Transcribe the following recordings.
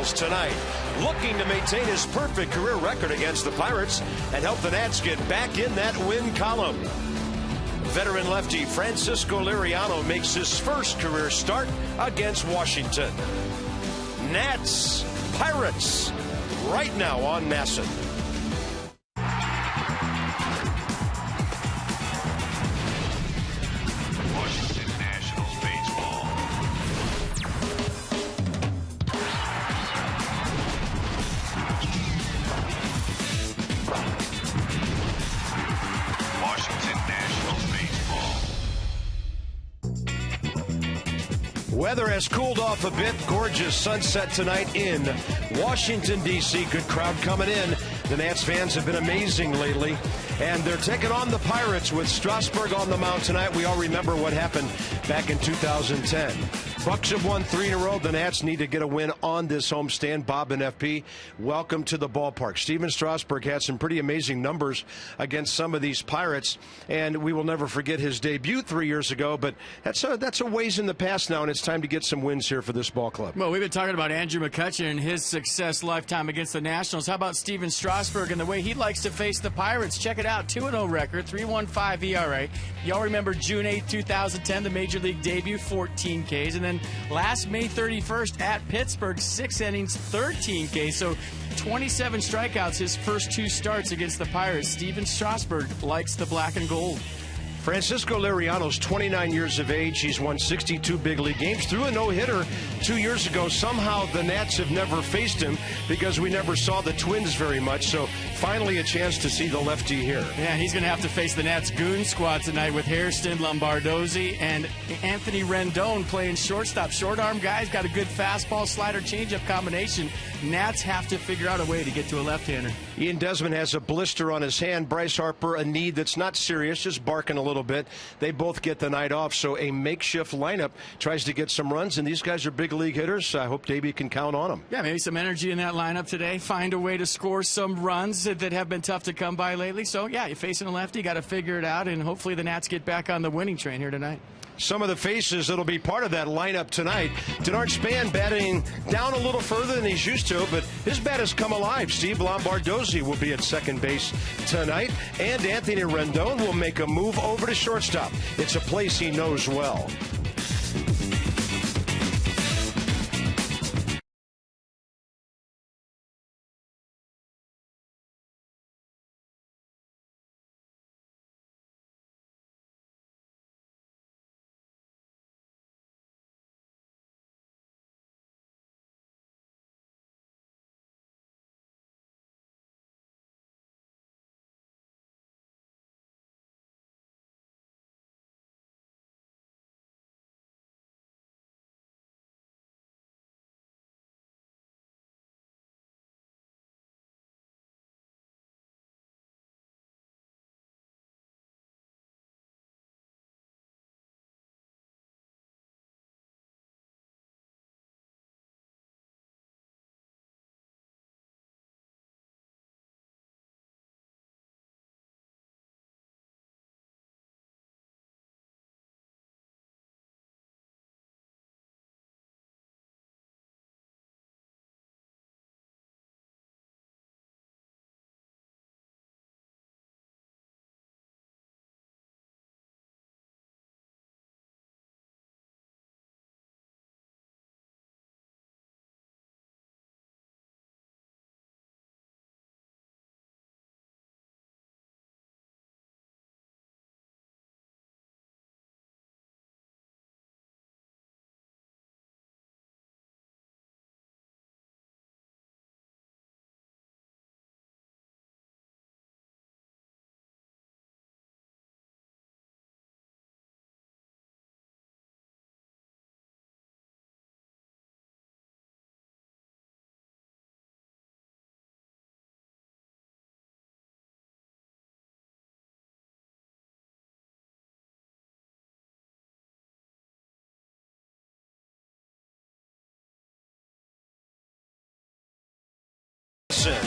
Nationals tonight, looking to maintain his perfect career record against the Pirates and help the Nats get back in that win column. Veteran lefty Francisco Liriano makes his first career start against Washington. Nats, Pirates, right now on NASN. Washington Nationals baseball. Washington Nationals baseball. Weather has cooled off a bit. Gorgeous sunset tonight in Washington, D.C. Good crowd coming in. The Nats fans have been amazing lately. And they're taking on the Pirates with Strasburg on the mound tonight. We all remember what happened back in 2010. Bucks have won 3 in a row. The Nats need to get a win on this homestand. Bob and FP, welcome to the ballpark. Steven Strasburg had some pretty amazing numbers against some of these Pirates, and we will never forget his debut 3 years ago, but that's a ways in the past now, and it's time to get some wins here for this ball club. Well, we've been talking about Andrew McCutchen and his success lifetime against the Nationals. How about Steven Strasburg and the way he likes to face the Pirates? Check it out, 2-0 record, 3.15 ERA. Y'all remember June 8, 2010, the Major League debut, 14 Ks, and then last May 31st at Pittsburgh, 6 innings, 13 Ks. So 27 strikeouts his first 2 starts against the Pirates. Steven Strasburg likes the black and gold. Francisco Liriano's 29 years of age. He's won 62 big league games. Threw a no-hitter 2 years ago. Somehow the Nats have never faced him because we never saw the Twins very much. So finally a chance to see the lefty here. Yeah, he's going to have to face the Nats goon squad tonight with Hairston, Lombardozzi, and Anthony Rendon playing shortstop. Short arm guys, got a good fastball, slider, changeup combination. Nats have to figure out a way to get to a left-hander. Ian Desmond has a blister on his hand. Bryce Harper, a knee that's not serious, just barking a little bit. They both get the night off, so a makeshift lineup tries to get some runs, and these guys are big league hitters. I hope Davey can count on them. Yeah, maybe some energy in that lineup today. Find a way to score some runs that have been tough to come by lately. So, yeah, you're facing a lefty, got to figure it out, and hopefully the Nats get back on the winning train here tonight. Some of the faces that'll be part of that lineup tonight. Denard Span batting down a little further than he's used to, but his bat has come alive. Steve Lombardozzi will be at second base tonight, and Anthony Rendon will make a move over to shortstop. It's a place he knows well.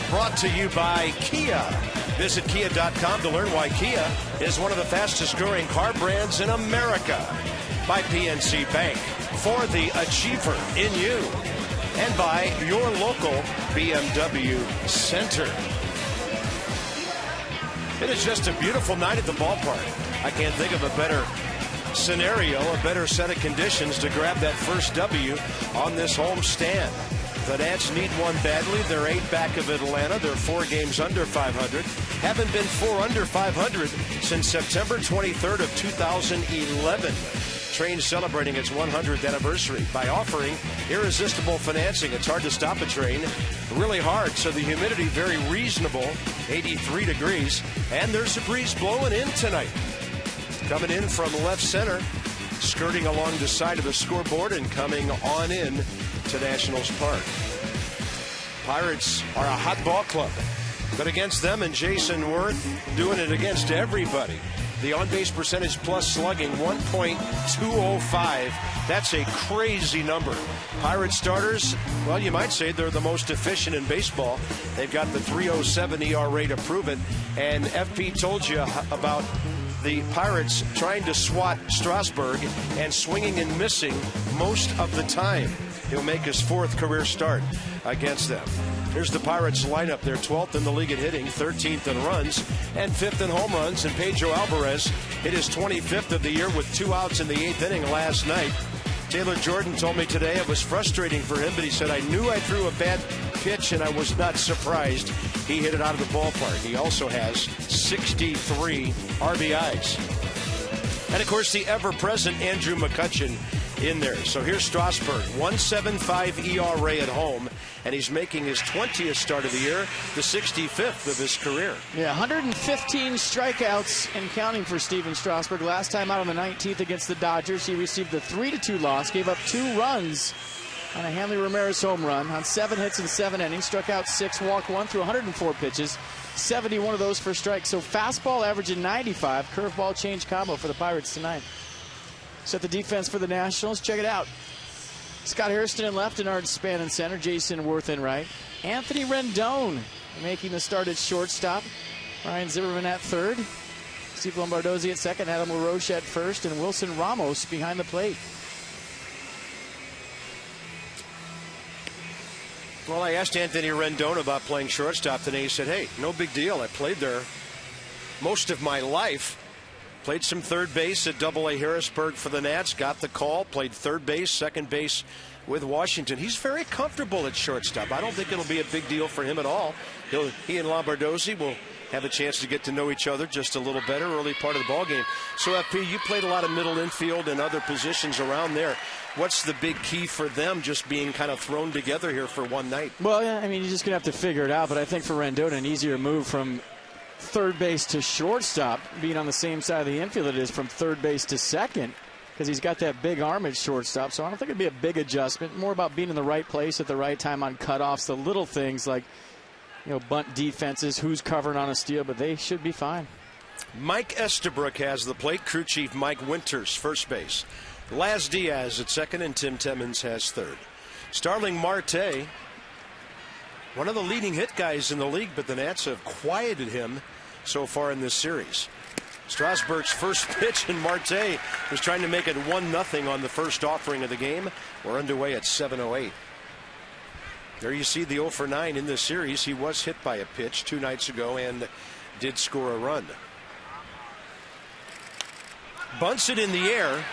Brought to you by Kia. Visit Kia.com to learn why Kia is one of the fastest growing car brands in America. By PNC Bank, for the achiever in you. and by your local BMW Center. It is just a beautiful night at the ballpark. I can't think of a better scenario, a better set of conditions to grab that first W on this home stand. The Nats need one badly. They're 8 back of Atlanta. They're 4 games under 500. Haven't been 4 under 500 since September 23rd of 2011. Train celebrating its 100th anniversary by offering irresistible financing. It's hard to stop a train, really hard. So the humidity very reasonable, 83 degrees, and there's a breeze blowing in tonight. Coming in from left center, skirting along the side of the scoreboard and coming on in to Nationals Park. Pirates are a hot ball club, but against them and Jason Worth doing it against everybody. The on-base percentage plus slugging 1.205. That's a crazy number. Pirate starters, well, you might say they're the most efficient in baseball. They've got the 3.07 ERA to prove it. And FP told you about the Pirates trying to swat Strasburg and swinging and missing most of the time. He'll make his 4th career start against them. Here's the Pirates lineup. They're 12th in the league in hitting, 13th in runs, and 5th in home runs. And Pedro Alvarez hit his 25th of the year with 2 outs in the 8th inning last night. Taylor Jordan told me today it was frustrating for him, but he said, I knew I threw a bad pitch, and I was not surprised he hit it out of the ballpark. He also has 63 RBIs. And, of course, the ever-present Andrew McCutchen in there. So here's Strasburg, 1.75 ERA at home, and he's making his 20th start of the year, the 65th of his career. Yeah, 115 strikeouts and counting for Steven Strasburg. Last time out on the 19th against the Dodgers, he received a 3-2 loss, gave up 2 runs on a Hanley Ramirez home run on 7 hits in 7 innings, struck out 6, walked 1 through 104 pitches, 71 of those for strikes. So fastball averaging 95, curveball change combo for the Pirates tonight. Set the defense for the Nationals. Check it out. Scott Hairston in left and Art Span in center. Jason Worth in right. Anthony Rendon making the start at shortstop. Ryan Zimmerman at third. Steve Lombardozzi at second. Adam LaRoche at first. And Wilson Ramos behind the plate. Well, I asked Anthony Rendon about playing shortstop today. He said, hey, no big deal. I played there most of my life. Played some third base at AA Harrisburg for the Nats. Got the call. Played third base, second base with Washington. He's very comfortable at shortstop. I don't think it'll be a big deal for him at all. He and Lombardozzi will have a chance to get to know each other just a little better early part of the ballgame. So, FP, you played a lot of middle infield and other positions around there. What's the big key for them just being kind of thrown together here for one night? Well, yeah, I mean, you're just going to have to figure it out. But I think for Rendon, an easier move from third base to shortstop, being on the same side of the infield it is from third base to second, because he's got that big arm at shortstop. So I don't think it'd be a big adjustment. More about being in the right place at the right time on cutoffs, the little things like, bunt defenses, who's covering on a steal, but they should be fine. Mike Estabrook has the plate. Crew chief Mike Winters, first base. Laz Diaz at second, and Tim Timmons has third. Starling Marte, one of the leading hit guys in the league, but the Nats have quieted him so far in this series. Strasburg's first pitch, and Marte was trying to make it 1-0 on the first offering of the game. We're underway at 7:08. There you see the 0 for 9 in this series. He was hit by a pitch 2 nights ago and did score a run. Bunts it in the air.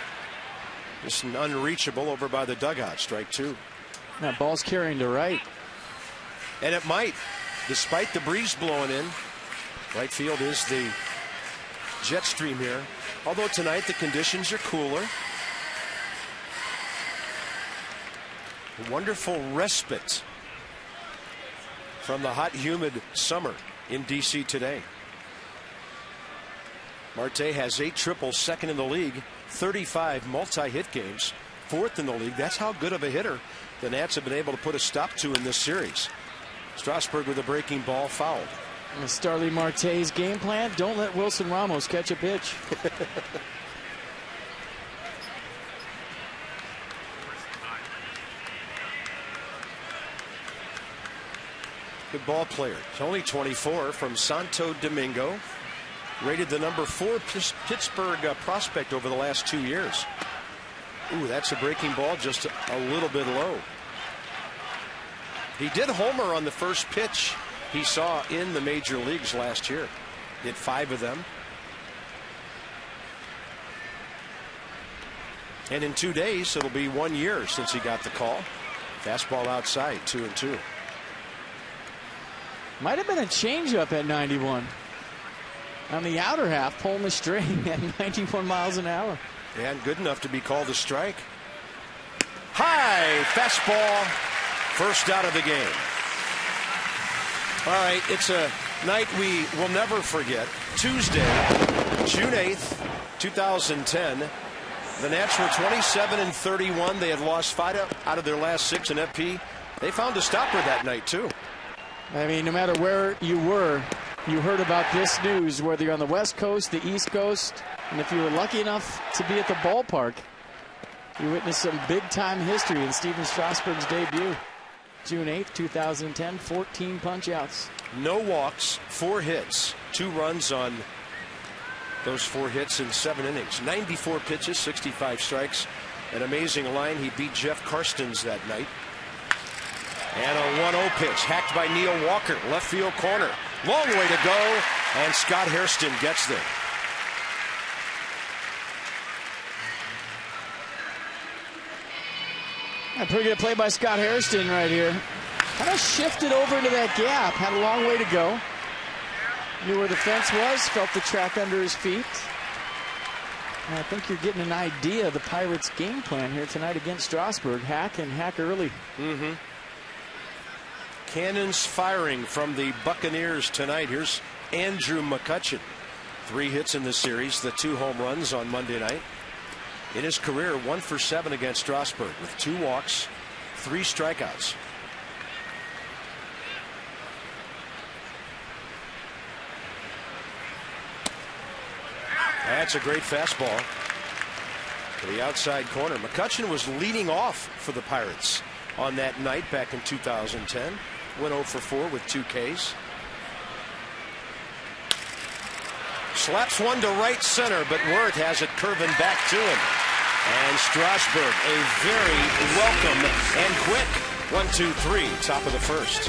Just an unreachable over by the dugout. Strike 2. That ball's carrying to right. And it might, despite the breeze blowing in. Right field is the jet stream here. Although tonight the conditions are cooler. A wonderful respite from the hot, humid summer in D.C. today. Marte has 8 triples, second in the league, 35 multi-hit games, 4th in the league. That's how good of a hitter the Nats have been able to put a stop to in this series. Strasburg with a breaking ball fouled. And Starling Marte's game plan, don't let Wilson Ramos catch a pitch. Good ball player. He's only 24, from Santo Domingo. Rated the number 4 Pittsburgh prospect over the last 2 years. Ooh, that's a breaking ball, just a little bit low. He did homer on the first pitch he saw in the major leagues last year. Did 5 of them. And in 2 days, it'll be 1 year since he got the call. Fastball outside, 2-2. Might have been a changeup at 91. On the outer half, pulling the string at 91 miles an hour. And good enough to be called a strike. High fastball, first out of the game. All right, it's a night we will never forget. Tuesday, June 8th, 2010. The Nats were 27-31. They had lost 5 out of their last 6 in FP. They found a stopper that night, too. I mean, no matter where you were, you heard about this news, whether you're on the West Coast, the East Coast, and if you were lucky enough to be at the ballpark, you witnessed some big-time history in Stephen Strasburg's debut. June 8th, 2010, 14 punch-outs. No walks, 4 hits, 2 runs on those 4 hits in 7 innings. 94 pitches, 65 strikes. An amazing line. He beat Jeff Karstens that night. And a 1-0 pitch hacked by Neil Walker, left field corner. Long way to go, and Scott Hairston gets there. A pretty good play by Scott Hairston right here. Kind of shifted over into that gap. Had a long way to go. Knew where the fence was. Felt the track under his feet. And I think you're getting an idea of the Pirates' game plan here tonight against Strasburg. Hack and hack early. Mm-hmm. Cannons firing from the Buccaneers tonight. Here's Andrew McCutchen. 3 hits in the series, the 2 home runs on Monday night. In his career, 1 for 7 against Strasburg with 2 walks, 3 strikeouts. That's a great fastball to the outside corner. McCutchen was leading off for the Pirates on that night back in 2010. Went 0 for 4 with 2 Ks. Slaps one to right center, but Wirth has it curving back to him. And Strasburg, a very welcome and quick 1-2-3, top of the first.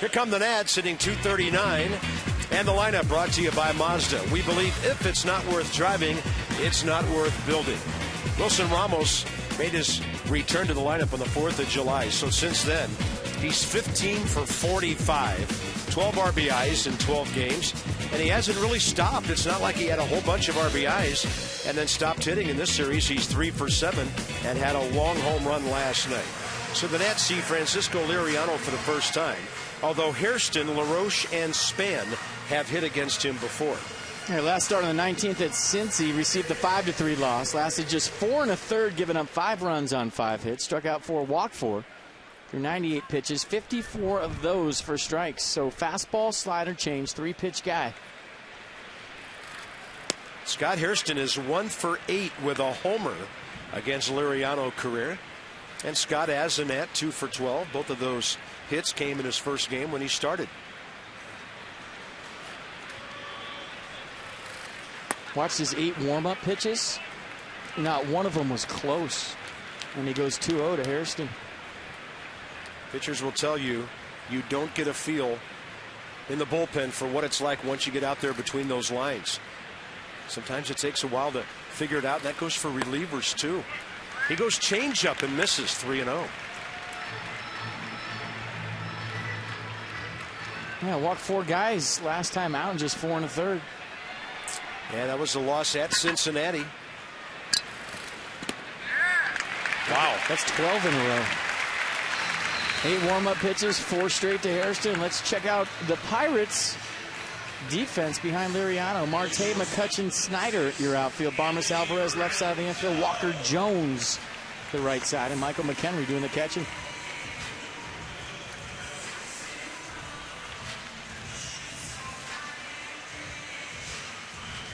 Here come the Nats hitting .239, and the lineup brought to you by Mazda. We believe if it's not worth driving, it's not worth building. Wilson Ramos made his return to the lineup on the 4th of July, so since then he's 15 for 45, 12 RBIs in 12 games, and he hasn't really stopped. It's not like he had a whole bunch of RBIs and then stopped hitting in this series. He's 3 for 7 and had a long home run last night. So the Nats see Francisco Liriano for the first time, although Hairston, LaRoche, and Span have hit against him before. Hey, last start on the 19th at Cincy, received the 5-3 loss. Lasted just 4 1/3, giving up 5 runs on 5 hits. Struck out 4, walked 4 through 98 pitches, 54 of those for strikes. So fastball, slider, change, 3-pitch guy. Scott Hairston is 1 for 8 with a homer against Liriano career. And Scott Azenat 2 for 12. Both of those hits came in his first game when he started. Watched his 8 warm-up pitches. Not one of them was close. And he goes 2-0 to Hairston. Pitchers will tell you, you don't get a feel in the bullpen for what it's like once you get out there between those lines. Sometimes it takes a while to figure it out, and that goes for relievers too. He goes changeup and misses 3-0. Yeah, walked 4 guys last time out and just 4 1/3. Yeah, that was a loss at Cincinnati. Wow. That's 12 in a row. 8 warm-up pitches, 4 straight to Hairston. Let's check out the Pirates' defense behind Liriano. Marte, McCutchen, Snyder, your outfield. Barmes Alvarez, left side of the infield. Walker Jones, the right side. And Michael McHenry doing the catching.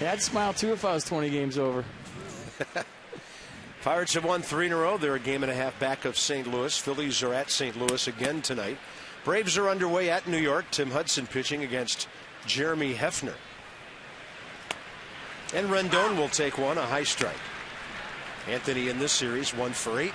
Yeah, I'd smile too if I was 20 games over. Pirates have won 3 in a row. They're a game and a half back of St. Louis. Phillies are at St. Louis again tonight. Braves are underway at New York. Tim Hudson pitching against Jeremy Hefner. And Rendon will take one, a high strike. Anthony in this series 1 for 8.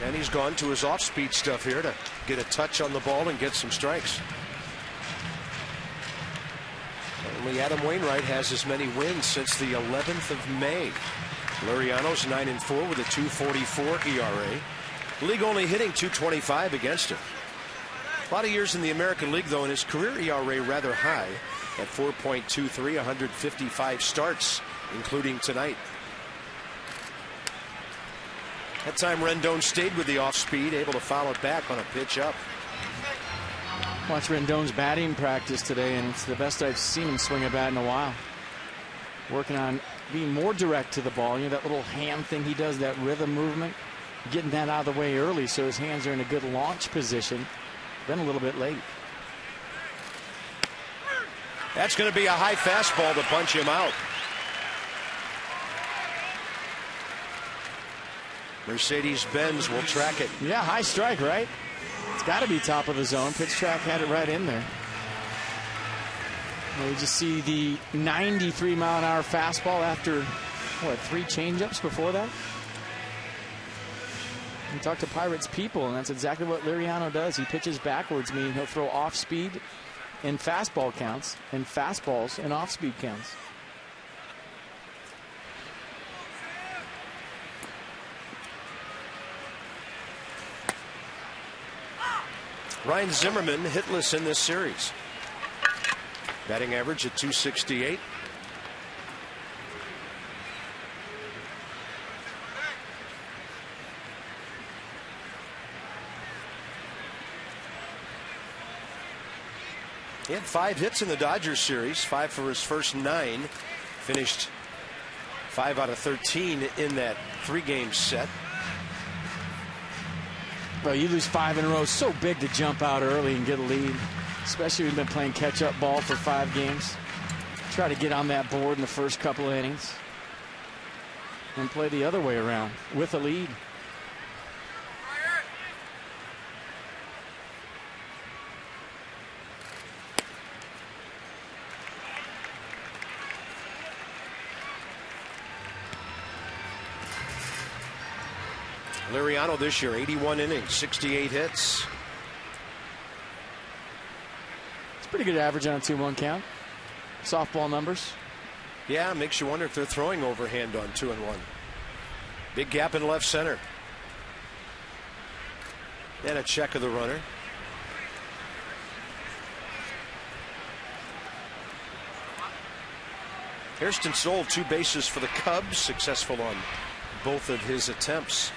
And he's gone to his off-speed stuff here to get a touch on the ball and get some strikes. Only Adam Wainwright has as many wins since the 11th of May. Liriano's 9-4 with a 2.44 ERA. League only hitting .225 against him. A lot of years in the American League, though, and his career ERA rather high at 4.23, 155 starts, including tonight. That time Rendon stayed with the off-speed, able to foul it back on a pitch up. Watch Rendon's batting practice today, and it's the best I've seen him swing a bat in a while. Working on being more direct to the ball. You know, that little hand thing he does, that rhythm movement, getting that out of the way early so his hands are in a good launch position. Then a little bit late. That's going to be a high fastball to punch him out. Mercedes-Benz will track it. Yeah, high strike, right? It's got to be top of the zone. Pitch track had it right in there. And we just see the 93-mile-an-hour fastball after, what, 3 changeups before that? We talked to Pirates people, and that's exactly what Liriano does. He pitches backwards, meaning he'll throw off-speed in fastball counts and fastballs in off-speed counts. Ryan Zimmerman hitless in this series. Batting average at .268. He had 5 hits in the Dodgers series, 5 for his first 9. Finished 5 out of 13 in that 3-game set. Well, you lose 5 in a row. So big to jump out early and get a lead, especially when you've been playing catch-up ball for 5 games. Try to get on that board in the first couple of innings and play the other way around with a lead. Liriano this year, 81 innings, 68 hits. It's pretty good average on a 2-1 count. Softball numbers. Yeah, makes you wonder if they're throwing overhand on 2-1. Big gap in left center. And a check of the runner. Hairston sold 2 bases for the Cubs, successful on both of his attempts.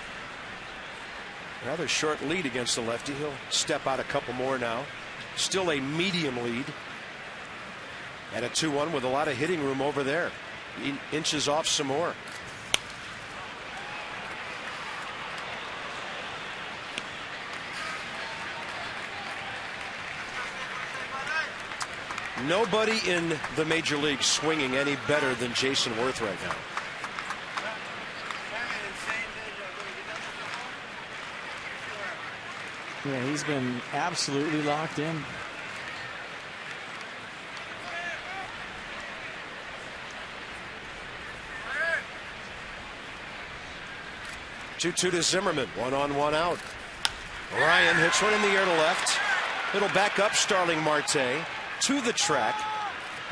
Rather short lead against the lefty. He'll step out a couple more now. Still a medium lead. And a 2-1 with a lot of hitting room over there. He inches off some more. Nobody in the major league swinging any better than Jason Worth right now. Yeah, he's been absolutely locked in. Two to Zimmerman. 1 on, 1 out. Ryan hits one in the air to left. It'll back up Starling Marte to the track.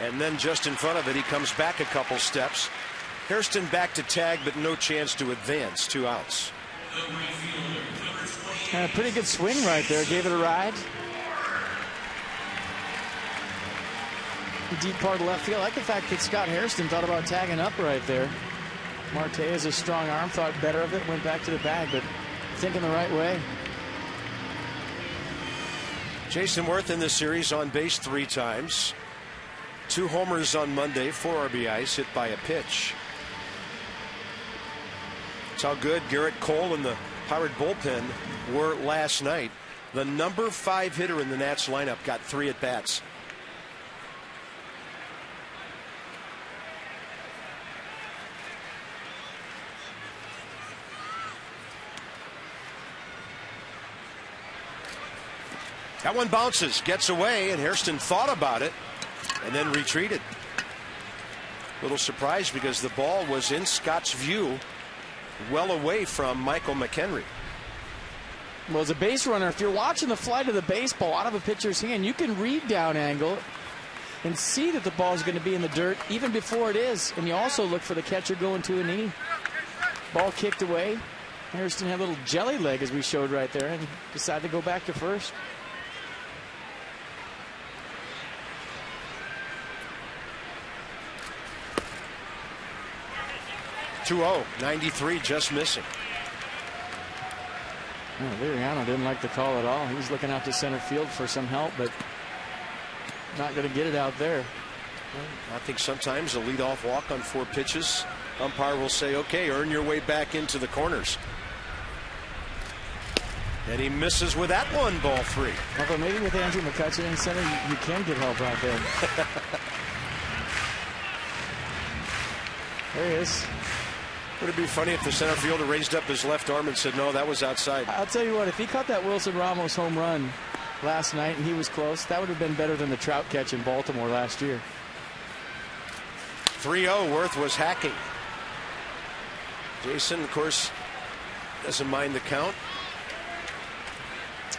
And then just in front of it, he comes back a couple steps. Hairston back to tag, but no chance to advance. 2 outs. And a pretty good swing right there. Gave it a ride. Deep part of left field. I like the fact that Scott Hairston thought about tagging up right there. Marte has a strong arm, thought better of it, went back to the bag, but thinking the right way. Jason Worth in this series on base 3 times. 2 homers on Monday, 4 RBIs hit by a pitch. That's how good Garrett Cole and the Pirate bullpen were last night. The number 5 hitter in the Nats lineup got 3 at bats. That one bounces, gets away, and Hairston thought about it and then retreated. Little surprised because the ball was in Scott's view, well away from Michael McHenry. Well, as a base runner, if you're watching the flight of the baseball out of a pitcher's hand, you can read down angle and see that the ball is going to be in the dirt even before it is. And you also look for the catcher going to a knee. Ball kicked away. Hairston had a little jelly leg, as we showed right there, and decided to go back to first. 2-0, 93, just missing. Liriano didn't like the call at all. He was looking out to center field for some help, but not going to get it out there. I think sometimes a leadoff walk on 4 pitches, umpire will say, okay, earn your way back into the corners. And he misses with that one, ball 3. Although maybe with Andrew McCutchen in center, you can get help out there. There he is. Would it be funny if the center fielder raised up his left arm and said, no, that was outside? I'll tell you what, if he caught that Wilson Ramos home run last night and he was close, that would have been better than the Trout catch in Baltimore last year. 3-0, Worth was hacking. Jason, of course, doesn't mind the count.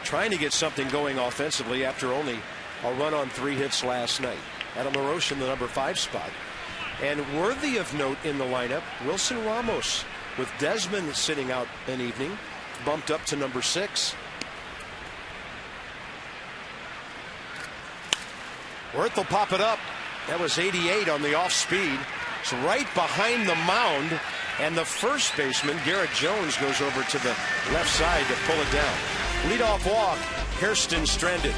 Trying to get something going offensively after only a run on 3 hits last night. Adam LaRoche in the number 5 spot. And worthy of note in the lineup, Wilson Ramos, with Desmond sitting out an evening, bumped up to number 6. Worth will pop it up. That was 88 on the off speed. It's right behind the mound, and the first baseman, Garrett Jones, goes over to the left side to pull it down. Leadoff walk, Hairston stranded.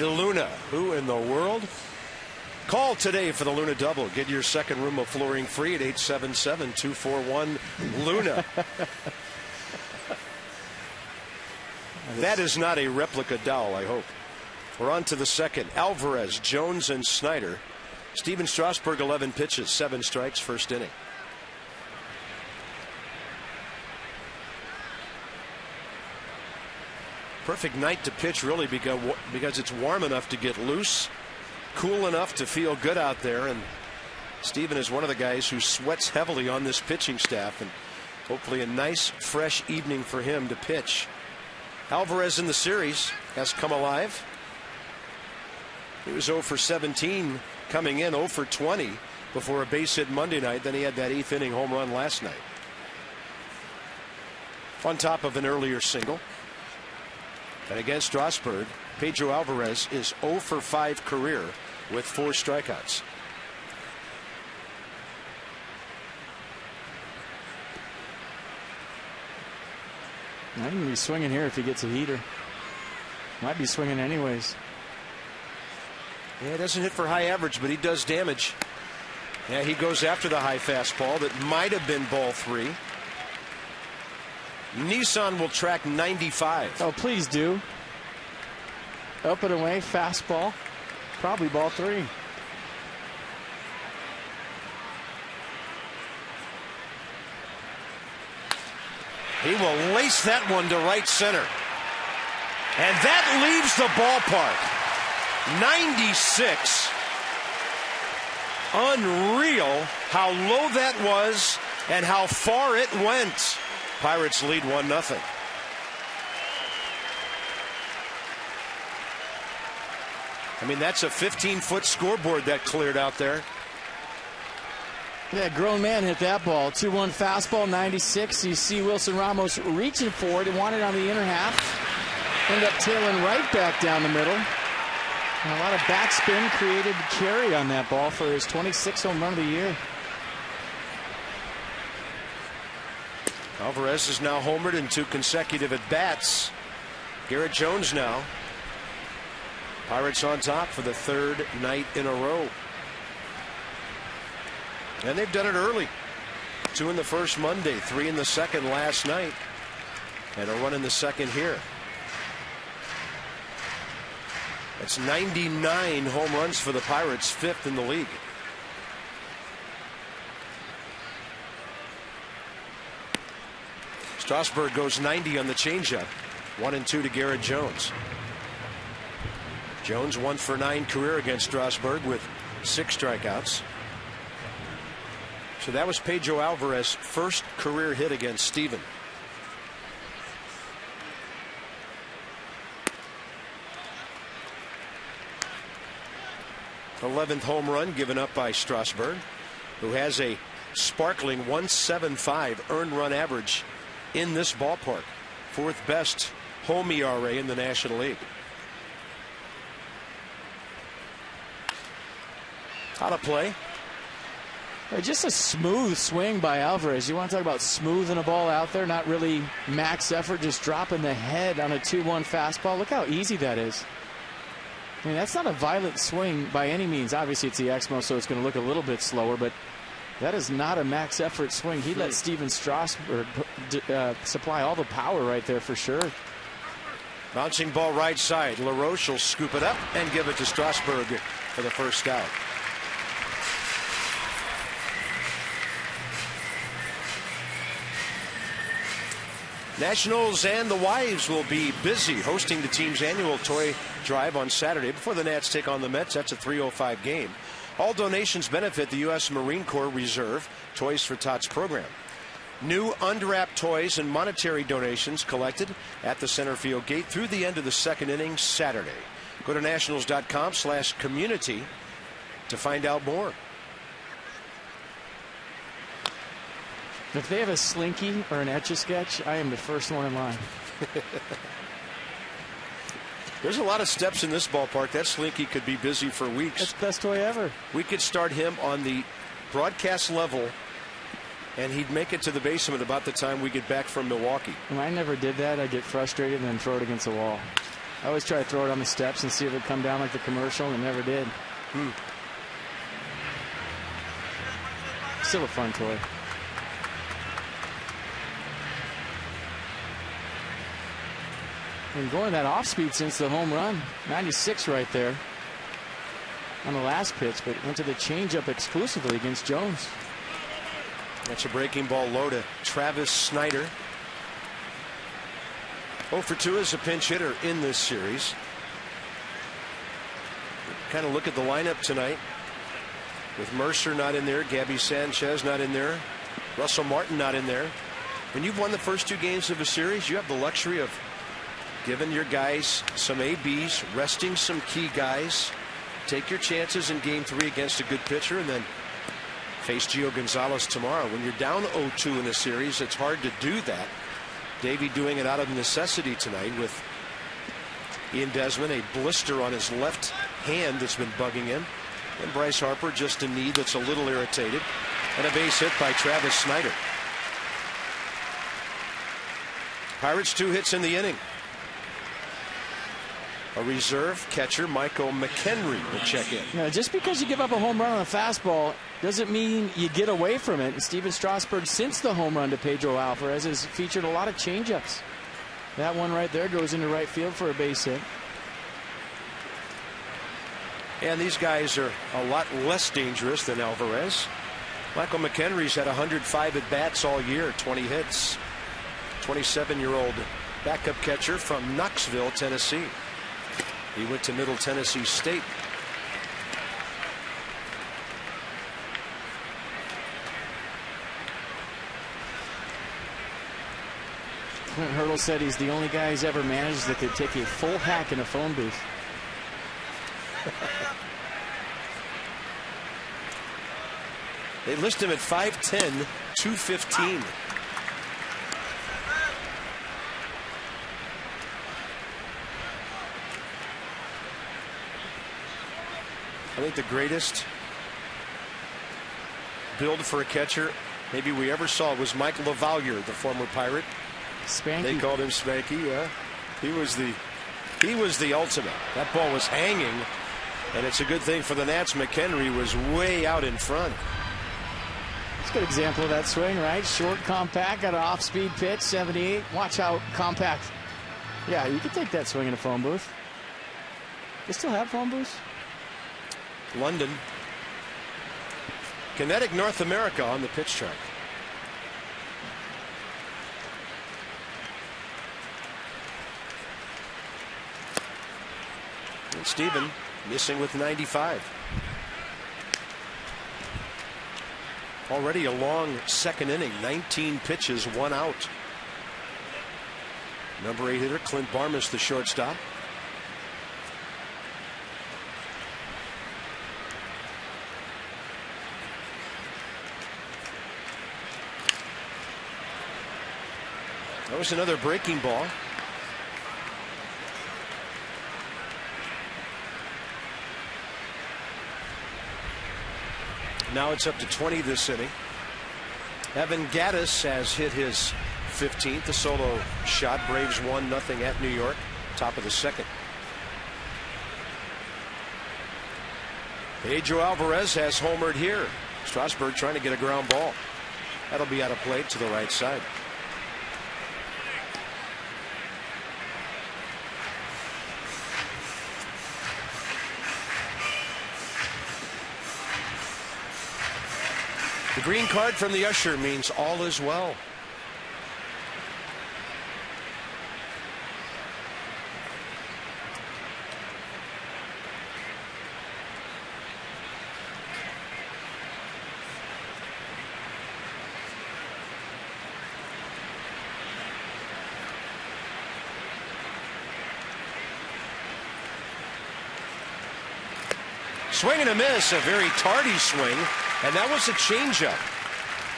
Luna, who in the world? Call today for the Luna Double. Get your second room of flooring free at 877-241-LUNA. That is not a replica doll, I hope. We're on to the second. Alvarez, Jones, and Snyder. Steven Strasburg, 11 pitches, 7 strikes, first inning. Perfect night to pitch, really, because it's warm enough to get loose, cool enough to feel good out there. And Steven is one of the guys who sweats heavily on this pitching staff, and hopefully a nice, fresh evening for him to pitch. Alvarez in the series has come alive. He was 0 for 17 coming in, 0 for 20 before a base hit Monday night. Then he had that 8th inning home run last night, on top of an earlier single. And against Strasburg, Pedro Alvarez is 0 for 5 career with 4 strikeouts. Might even be swinging here if he gets a heater. Might be swinging anyways. Yeah, he doesn't hit for high average, but he does damage. Yeah, he goes after the high fastball that might have been ball 3. Nissan will track 95. Oh, please do. Up and away, fastball. Probably ball 3. He will lace that one to right center. And that leaves the ballpark. 96. Unreal how low that was and how far it went. Pirates lead 1-0. I mean, that's a 15-foot scoreboard that cleared out there. Yeah, grown man hit that ball. 2-1 fastball, 96. You see Wilson Ramos reaching for it and wanted it on the inner half. Ended up tailing right back down the middle. And a lot of backspin created carry on that ball for his 26th home run of the year. Alvarez is now homered in 2 consecutive at-bats. Garrett Jones now. Pirates on top for the 3rd night in a row. And they've done it early. 2 in the first Monday, 3 in the second last night, and a run in the second here. That's 99 home runs for the Pirates, 5th in the league. Strasburg goes 90 on the changeup. 1-2 to Garrett Jones. Jones 1 for 9 career against Strasburg with 6 strikeouts. So that was Pedro Alvarez's first career hit against Steven. The 11th home run given up by Strasburg, who has a sparkling 1.75 earned run average in this ballpark. 4th best home ERA in the National League. How to play? Just a smooth swing by Alvarez. You want to talk about smoothing a ball out there, not really max effort, just dropping the head on a 2-1 fastball. Look how easy that is. I mean, that's not a violent swing by any means. Obviously, it's the Exmo, so it's going to look a little bit slower, but that is not a max effort swing. He let Steven Strasburg supply all the power right there for sure. Bouncing ball right side. LaRoche will scoop it up and give it to Strasburg for the first out. Nationals and the Wives will be busy hosting the team's annual toy drive on Saturday before the Nats take on the Mets. That's a 3:05 game. All donations benefit the U.S. Marine Corps Reserve Toys for Tots program. New unwrapped toys and monetary donations collected at the center field gate through the end of the 2nd inning Saturday. Go to nationals.com/community to find out more. If they have a Slinky or an Etch-a-Sketch, I am the first one in line. There's a lot of steps in this ballpark. That Slinky could be busy for weeks. That's the best toy ever. We could start him on the broadcast level, and he'd make it to the basement about the time we get back from Milwaukee. When I never did that, I'd get frustrated and then throw it against the wall. I always try to throw it on the steps and see if it would come down like the commercial, and it never did. Still a fun toy. And going that off speed since the home run. 96 right there on the last pitch, but went to the changeup exclusively against Jones. That's a breaking ball low to Travis Snider. 0 for 2 as a pinch hitter in this series. Kind of look at the lineup tonight with Mercer not in there, Gabby Sanchez not in there, Russell Martin not in there. When you've won the first 2 games of a series, you have the luxury of giving your guys some ABs, resting some key guys, take your chances in game 3 against a good pitcher, and then face Gio Gonzalez tomorrow. When you're down 0-2 in a series, it's hard to do that. Davey doing it out of necessity tonight with Ian Desmond, a blister on his left hand that's been bugging him. And Bryce Harper just a knee that's a little irritated. And a base hit by Travis Snider. Pirates 2 hits in the inning. A reserve catcher, Michael McHenry, will check in. Now, just because you give up a home run on a fastball doesn't mean you get away from it. And Steven Strasburg, since the home run to Pedro Alvarez, has featured a lot of changeups. That one right there goes into right field for a base hit. And these guys are a lot less dangerous than Alvarez. Michael McHenry's had 105 at-bats all year, 20 hits. 27-year-old backup catcher from Knoxville, Tennessee. He went to Middle Tennessee State. Clint Hurdle said he's the only guy he's ever managed that could take a full hack in a phone booth. They list him at 5'10", 215. I think the greatest build for a catcher maybe we ever saw was Mike LaValliere, the former Pirate. Spanky. They called him Spanky. Yeah, he was the ultimate. That ball was hanging, and it's a good thing for the Nats. McHenry was way out in front. It's a good example of that swing, right? Short, compact, got an off-speed pitch, 78. Watch how compact. Yeah, you could take that swing in a phone booth. They still have phone booths? London. Kinetic North America on the pitch chart. And Steven missing with 95. Already a long second inning, 19 pitches, 1 out. Number 8 hitter Clint Barmas, the shortstop. That was another breaking ball. Now it's up to 20 this inning. Evan Gattis has hit his 15th, a solo shot. Braves 1-0 at New York, top of the second. Pedro Alvarez has homered here. Strasburg trying to get a ground ball. That'll be out of play to the right side. The green card from the usher means all is well. Swing and a miss, a very tardy swing, and that was a changeup.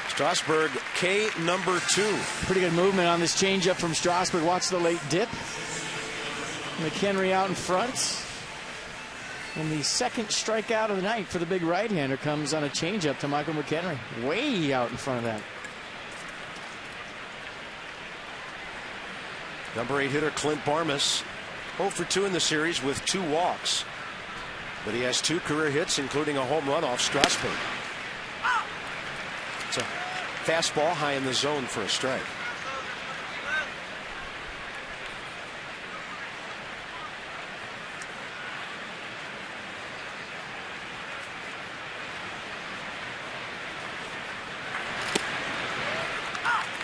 Strasburg, K number 2. Pretty good movement on this changeup from Strasburg. Watch the late dip. McHenry out in front. And the second strikeout of the night for the big right-hander comes on a changeup to Michael McHenry. Way out in front of that. Number 8 hitter Clint Barmas 0 for 2 in the series with 2 walks. But he has 2 career hits, including a home run off Strasburg. It's a fastball high in the zone for a strike.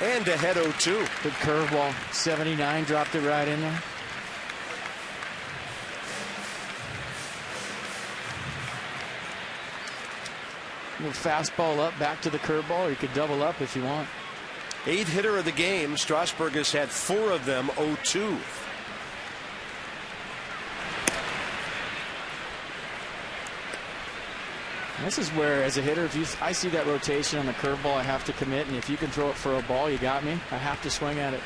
And ahead 0-2. Good curveball. 79, dropped it right in there. Little fastball up, back to the curveball, or you could double up if you want. 8th hitter of the game. Strasburg has had 4 of them 0-2. This is where, as a hitter, I see that rotation on the curveball, I have to commit, and if you can throw it for a ball, you got me. I have to swing at it.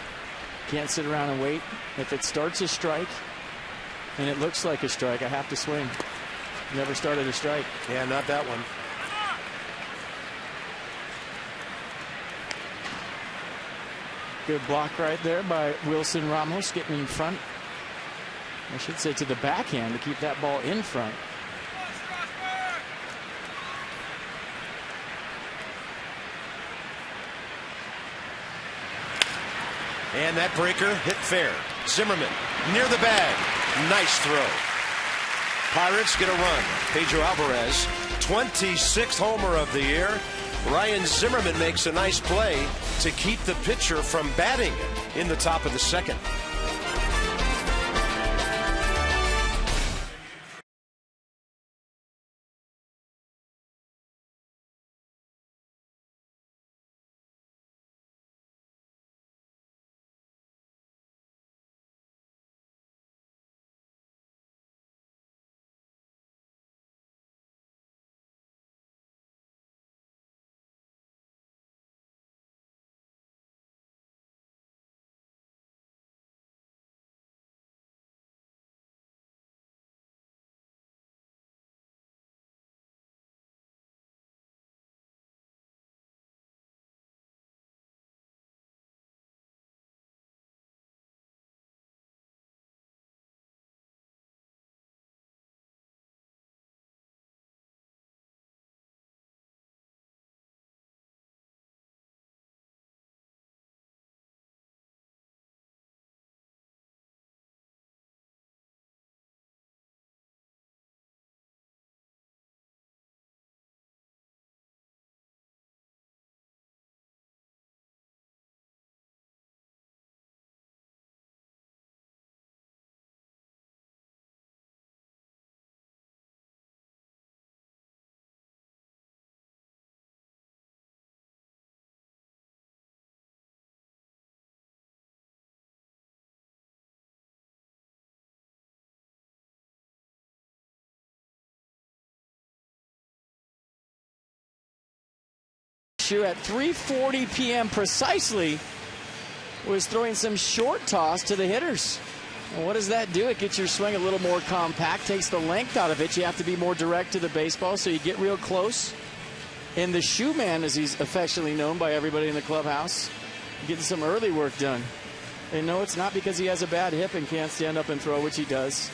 Can't sit around and wait. If it starts a strike, and it looks like a strike, I have to swing. Never started a strike. Yeah, not that one. Good block right there by Wilson Ramos, getting in front. I should say to the backhand to keep that ball in front. And that breaker hit fair. Zimmerman near the bag. Nice throw. Pirates get a run. Pedro Alvarez, 26th homer of the year. Ryan Zimmerman makes a nice play to keep the pitcher from batting in the top of the second. At 3:40 p.m. precisely was throwing some short toss to the hitters. And what does that do? It gets your swing a little more compact, takes the length out of it. You have to be more direct to the baseball, so you get real close. And the shoe man, as he's affectionately known by everybody in the clubhouse, getting some early work done. And no, it's not because he has a bad hip and can't stand up and throw, which he does.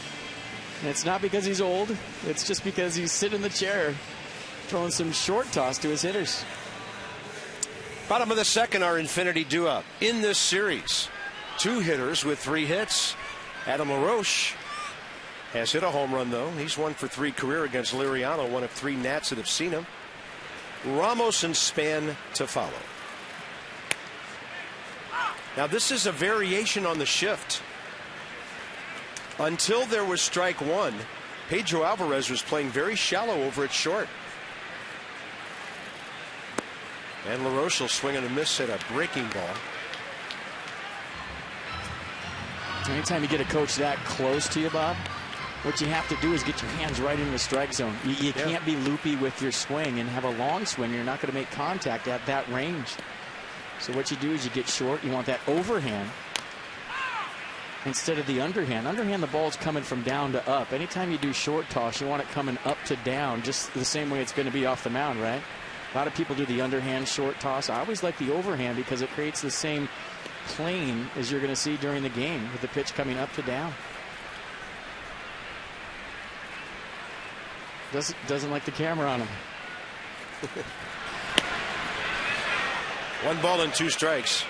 And it's not because he's old. It's just because he's sitting in the chair throwing some short toss to his hitters. Bottom of the second, our Infinity duo in this series. 2 hitters with 3 hits. Adam LaRoche has hit a home run, though. He's 1 for 3 career against Liriano, one of 3 Nats that have seen him. Ramos and Span to follow. Now, this is a variation on the shift. Until there was strike 1, Pedro Alvarez was playing very shallow over at short. And LaRoche will swing and a miss at a breaking ball. Anytime you get a coach that close to you, Bob, what you have to do is get your hands right in the strike zone. You can't be loopy with your swing and have a long swing. You're not going to make contact at that range. So what you do is you get short. You want that overhand instead of the underhand. Underhand, the ball's coming from down to up. Anytime you do short toss, you want it coming up to down, just the same way it's going to be off the mound, right? A lot of people do the underhand short toss. I always like the overhand because it creates the same plane as you're going to see during the game with the pitch coming up to down. Doesn't like the camera on him. 1 ball and 2 strikes.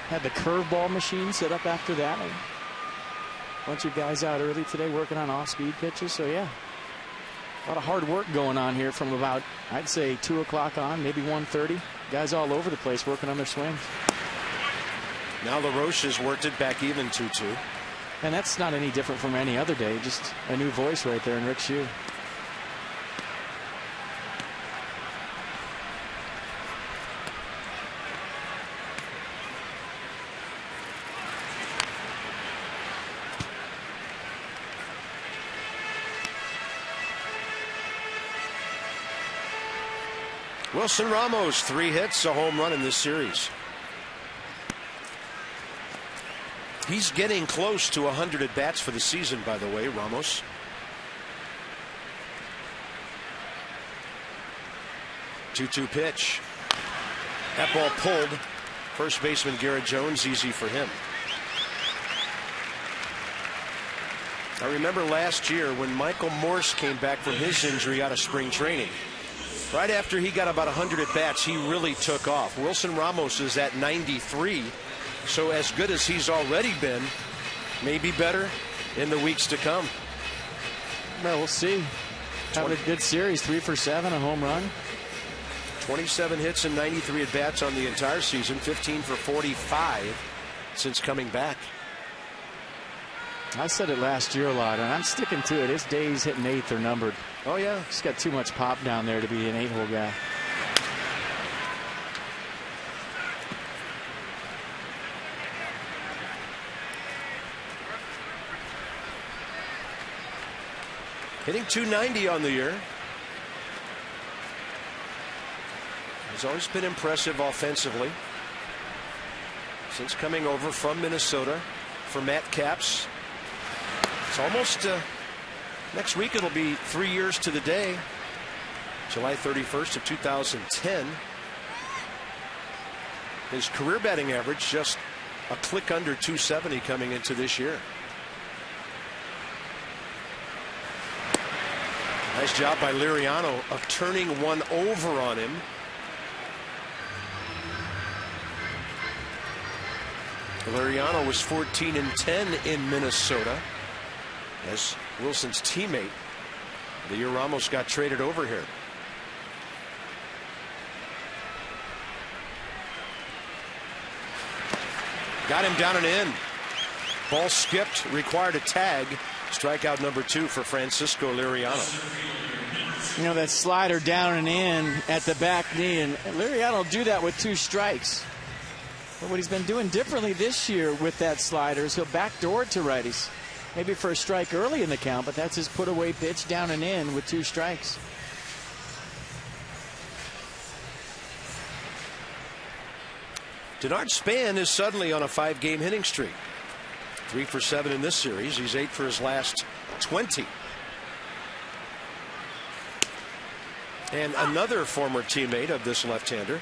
Had the curveball machine set up after that. A bunch of guys out early today working on off-speed pitches. So, yeah, a lot of hard work going on here from about, I'd say, 2 o'clock on, maybe 1:30. Guys all over the place working on their swings. Now LaRoche has worked it back even 2-2. And that's not any different from any other day. Just a new voice right there in Rick Shue. Wilson Ramos, 3 hits, a home run in this series. He's getting close to 100 at-bats for the season, by the way, Ramos. Two-two pitch. That ball pulled. First baseman Garrett Jones, easy for him. I remember last year when Michael Morse came back from his injury out of spring training. Right after he got about 100 at-bats, he really took off. Wilson Ramos is at 93. So as good as he's already been, maybe better in the weeks to come. Well, we'll see. Having a good series, 3 for 7, a home run. 27 hits and 93 at-bats on the entire season, 15 for 45 since coming back. I said it last year a lot, and I'm sticking to it. His days hitting 8th are numbered. Oh, yeah. He's got too much pop down there to be an 8-hole guy. Hitting .290 on the year. He's always been impressive offensively since coming over from Minnesota for Matt Capps. It's almost next week. It'll be 3 years to the day, July 31st of 2010. His career batting average just a click under .270 coming into this year. Nice job by Liriano of turning one over on him. Liriano was 14-10 in Minnesota as Wilson's teammate the year Ramos got traded over here. Got him down and in. Ball skipped, required a tag. Strikeout number 2 for Francisco Liriano. You know, that slider down and in at the back knee, and Liriano will do that with 2 strikes. But what he's been doing differently this year with that slider is he'll backdoor it to righties. Maybe for a strike early in the count, but that's his put-away pitch down and in with 2 strikes. Denard Span is suddenly on a 5-game hitting streak. 3 for 7 in this series. He's 8 for his last 20. And another former teammate of this left-hander,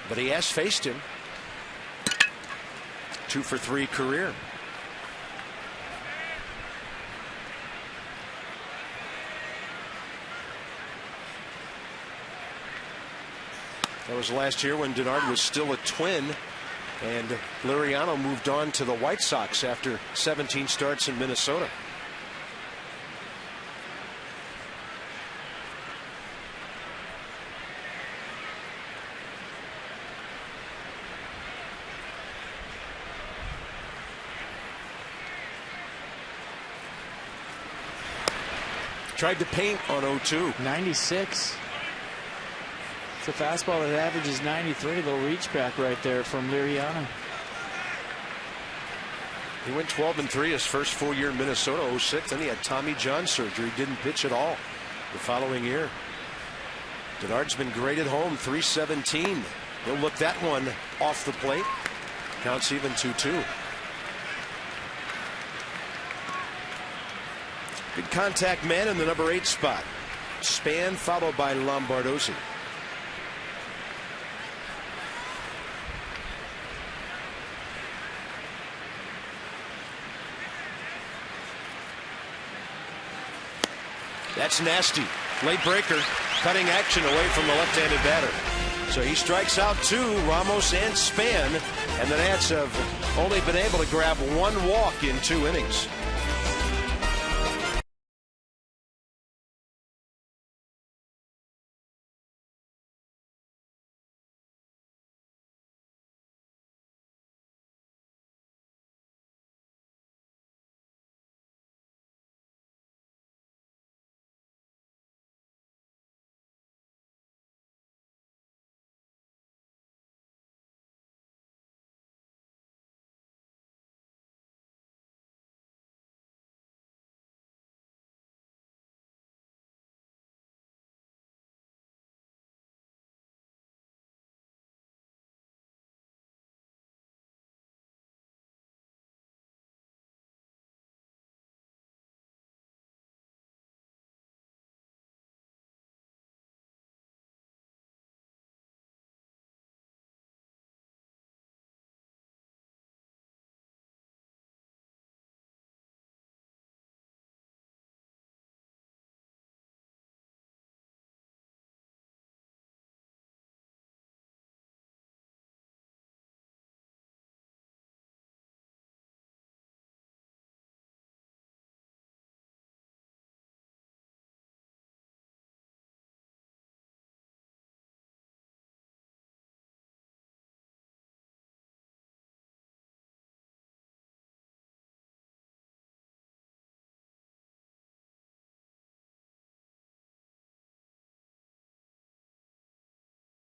but he has faced him. 2 for 3 career. That was last year when Denard was still a Twin, and Liriano moved on to the White Sox after 17 starts in Minnesota. Tried to paint on 0-2. 96. It's a fastball that averages 93. A little reach back right there from Liriano. He went 12-3 his first full year in Minnesota, 06. Then he had Tommy John surgery. Didn't pitch at all the following year. Denard's been great at home, 317. He'll look that one off the plate. Counts even 2-2. Good contact man in the number 8 spot. Span followed by Lombardozzi. That's nasty. Late breaker, cutting action away from the left-handed batter. So he strikes out 2, Ramos and Span, and the Nats have only been able to grab 1 walk in 2 innings.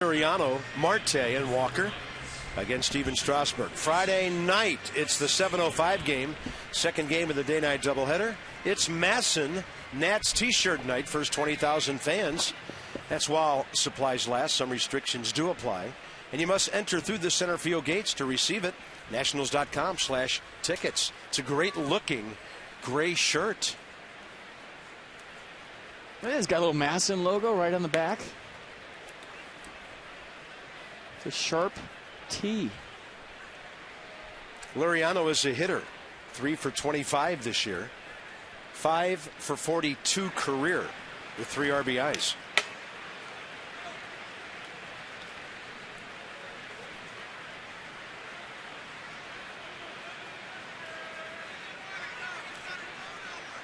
Liriano, Marte, and Walker against Steven Strasburg. Friday night, it's the 7:05 game, second game of the day-night doubleheader. It's Masson Nats T-shirt night, first 20,000 fans. That's while supplies last. Some restrictions do apply. And you must enter through the center field gates to receive it. Nationals.com/tickets. It's a great-looking gray shirt. It's got a little Masson logo right on the back. It's a sharp T. Liriano is a hitter. 3 for 25 this year. 5 for 42 career with 3 RBIs.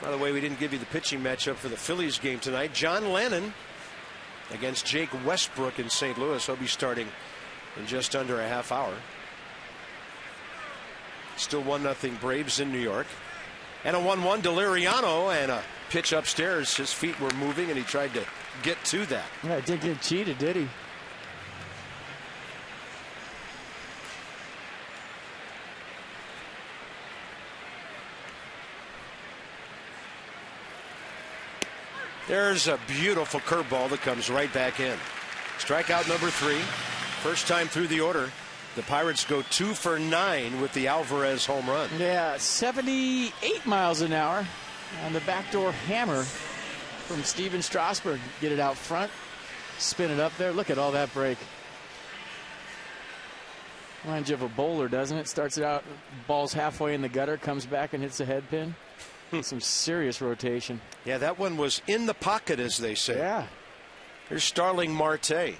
By the way, we didn't give you the pitching matchup for the Phillies game tonight. John Lennon against Jake Westbrook in St. Louis. He'll be starting in just under a half hour. Still 1-0 Braves in New York. And a 1-1 to Liriano, and a pitch upstairs. His feet were moving and he tried to get to that. Yeah, didn't get cheated, did he? There's a beautiful curveball that comes right back in. Strikeout number 3. First time through the order. The Pirates go 2 for 9 with the Alvarez home run. Yeah, 78 miles an hour on the backdoor hammer from Steven Strasburg. Get it out front, spin it up there. Look at all that break. Reminds you of a bowler, doesn't it? Starts it out, ball's halfway in the gutter, comes back and hits the head pin. Some serious rotation. Yeah, that one was in the pocket, as they say. Yeah. Here's Starling Marte.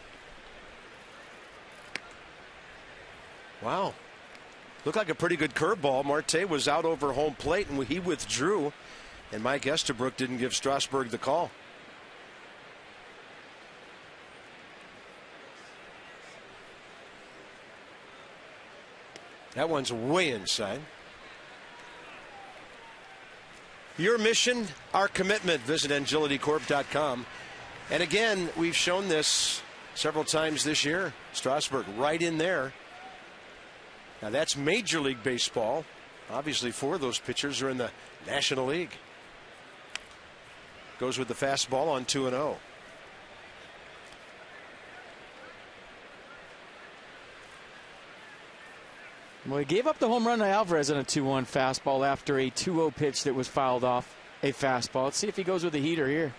Wow. Looked like a pretty good curveball. Marte was out over home plate and he withdrew. And Mike Estabrook didn't give Strasburg the call. That one's way inside. Your mission, our commitment. Visit agilitycorp.com. And again, we've shown this several times this year. Strasburg right in there. Now that's Major League Baseball. Obviously 4 of those pitchers are in the National League. Goes with the fastball on 2-0. Well, he gave up the home run to Alvarez on a 2-1 fastball after a 2-0 pitch that was fouled off a fastball. Let's see if he goes with a heater here.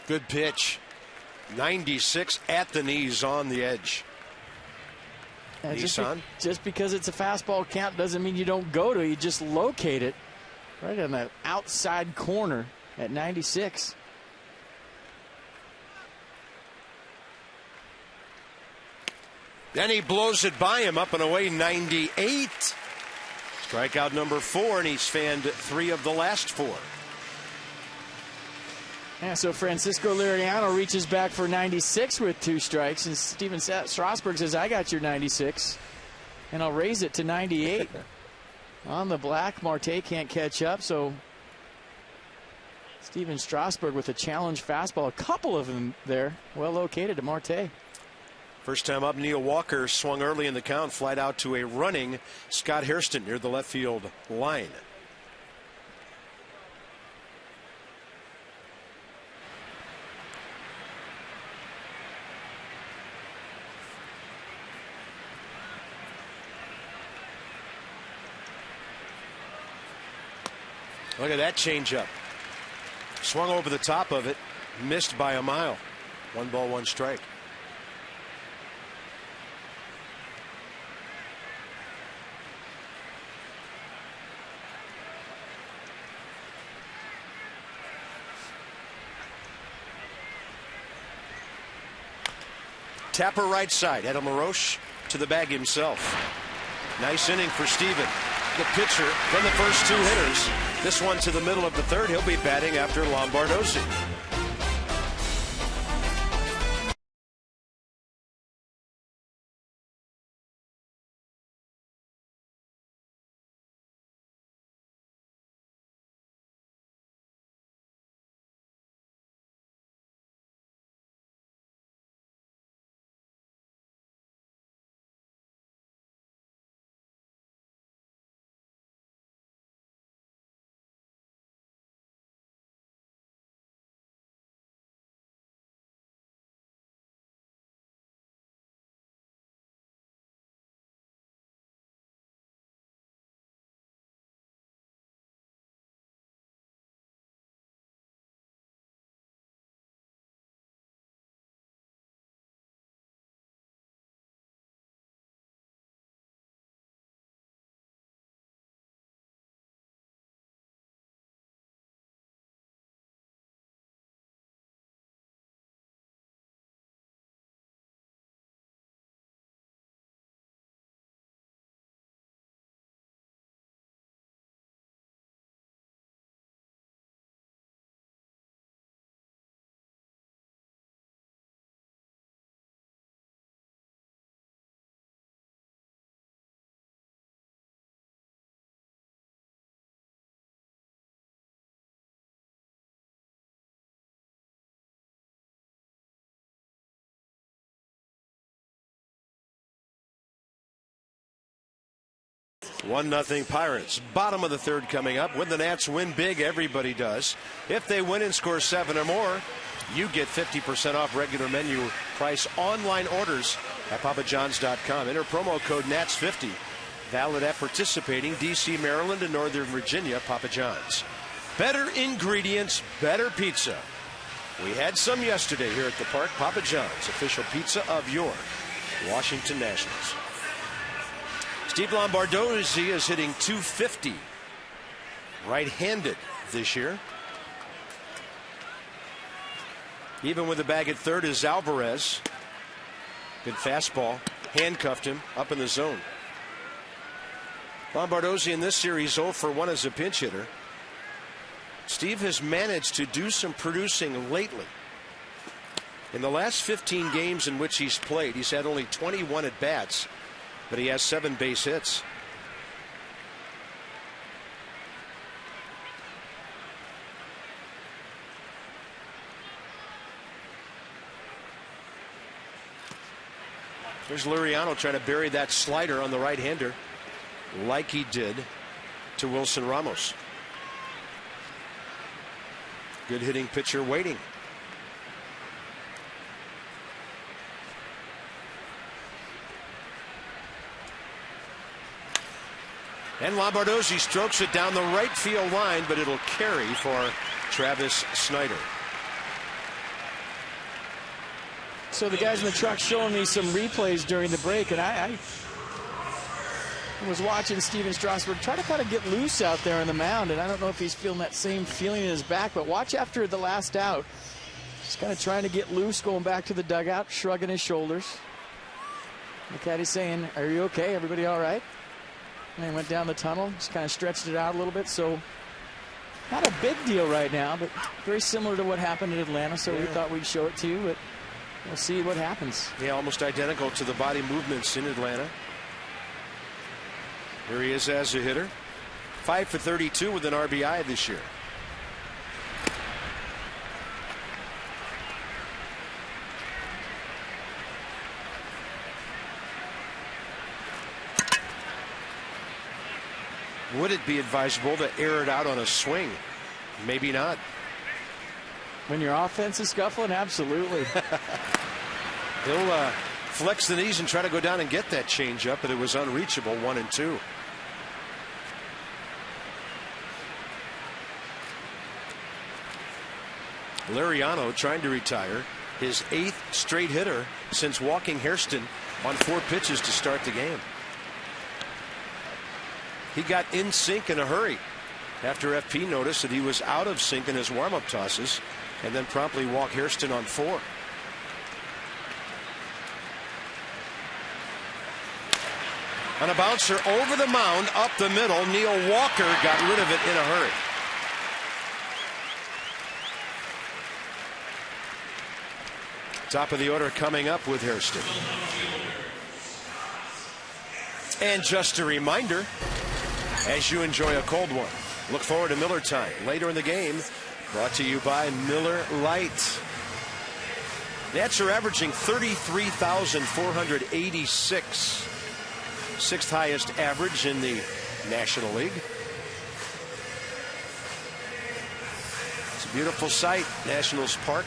Good pitch. 96 at the knees on the edge. Nissan. Just because it's a fastball count doesn't mean you don't go to it. You just locate it right on the outside corner at 96. Then he blows it by him, up and away, 98. Strikeout number 4, and he's fanned 3 of the last 4. Yeah, so Francisco Liriano reaches back for 96 with 2 strikes, and Steven Strasburg says, I got your 96, and I'll raise it to 98. On the black, Marte can't catch up, so Steven Strasburg with a challenge fastball. A couple of them there, well located to Marte. First time up, Neil Walker swung early in the count, flied out to a running Scott Hairston near the left field line. Look at that changeup. Swung over the top of it, missed by a mile. 1 ball, 1 strike. Tapper right side. Adam LaRoche to the bag himself. Nice inning for Steven. The pitcher from the first 2 hitters. This one to the middle of the 3rd. He'll be batting after Lombardozzi. One nothing Pirates. Bottom of the 3rd coming up. When the Nats win big, everybody does. If they win and score 7 or more, you get 50% off regular menu price online orders at papajohns.com. Enter promo code NATS50. Valid at participating D.C., Maryland, and Northern Virginia Papa John's. Better ingredients, better pizza. We had some yesterday here at the park. Papa John's, official pizza of your Washington Nationals. Steve Lombardozzi is hitting .250 right-handed this year. Even with the bag at 3rd is Alvarez. Good fastball. Handcuffed him up in the zone. Lombardozzi in this series 0 for 1 as a pinch hitter. Steve has managed to do some producing lately. In the last 15 games in which he's played, he's had only 21 at-bats, but he has 7 base hits. There's Liriano trying to bury that slider on the right-hander like he did to Wilson Ramos. Good hitting pitcher waiting. And Lombardozzi strokes it down the right field line, but it'll carry for Travis Snider. So the guys in the truck showing me some replays during the break, and I I was watching Steven Strasburg try to kind of get loose out there on the mound, and I don't know if he's feeling that same feeling in his back, but watch after the last out. Just kind of trying to get loose, going back to the dugout, shrugging his shoulders. The caddy saying, "Are you okay? Everybody all right?" And he went down the tunnel, just kind of stretched it out a little bit. So not a big deal right now, but very similar to what happened in Atlanta, so we thought we'd show it to you, but we'll see what happens. Yeah, almost identical to the body movements in Atlanta. Here he is as a hitter. 5 for 32 with an RBI this year. Would it be advisable to air it out on a swing? Maybe not. When your offense is scuffling, absolutely. He'll flex the knees and try to go down and get that changeup, but it was unreachable. 1-2. Liriano trying to retire, his 8th straight hitter since walking Hairston on 4 pitches to start the game. He got in sync in a hurry after FP noticed that he was out of sync in his warm-up tosses, and then promptly walked Hairston on 4. On a bouncer over the mound, up the middle, Neil Walker got rid of it in a hurry. Top of the order coming up with Hairston. And just a reminder, as you enjoy a cold one, look forward to Miller Time later in the game, brought to you by Miller Lite. Nats are averaging 33,486. 6th highest average in the National League. It's a beautiful sight, Nationals Park.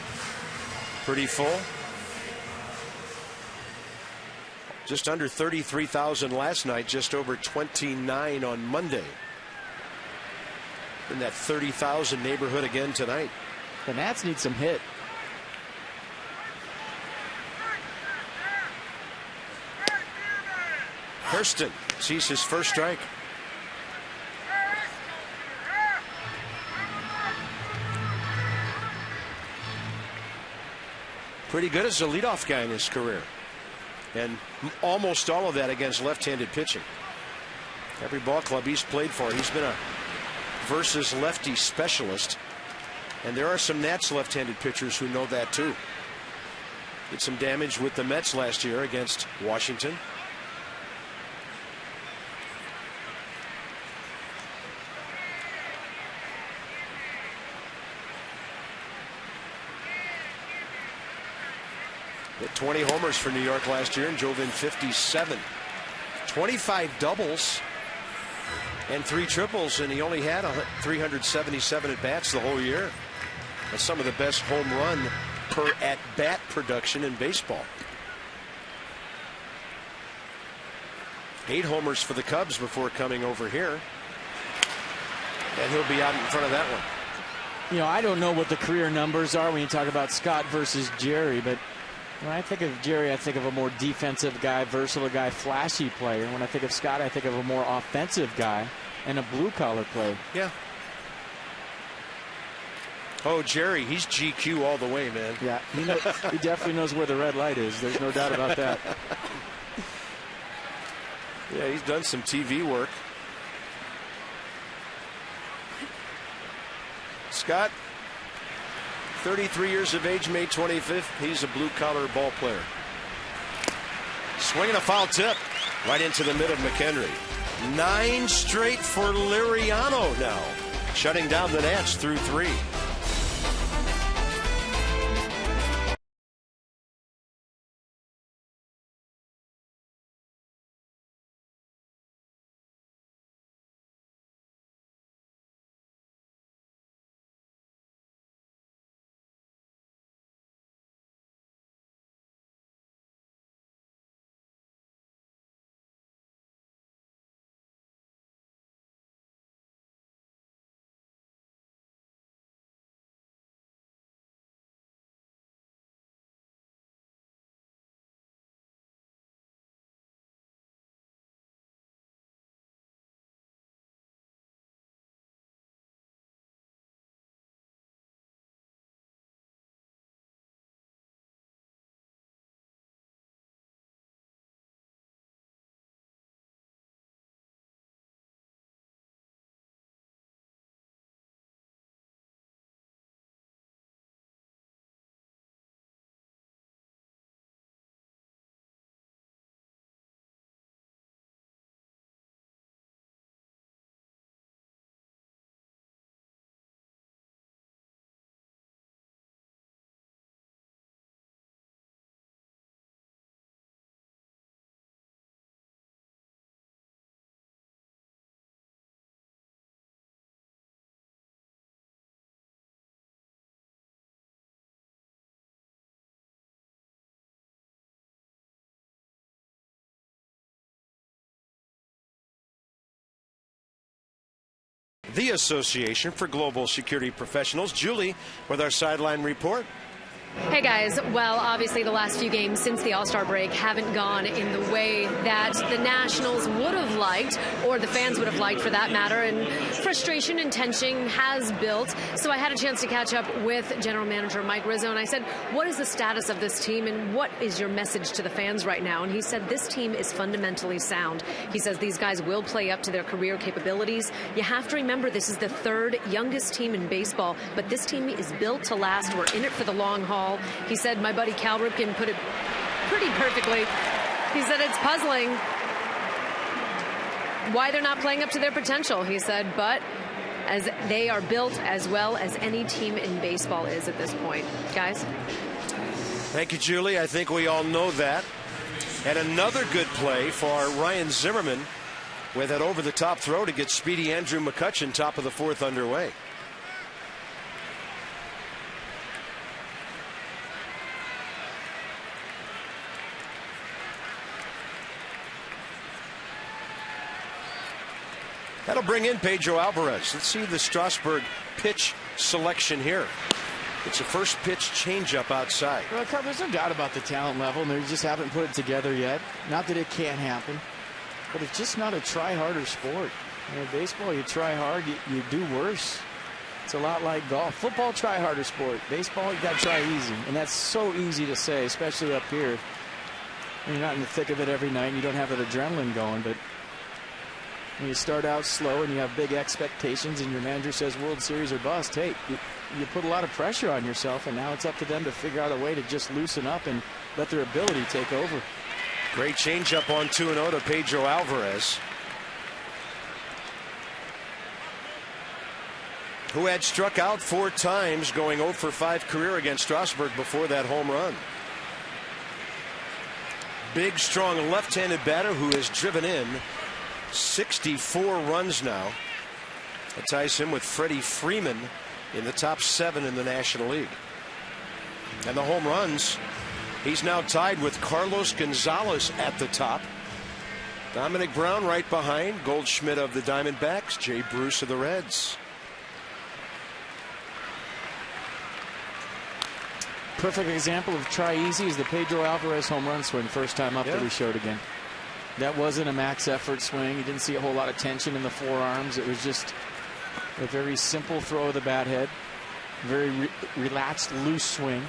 Pretty full. Just under 33,000 last night, just over 29 on Monday. In that 30,000 neighborhood again tonight. The Nats need some hit. Hairston sees his first strike. Pretty good as a leadoff guy in his career. And almost all of that against left-handed pitching. Every ball club he's played for, he's been a versus lefty specialist. And there are some Nats left-handed pitchers who know that too. Did some damage with the Mets last year against Washington. Hit 20 homers for New York last year and drove in 57. 25 doubles and 3 triples, and he only had 377 at bats the whole year. That's some of the best home run per at bat production in baseball. 8 homers for the Cubs before coming over here, and he'll be out in front of that one. You know, I don't know what the career numbers are when you talk about Scott versus Jerry, but when I think of Jerry, I think of a more defensive guy, versatile guy, flashy player. When I think of Scott, I think of a more offensive guy and a blue-collar player. Yeah. Oh, Jerry, he's GQ all the way, man. Yeah, he definitely knows where the red light is. There's no doubt about that. Yeah, he's done some TV work. Scott, 33 years of age, May 25th. He's a blue-collar ball player. Swinging a foul tip right into the mid of McHenry. 9 straight for Liriano now, shutting down the Nats through 3. the Association for Global Security Professionals. Julie with our sideline report. Hey guys, well, obviously the last few games since the All-Star break haven't gone in the way that the Nationals would have liked, or the fans would have liked for that matter, and frustration and tension has built. So I had a chance to catch up with General Manager Mike Rizzo, and I said, what is the status of this team and what is your message to the fans right now? And he said, this team is fundamentally sound. He says these guys will play up to their career capabilities. You have to remember this is the third youngest team in baseball, but this team is built to last. We're in it for the long haul. He said, my buddy Cal Ripken put it pretty perfectly. He said it's puzzling why they're not playing up to their potential. He said, but as they are built as well as any team in baseball is at this point. Guys? Thank you, Julie. I think we all know that. And another good play for Ryan Zimmerman with that over-the-top throw to get speedy Andrew McCutchen, top of the fourth, underway. That'll bring in Pedro Alvarez. Let's see the Strasburg pitch selection here. It's a first pitch changeup outside. Well, Carl, there's no doubt about the talent level, and they just haven't put it together yet. Not that it can't happen, but it's just not a try-harder sport. Baseball, you try hard, you do worse. It's a lot like golf. Football, try-harder sport. Baseball, you got to try easy, and that's so easy to say, especially up here. You're not in the thick of it every night, and you don't have that adrenaline going, but when you start out slow and you have big expectations and your manager says World Series or bust, hey, you put a lot of pressure on yourself, and now it's up to them to figure out a way to just loosen up and let their ability take over. Great changeup on 2-0 to Pedro Alvarez, who had struck out 4 times, going 0 for 5 career against Strasburg before that home run. Big, strong left-handed batter who has driven in 64 runs now. That ties him with Freddie Freeman in the top 7 in the National League. And the home runs, he's now tied with Carlos Gonzalez at the top. Dominic Brown right behind, Goldschmidt of the Diamondbacks, Jay Bruce of the Reds. Perfect example of try easy is the Pedro Alvarez home run swing, first time up that we showed again. That wasn't a max effort swing. You didn't see a whole lot of tension in the forearms. It was just a very simple throw of the bat head. Very relaxed, loose swing.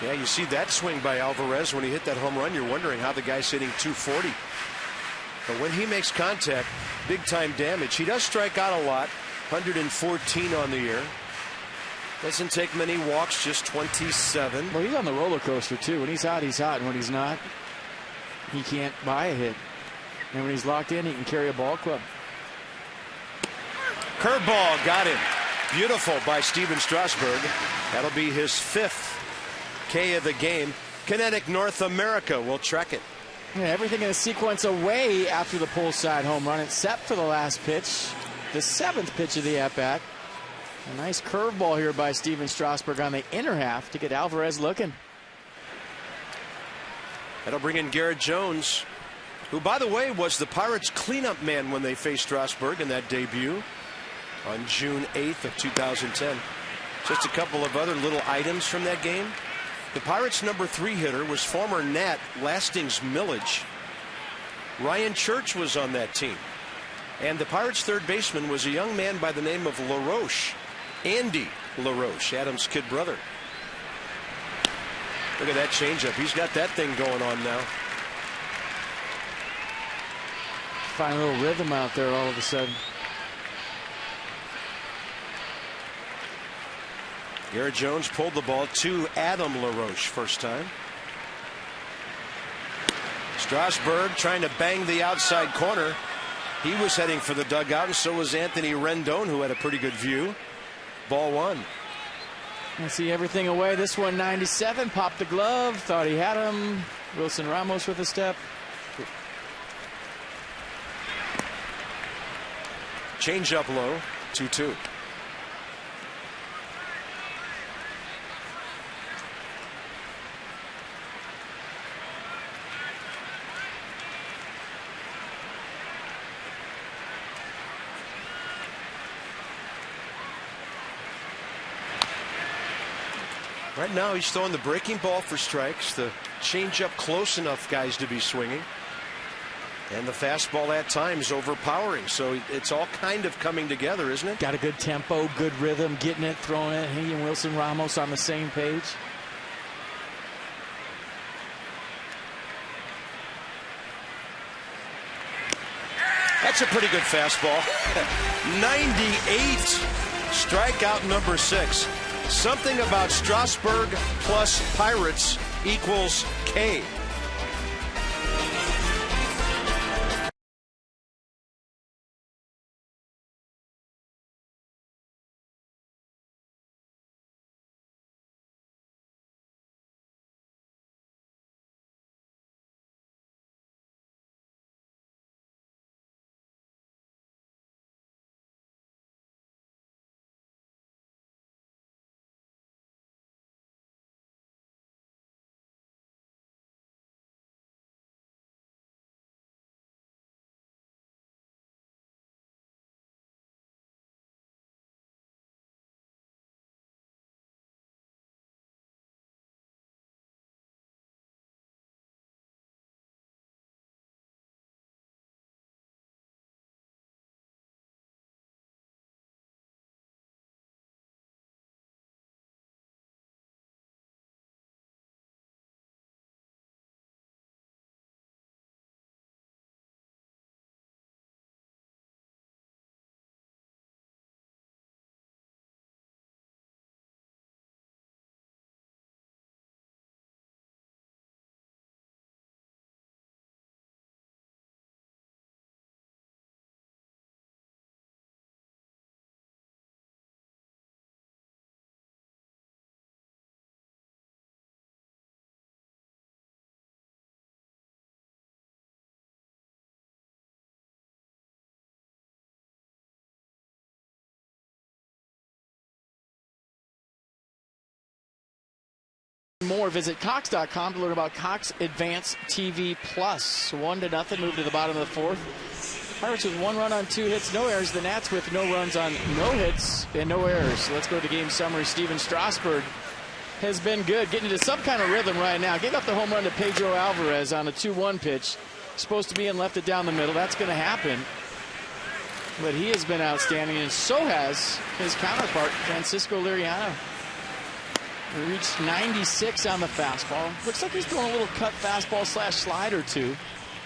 Yeah, you see that swing by Alvarez when he hit that home run. You're wondering how the guy's hitting 240. But when he makes contact, big time damage. He does strike out a lot. 114 on the year. Doesn't take many walks, just 27. Well, he's on the roller coaster too. When he's hot, he's hot, and when he's not, he can't buy a hit. And when he's locked in, he can carry a ball club. Curveball got him. Beautiful by Steven Strasburg. That'll be his 5th K of the game. Kinetic North America will track it. Yeah, everything in a sequence away after the pull side home run, except for the last pitch. The 7th pitch of the at-bat. A nice curveball here by Steven Strasburg on the inner half to get Alvarez looking. That'll bring in Garrett Jones, who, by the way, was the Pirates' cleanup man when they faced Strasburg in that debut on June 8th of 2010. Just a couple of other little items from that game. The Pirates' number 3 hitter was former Nat Lastings Millage. Ryan Church was on that team. And the Pirates' third baseman was a young man by the name of LaRoche, Andy LaRoche, Adam's kid brother. Look at that changeup. He's got that thing going on now. Find a little rhythm out there all of a sudden. Garrett Jones pulled the ball to Adam LaRoche first time. Strasburg trying to bang the outside corner. He was heading for the dugout, and so was Anthony Rendon, who had a pretty good view. Ball 1. I see everything away. This one, 97, popped the glove, thought he had him. Wilson Ramos with a step. Change up low, 2-2. Right now he's throwing the breaking ball for strikes, the changeup close enough guys to be swinging, and the fastball at times overpowering. So it's all kind of coming together, isn't it? Got a good tempo, good rhythm, getting it, throwing it. He and Wilson Ramos on the same page. That's a pretty good fastball. 98, strikeout number 6. Something about Strasburg plus Pirates equals K. More, visit Cox.com to learn about Cox Advanced TV Plus. 1-0, move to the bottom of the fourth. Pirates with 1 run on 2 hits, no errors. The Nats with no runs on no hits and no errors. So let's go to the game summary. Steven Strasburg has been good, getting into some kind of rhythm right now. Gave up the home run to Pedro Alvarez on a 2-1 pitch. Supposed to be in, left it down the middle. That's going to happen. But he has been outstanding, and so has his counterpart, Francisco Liriano. He reached 96 on the fastball. Looks like he's throwing a little cut fastball / slider too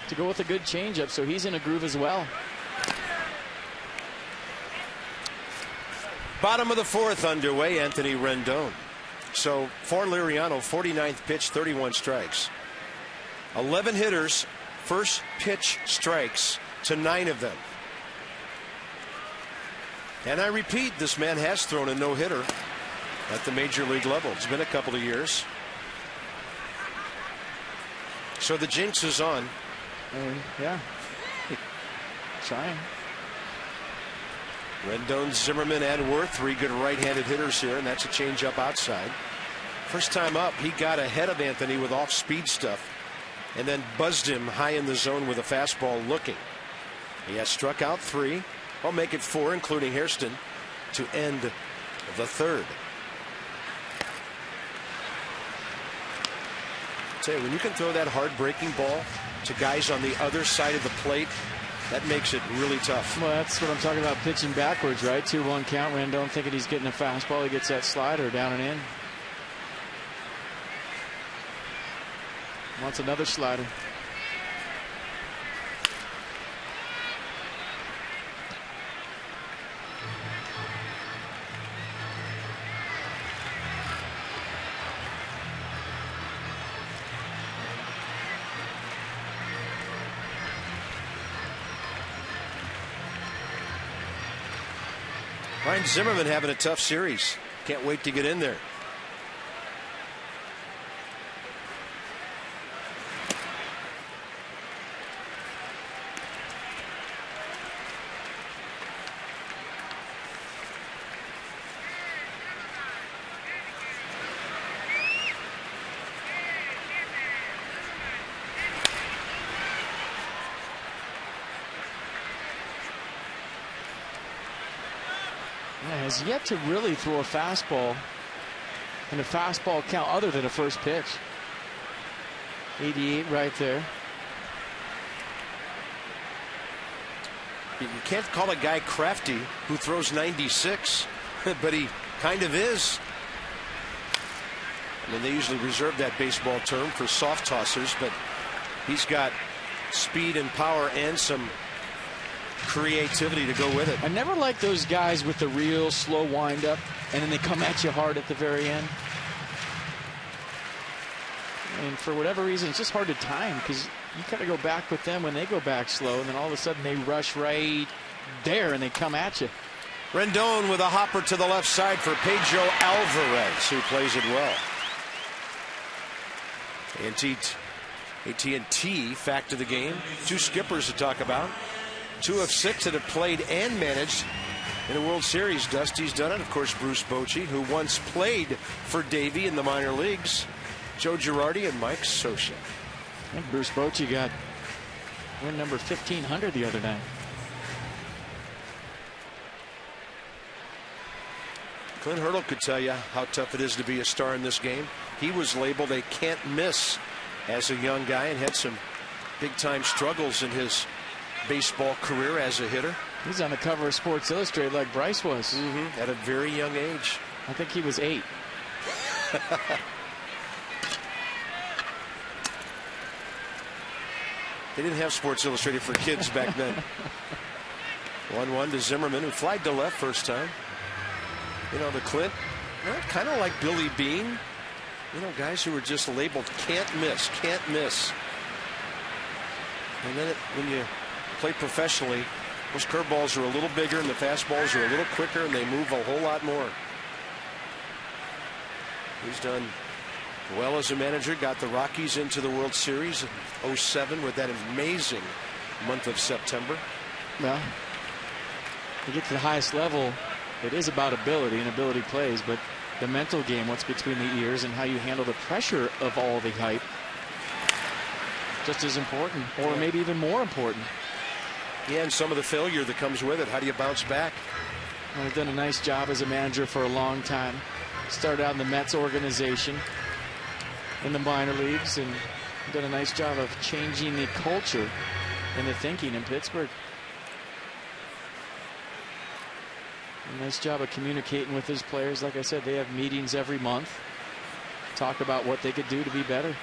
to go with a good changeup, so he's in a groove as well. Bottom of the fourth underway, Anthony Rendon. So for Liriano, 49th pitch, 31 strikes. 11 hitters, first pitch strikes to 9 of them. And I repeat, this man has thrown a no-hitter at the major league level. It's been a couple of years. So the jinx is on. Yeah. Trying. Rendon, Zimmerman, and Worth, 3 good right-handed hitters here, and that's a changeup outside. First time up, he got ahead of Anthony with off-speed stuff and then buzzed him high in the zone with a fastball looking. He has struck out 3. I'll make it 4, including Hairston, to end the third. Say, when you can throw that hard breaking ball to guys on the other side of the plate, that makes it really tough. Well, that's what I'm talking about, pitching backwards, right? 2-1 count. Rendon thinking he's getting a fastball. He gets that slider down and in. Wants another slider. Ryan Zimmerman having a tough series. Can't wait to get in there. Has yet to really throw a fastball in a fastball count other than a first pitch. 88 right there. You can't call a guy crafty who throws 96, but he kind of is. I mean, they usually reserve that baseball term for soft tossers, but he's got speed and power and some creativity to go with it. I never like those guys with the real slow windup, and then they come at you hard at the very end. And for whatever reason, it's just hard to time because you got to go back with them when they go back slow, and then all of a sudden they rush right there and they come at you. Rendon with a hopper to the left side for Pedro Alvarez, who plays it well. AT&T fact of the game. 2 skippers to talk about. 2 of 6 that have played and managed in the World Series. Dusty's done it. Of course, Bruce Bochy, who once played for Davey in the minor leagues. Joe Girardi and Mike Scioscia. And Bruce Bochy got win number 1,500 the other night. Clint Hurdle could tell you how tough it is to be a star in this game. He was labeled a can't miss as a young guy and had some big time struggles in his baseball career as a hitter. He's on the cover of Sports Illustrated like Bryce was. At a very young age. I think he was 8. They didn't have Sports Illustrated for kids back then. 1-1 to Zimmerman, who flied to left first time. You know, the Clint, kind of like Billy Beane. You know, guys who were just labeled can't miss, can't miss. And then when you play professionally, those curveballs are a little bigger and the fastballs are a little quicker and they move a whole lot more. He's done well as a manager, got the Rockies into the World Series in 07 with that amazing month of September. Well, to get to the highest level, it is about ability, and ability plays, but the mental game, what's between the ears, and how you handle the pressure of all the hype, just as important, or maybe even more important. Yeah, and some of the failure that comes with it. How do you bounce back? Well, he's done a nice job as a manager for a long time. Started out in the Mets organization in the minor leagues, and done a nice job of changing the culture and the thinking in Pittsburgh. A nice job of communicating with his players. Like I said, they have meetings every month, talk about what they could do to be better.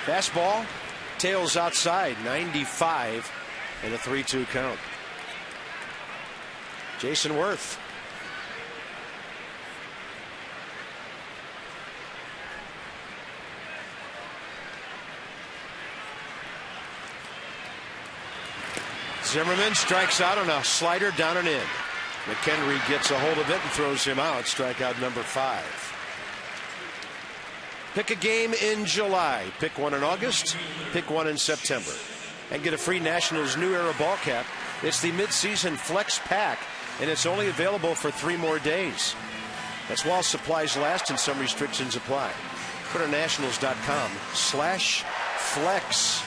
Fastball, tails outside, 95 and a 3-2 count. Jason Worth. Zimmerman strikes out on a slider down and in. McHenry gets a hold of it and throws him out. Strikeout number 5. Pick a game in July. Pick one in August. Pick one in September. And get a free Nationals New Era ball cap. It's the midseason Flex Pack, and it's only available for 3 more days. That's while supplies last and some restrictions apply. Go to nationals.com/flex.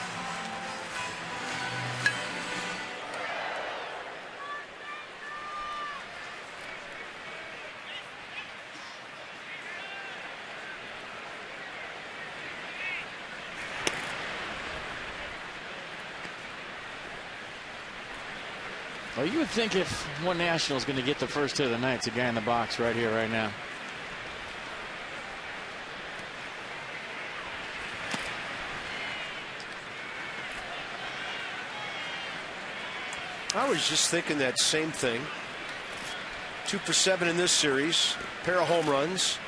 Well, you would think if one National is going to get the first hit of the night, it's a guy in the box right here, right now. I was just thinking that same thing. 2 for 7 in this series. Pair of home runs.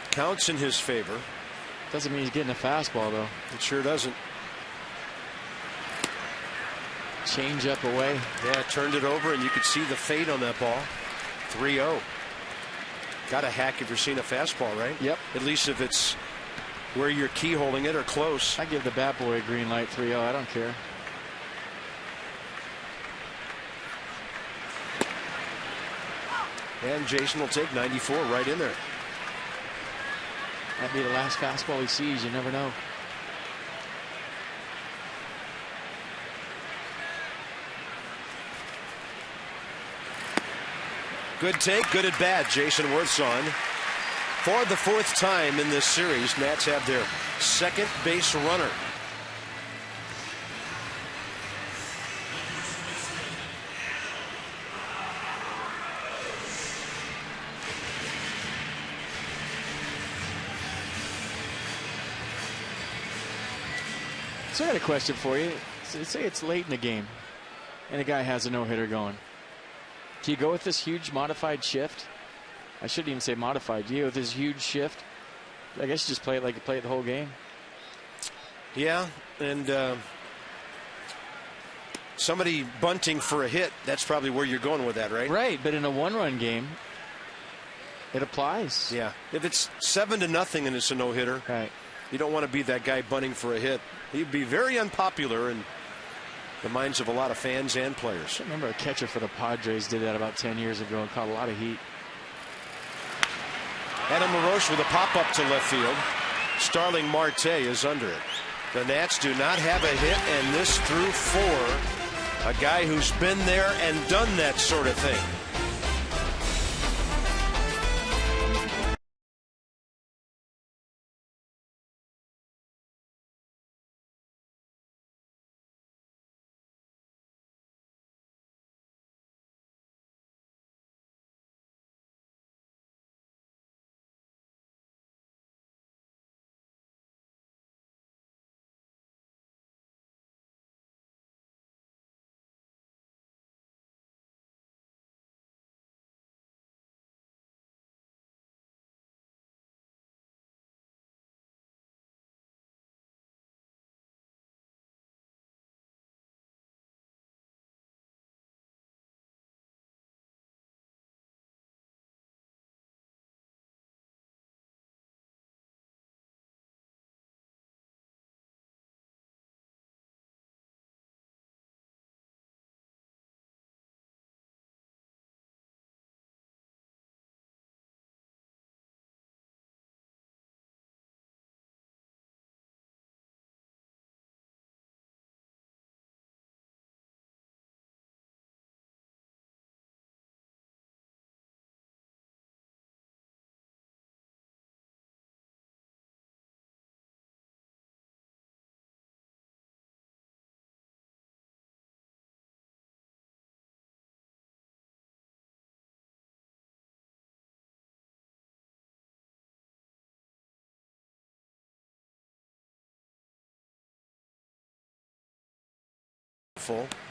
Counts in his favor. Doesn't mean he's getting a fastball, though. It sure doesn't. Change up away. Yeah, turned it over, and you could see the fade on that ball. 3-0. Got a hack if you're seeing a fastball, right? Yep. At least if it's where you're key holding it or close. I give the bat boy a green light. 3-0. I don't care. And Jason will take 94 right in there. That'd be the last fastball he sees. You never know. Good take, good at bat. Jason Wirtz on. For the 4th time in this series, Nats have their second base runner. So I got a question for you. Say it's late in the game and a guy has a no-hitter going. Do you go with this huge modified shift? I shouldn't even say modified. Do you go with this huge shift? I guess you just play it like you play it the whole game. Yeah, and somebody bunting for a hit, that's probably where you're going with that, right? Right, but in a one-run game, it applies. Yeah, if it's 7-0 and it's a no-hitter, right, you don't want to be that guy bunting for a hit. He'd be very unpopular in the minds of a lot of fans and players. I remember a catcher for the Padres did that about 10 years ago and caught a lot of heat. Adam LaRoche with a pop-up to left field. Starling Marte is under it. The Nats do not have a hit, and this through 4. A guy who's been there and done that sort of thing.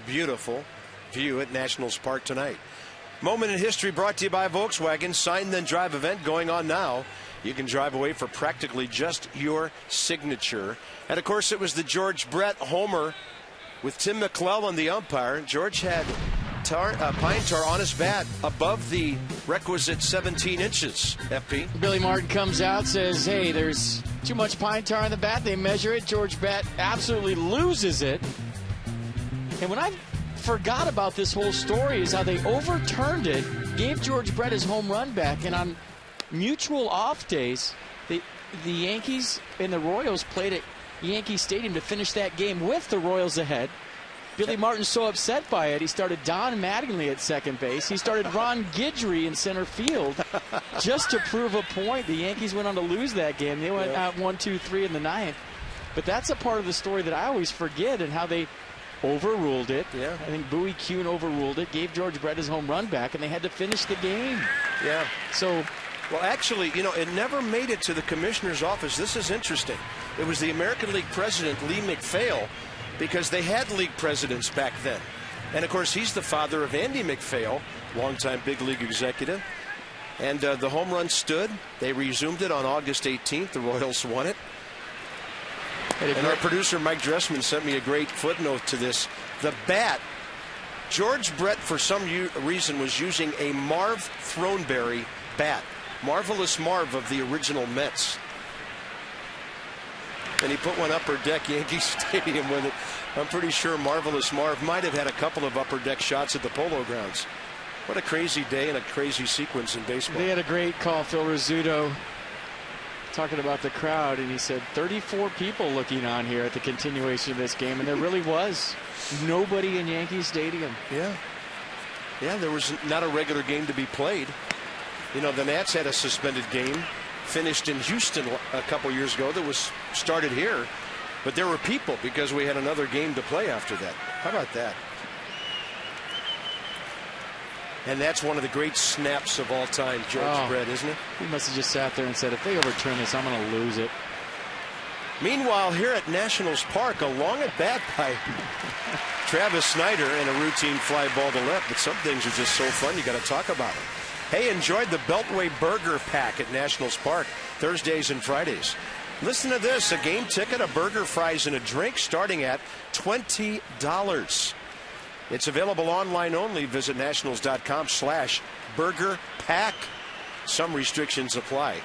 Beautiful view at Nationals Park tonight. Moment in history brought to you by Volkswagen. Sign then drive event going on now. You can drive away for practically just your signature. And of course, it was the George Brett homer with Tim McClellan, the umpire. George had pine tar on his bat above the requisite 17 inches. FP. Billy Martin comes out, says, hey, there's too much pine tar on the bat. They measure it. George Brett absolutely loses it. And when I forgot about this whole story is how they overturned it, gave George Brett his home run back, and on mutual off days, the Yankees and the Royals played at Yankee Stadium to finish that game with the Royals ahead. Billy Martin's so upset by it, he started Don Mattingly at second base. He started Ron Guidry in center field just to prove a point. The Yankees went on to lose that game. They went out 1-2-3 in the 9th. But that's a part of the story that I always forget, and how they overruled it. Yeah. I think Bowie Kuhn overruled it, gave George Brett his home run back, and they had to finish the game. Yeah. So, well, actually, you know, it never made it to the commissioner's office. This is interesting. It was the American League president, Lee MacPhail, because they had league presidents back then. And, of course, he's the father of Andy MacPhail, longtime big league executive. And the home run stood. They resumed it on August 18th. The Royals won it. And our producer, Mike Dressman, sent me a great footnote to this. The bat, George Brett, for some reason, was using a Marv Throneberry bat. Marvelous Marv of the original Mets. And he put one upper deck Yankee Stadium with it. I'm pretty sure Marvelous Marv might have had a couple of upper deck shots at the Polo Grounds. What a crazy day and a crazy sequence in baseball. They had a great call, Phil Rizzuto, talking about the crowd, and he said 34 people looking on here at the continuation of this game, and there really was nobody in Yankee Stadium. Yeah. Yeah, there was not a regular game to be played. You know, the Nats had a suspended game finished in Houston a couple years ago that was started here. But there were people because we had another game to play after that. How about that? And that's one of the great snaps of all time, George Brett, isn't it? He must have just sat there and said, if they overturn this, I'm going to lose it. Meanwhile, here at Nationals Park, a long at bat by Travis Snyder and a routine fly ball to left. But some things are just so fun, you got to talk about them. Hey, enjoyed the Beltway Burger Pack at Nationals Park Thursdays and Fridays. Listen to this, a game ticket, a burger, fries, and a drink starting at $20. It's available online only. Visit nationals.com/burger pack. Some restrictions apply.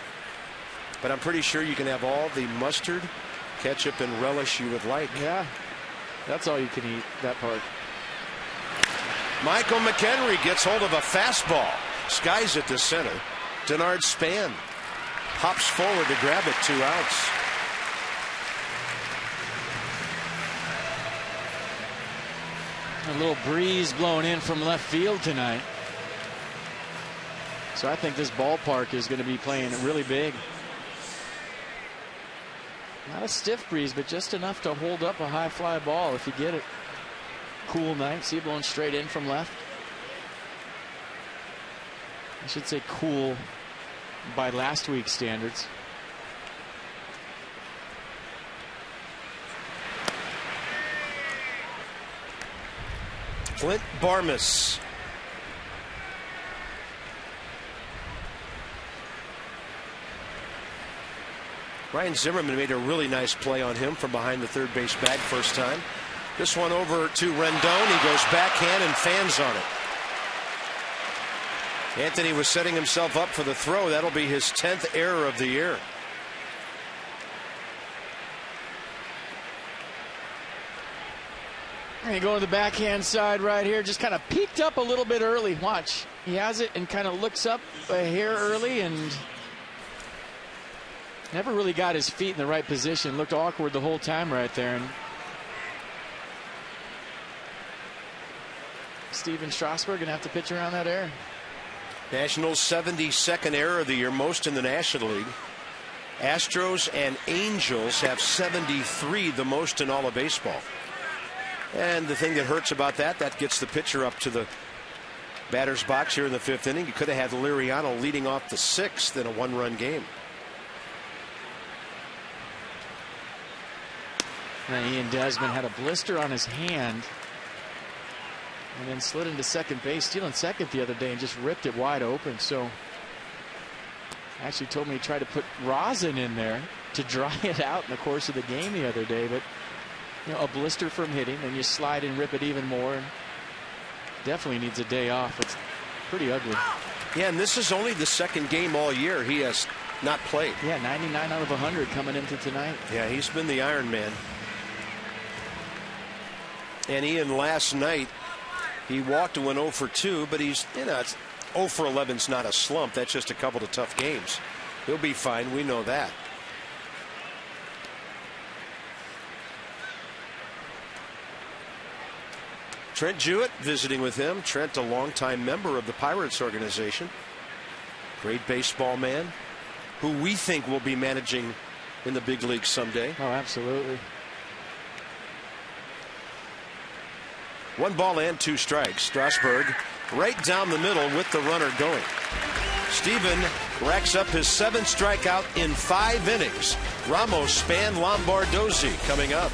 But I'm pretty sure you can have all the mustard, ketchup, and relish you would like. Yeah, that's all you can eat, that part. Michael McHenry gets hold of a fastball. Skies it to center. Denard Span hops forward to grab it, 2 outs. A little breeze blowing in from left field tonight. So I think this ballpark is going to be playing really big. Not a stiff breeze, but just enough to hold up a high fly ball if you get it. Cool night. See it blowing straight in from left. I should say cool by last week's standards. Clint Barmas. Ryan Zimmerman made a really nice play on him from behind the third base bag first time. This one over to Rendon. He goes backhand and fans on it. Anthony was setting himself up for the throw. That'll be his 10th error of the year. And you go to the backhand side right here. Just kind of peeked up a little bit early. Watch. He has it and kind of looks up a hair early and never really got his feet in the right position. Looked awkward the whole time right there. And Steven Strasburg going to have to pitch around that error. Nationals' 72nd error of the year, most in the National League. Astros and Angels have 73, the most in all of baseball. And the thing that hurts about that gets the pitcher up to the batter's box here in the 5th inning. You could have had Liriano leading off the 6th in a 1-run game. And Ian Desmond had a blister on his hand and then slid into second base, stealing second the other day, and just ripped it wide open. So actually told me he tried to put rosin in there to dry it out in the course of the game the other day. But you know, a blister from hitting, and you slide and rip it even more. And definitely needs a day off. It's pretty ugly. Yeah, and this is only the 2nd game all year he has not played. Yeah, 99 out of 100 coming into tonight. Yeah, he's been the Iron Man. And Ian, last night, he walked and went 0 for 2, but he's, you know, 0 for 11's not a slump. That's just a couple of tough games. He'll be fine. We know that. Trent Jewett visiting with him. Trent, a longtime member of the Pirates organization. Great baseball man who we think will be managing in the big leagues someday. Oh, absolutely. 1 ball and 2 strikes. Strasburg right down the middle with the runner going. Steven racks up his 7th strikeout in 5 innings. Ramos, Span, Lombardozzi coming up.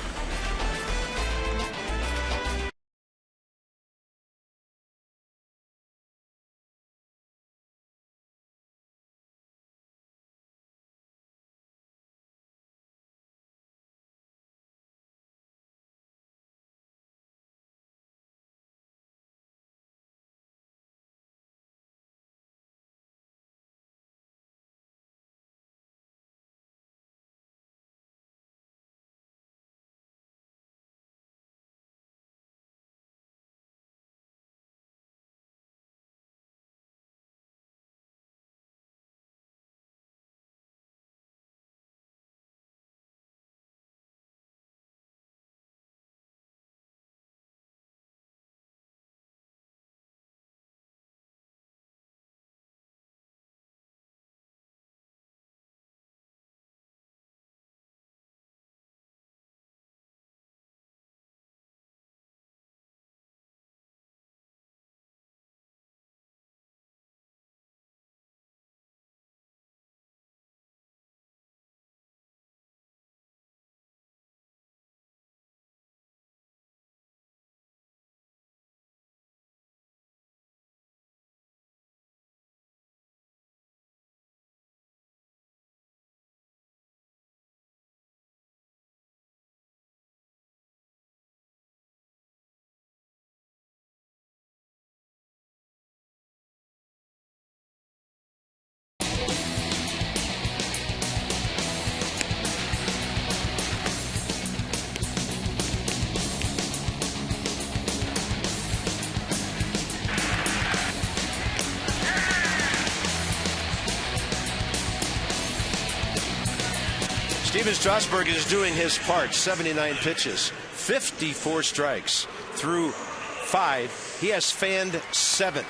Steven Strasburg is doing his part. 79 pitches, 54 strikes through 5. He has fanned 7.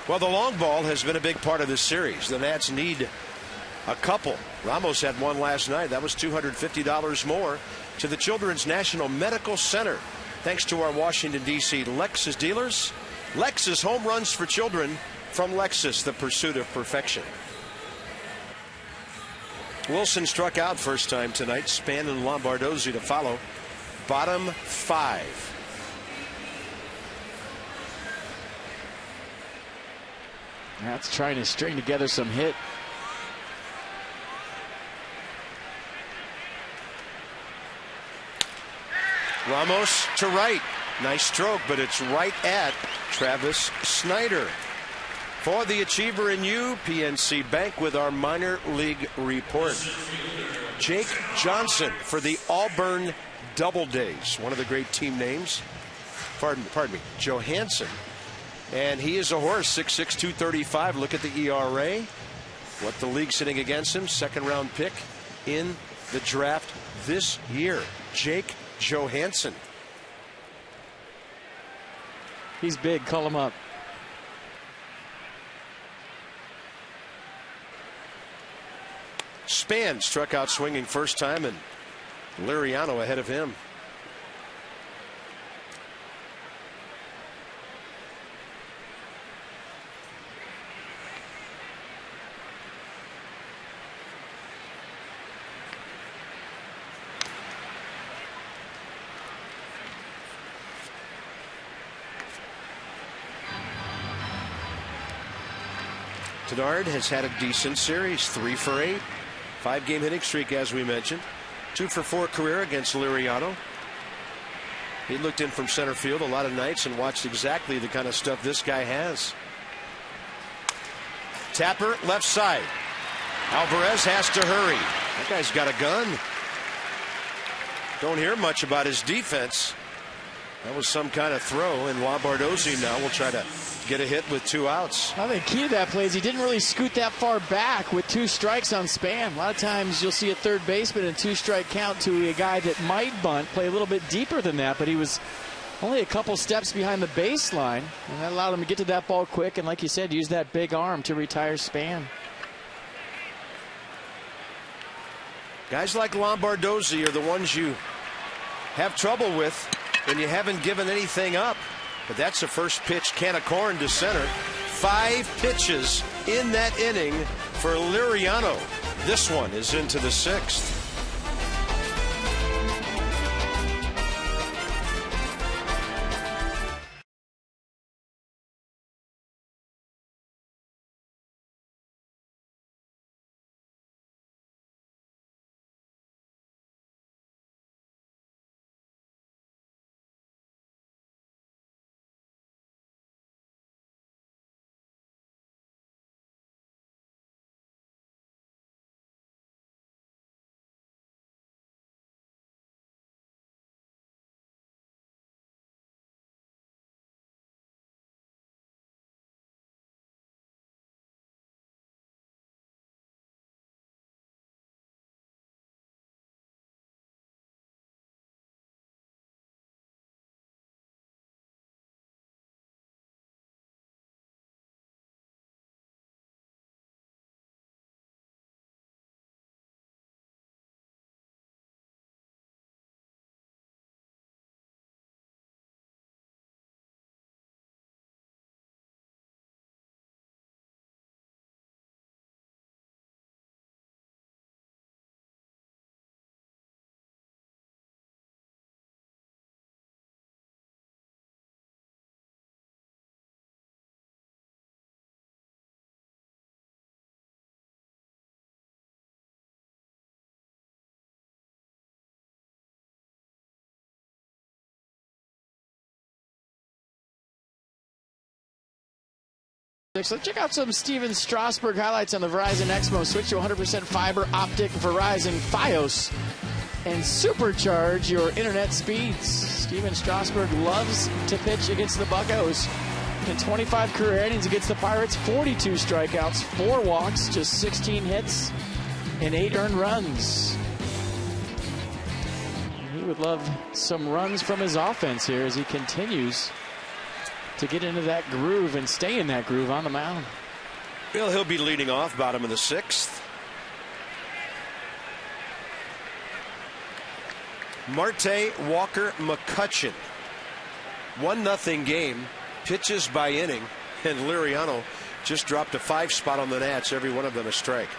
Well, the long ball has been a big part of this series. The Nats need a couple. Ramos had one last night. That was $250 more to the Children's National Medical Center. Thanks to our Washington, D.C. Lexus dealers. Lexus home runs for children from Lexus, the pursuit of perfection. Wilson struck out first time tonight. Span and Lombardozzi to follow. Bottom 5. That's trying to string together some hit. Ramos to right. Nice stroke, but it's right at Travis Snyder. For the Achiever in You, PNC Bank with our minor league report. Jake Johnson for the Auburn Doubledays, one of the great team names. Pardon me, Johansson. And he is a horse, 6'6", 235. Look at the ERA. What the league's sitting against him. Second round pick in the draft this year. Jake Johansson. He's big. Call him up. Span struck out swinging first time, and Liriano ahead of him. Tenard has had a decent series, 3 for 8. 5-game hitting streak, as we mentioned. 2 for 4 career against Liriano. He looked in from center field a lot of nights and watched exactly the kind of stuff this guy has. Tapper left side. Alvarez has to hurry. That guy's got a gun. Don't hear much about his defense. That was some kind of throw, and Lombardozzi now will try to get a hit with 2 outs. I think key to that play is he didn't really scoot that far back with 2 strikes on Span. A lot of times you'll see a third baseman and 2-strike count to a guy that might bunt, play a little bit deeper than that, but he was only a couple steps behind the baseline, and that allowed him to get to that ball quick and, like you said, use that big arm to retire Span. Guys like Lombardozzi are the ones you have trouble with when you haven't given anything up. But that's the first pitch, can of corn to center. 5 pitches in that inning for Liriano. This one is into the 6th. So check out some Steven Strasburg highlights on the Verizon Exmo. Switch to 100% fiber optic Verizon Fios and supercharge your internet speeds. Steven Strasburg loves to pitch against the Buccos. In 25 career innings against the Pirates, 42 strikeouts, 4 walks, just 16 hits, and 8 earned runs. would love some runs from his offense here as he continues to get into that groove and stay in that groove on the mound. Well, he'll be leading off, bottom of the 6th. Marte Walker McCutchen. 1-0 game. Pitches by inning. And Liriano just dropped a 5 spot on the Nats. Every one of them a strike.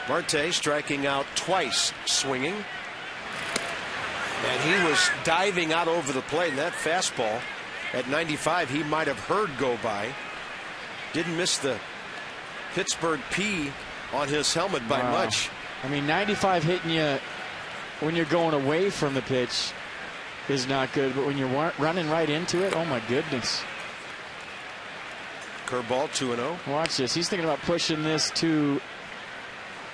Marte striking out twice, swinging. And he was diving out over the plate. And that fastball at 95 he might have heard go by. Didn't miss the Pittsburgh P on his helmet by much. I mean, 95 hitting you when you're going away from the pitch is not good. But when you're running right into it, oh my goodness. Curveball 2-0. Watch this. He's thinking about pushing this to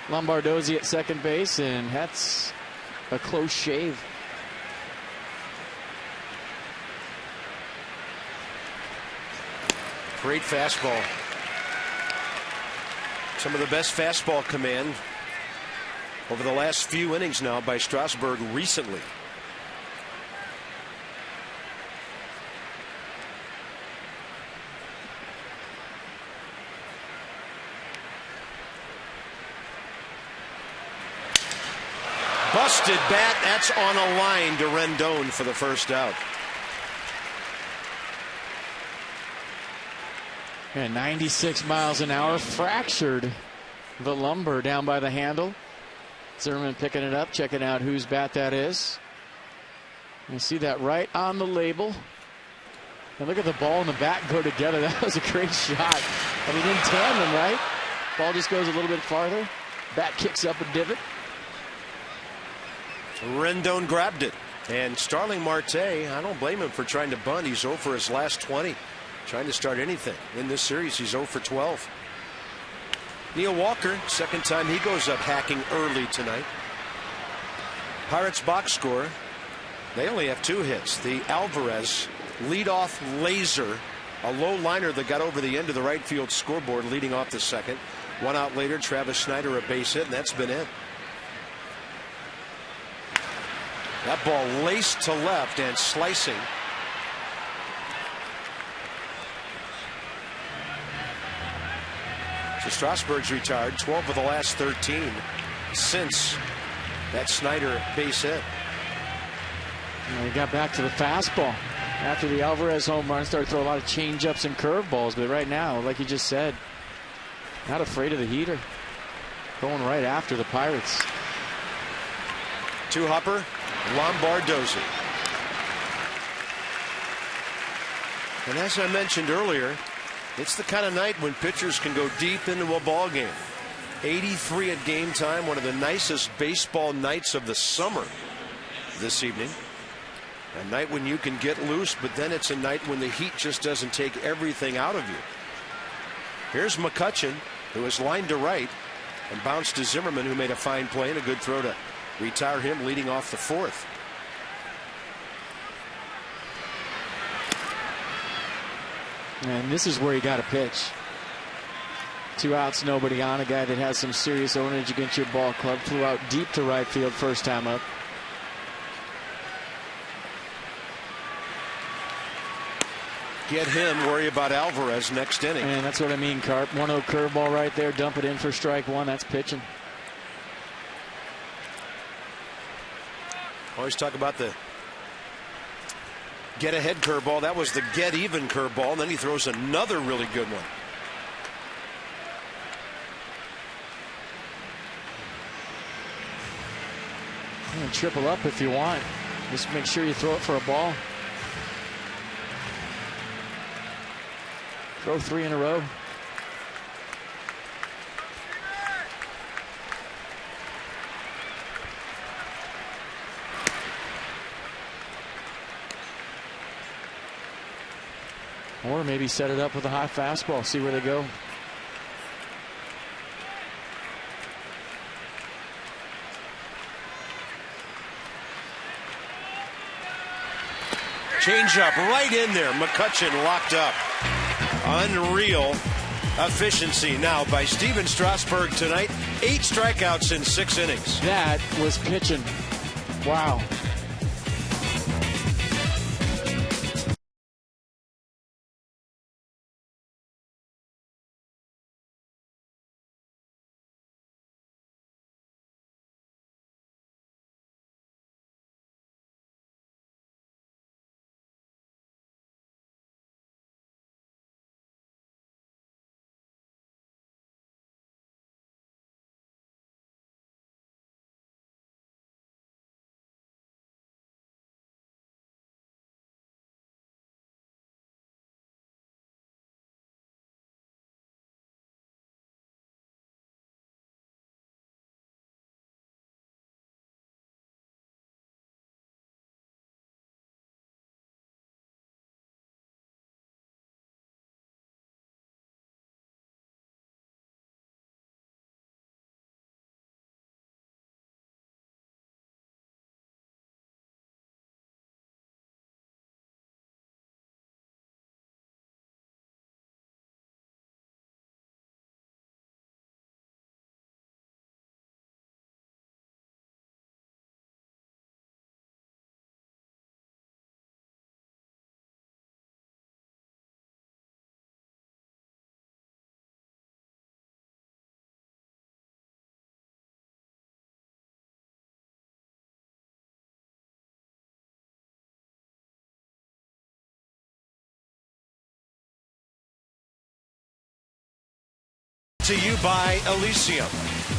Lombardozzi at second base, and that's a close shave. Great fastball. Some of the best fastball command over the last few innings now by Strasburg recently. Busted bat. That's on a line to Rendon for the first out. And 96 miles an hour, fractured the lumber down by the handle. Zimmerman picking it up, checking out whose bat that is. You see that right on the label. And look at the ball and the bat go together. That was a great shot. I mean, in tandem, right? Ball just goes a little bit farther. Bat kicks up a divot. Rendon grabbed it. And Starling Marte, I don't blame him for trying to bunt. He's 0 for his last 20. Trying to start anything. In this series, he's 0 for 12. Neil Walker, second time he goes up hacking early tonight. Pirates box score. They only have 2 hits. The Alvarez leadoff laser, a low liner that got over the end of the right field scoreboard leading off the second. 1 out later, Travis Snyder a base hit, and that's been it. That ball laced to left and slicing. So Strasburg's retired 12 of the last 13 since that Snyder base hit. He got back to the fastball after the Alvarez home run. Started to throw a lot of changeups and curveballs, but right now, like you just said, not afraid of the heater. Going right after the Pirates. Two-hopper, Lombardozzi. And as I mentioned earlier, it's the kind of night when pitchers can go deep into a ball game. 83 at game time, one of the nicest baseball nights of the summer this evening. A night when you can get loose, but then it's a night when the heat just doesn't take everything out of you. Here's McCutchen, who is lined to right and bounced to Zimmerman, who made a fine play and a good throw to retire him, leading off the fourth. And this is where you got to pitch. 2 outs, nobody on. A guy that has some serious ownage against your ball club. Flew out deep to right field first time up. Get him, worry about Alvarez next inning. And that's what I mean, Carp. 1-0 curveball right there. Dump it in for strike one. That's pitching. Always talk about the get ahead curveball. That was the get even curveball. And then he throws another really good one. You can triple up if you want. Just make sure you throw it for a ball. Throw 3 in a row. Or maybe set it up with a high fastball. See where they go. Change up right in there. McCutchen locked up. Unreal. efficiency now by Steven Strasburg tonight. 8 strikeouts in 6 innings. That was pitching. Wow. To you by Elysium.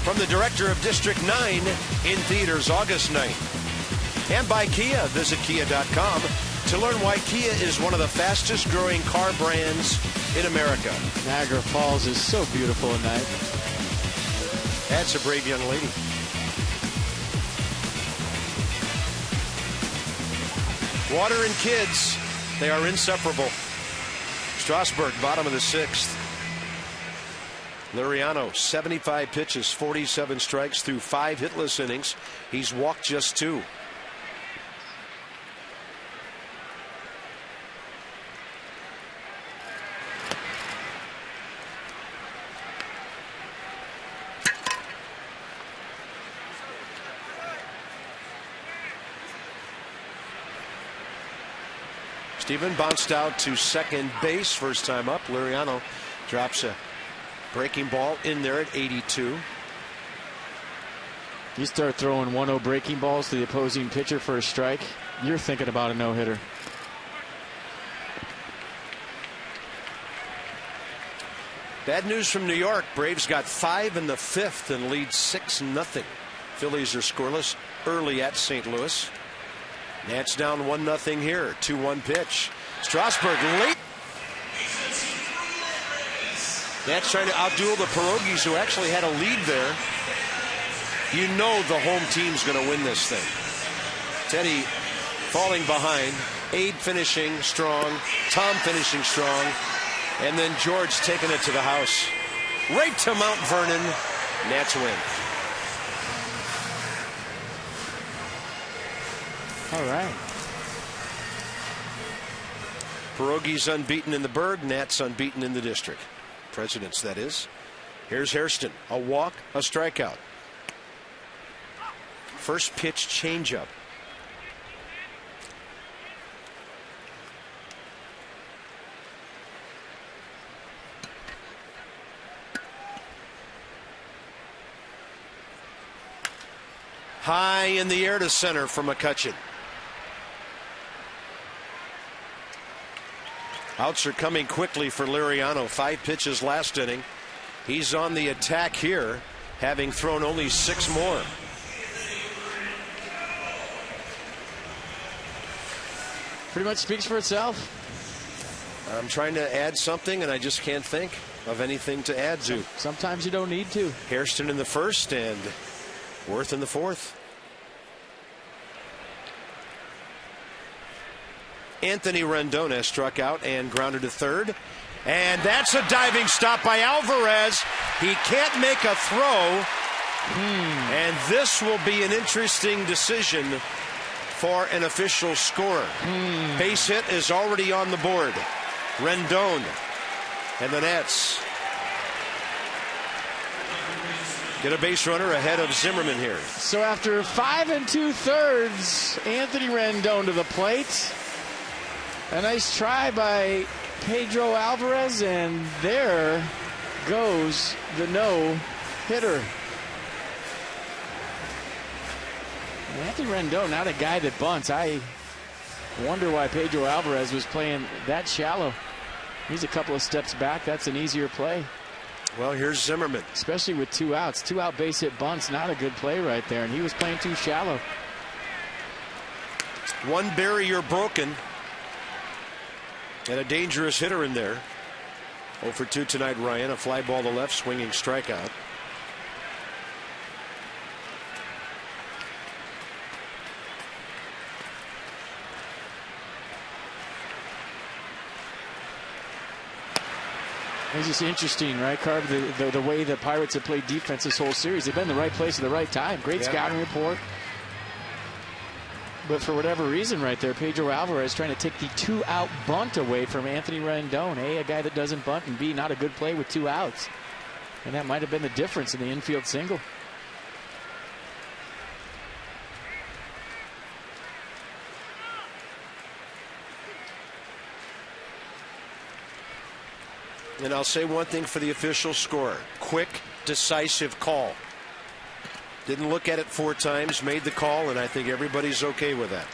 From the director of District 9 in theaters August 9th. And by Kia. Visit Kia.com to learn why Kia is one of the fastest growing car brands in America. Niagara Falls is so beautiful at night. That's a brave young lady. Water and kids, they are inseparable. Strasburg, bottom of the 6th. Liriano, 75 pitches, 47 strikes through 5 hitless innings. He's walked just 2. Steven bounced out to second base first time up. Liriano drops a breaking ball in there at 82. You start throwing 1-0 breaking balls to the opposing pitcher for a strike, you're thinking about a no-hitter. Bad news from New York. Braves got 5 in the 5th and lead 6-0. Phillies are scoreless early at St. Louis. Nats down 1-0 here. 2-1 pitch. Strasburg late. Nats trying to outduel the Pierogies, who actually had a lead there. You know the home team's going to win this thing. Teddy falling behind. Abe finishing strong. Tom finishing strong. And then George taking it to the house. Right to Mount Vernon. Nats win. All right. Pierogies unbeaten in the Bird. Nats unbeaten in the district. Presidents, that is. Here's Hairston. A walk, a strikeout. First pitch changeup. High in the air to center for McCutchen. Outs are coming quickly for Liriano. 5 pitches last inning. He's on the attack here, having thrown only 6 more. Pretty much speaks for itself. I'm trying to add something, and I just can't think of anything to add to. Sometimes you don't need to. Hairston in the 1st and Worth in the 4th. Anthony Rendon has struck out and grounded to 3rd. And that's a diving stop by Alvarez. He can't make a throw. And this will be an interesting decision for an official scorer. Base hit is already on the board. Rendon and the Nats Get a base runner ahead of Zimmerman here. So after 5 2/3, Anthony Rendon to the plate. A nice try by Pedro Alvarez, and there goes the no-hitter. Anthony Rendon, not a guy that bunts. I wonder why Pedro Alvarez was playing that shallow. He's a couple of steps back. That's an easier play. Well, here's Zimmerman. Especially with 2 outs. 2 out base hit bunts, not a good play right there. And he was playing too shallow. One barrier broken. And a dangerous hitter in there. 0 for 2 tonight, Ryan. A fly ball to left, swinging strikeout. It's just interesting, right, Carv? The way the Pirates have played defense this whole series. They've been in the right place at the right time. Great scouting report. But for whatever reason right there, Pedro Alvarez trying to take the 2-out bunt away from Anthony Rendon. A, a guy that doesn't bunt, and B, not a good play with 2 outs. And that might have been the difference in the infield single. And I'll say one thing for the official scorer. Quick, decisive call. Didn't look at it 4 times, made the call, and I think everybody's okay with that.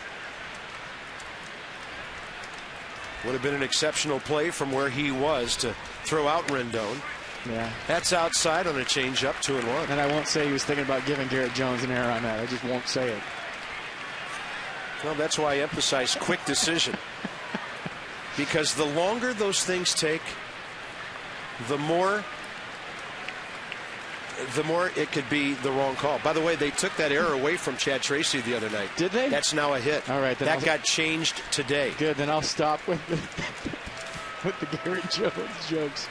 Would have been an exceptional play from where he was to throw out Rendon. Yeah. That's outside on a changeup, 2-1. And I won't say he was thinking about giving Garrett Jones an error on that. I just won't say it. Well, that's why I emphasize quick decision. Because the longer those things take, the more it could be the wrong call. By the way, they took that error away from Chad Tracy the other night. Did they? That's now a hit. All right. That got changed today. Good. Then I'll stop with the Garrett Jones jokes.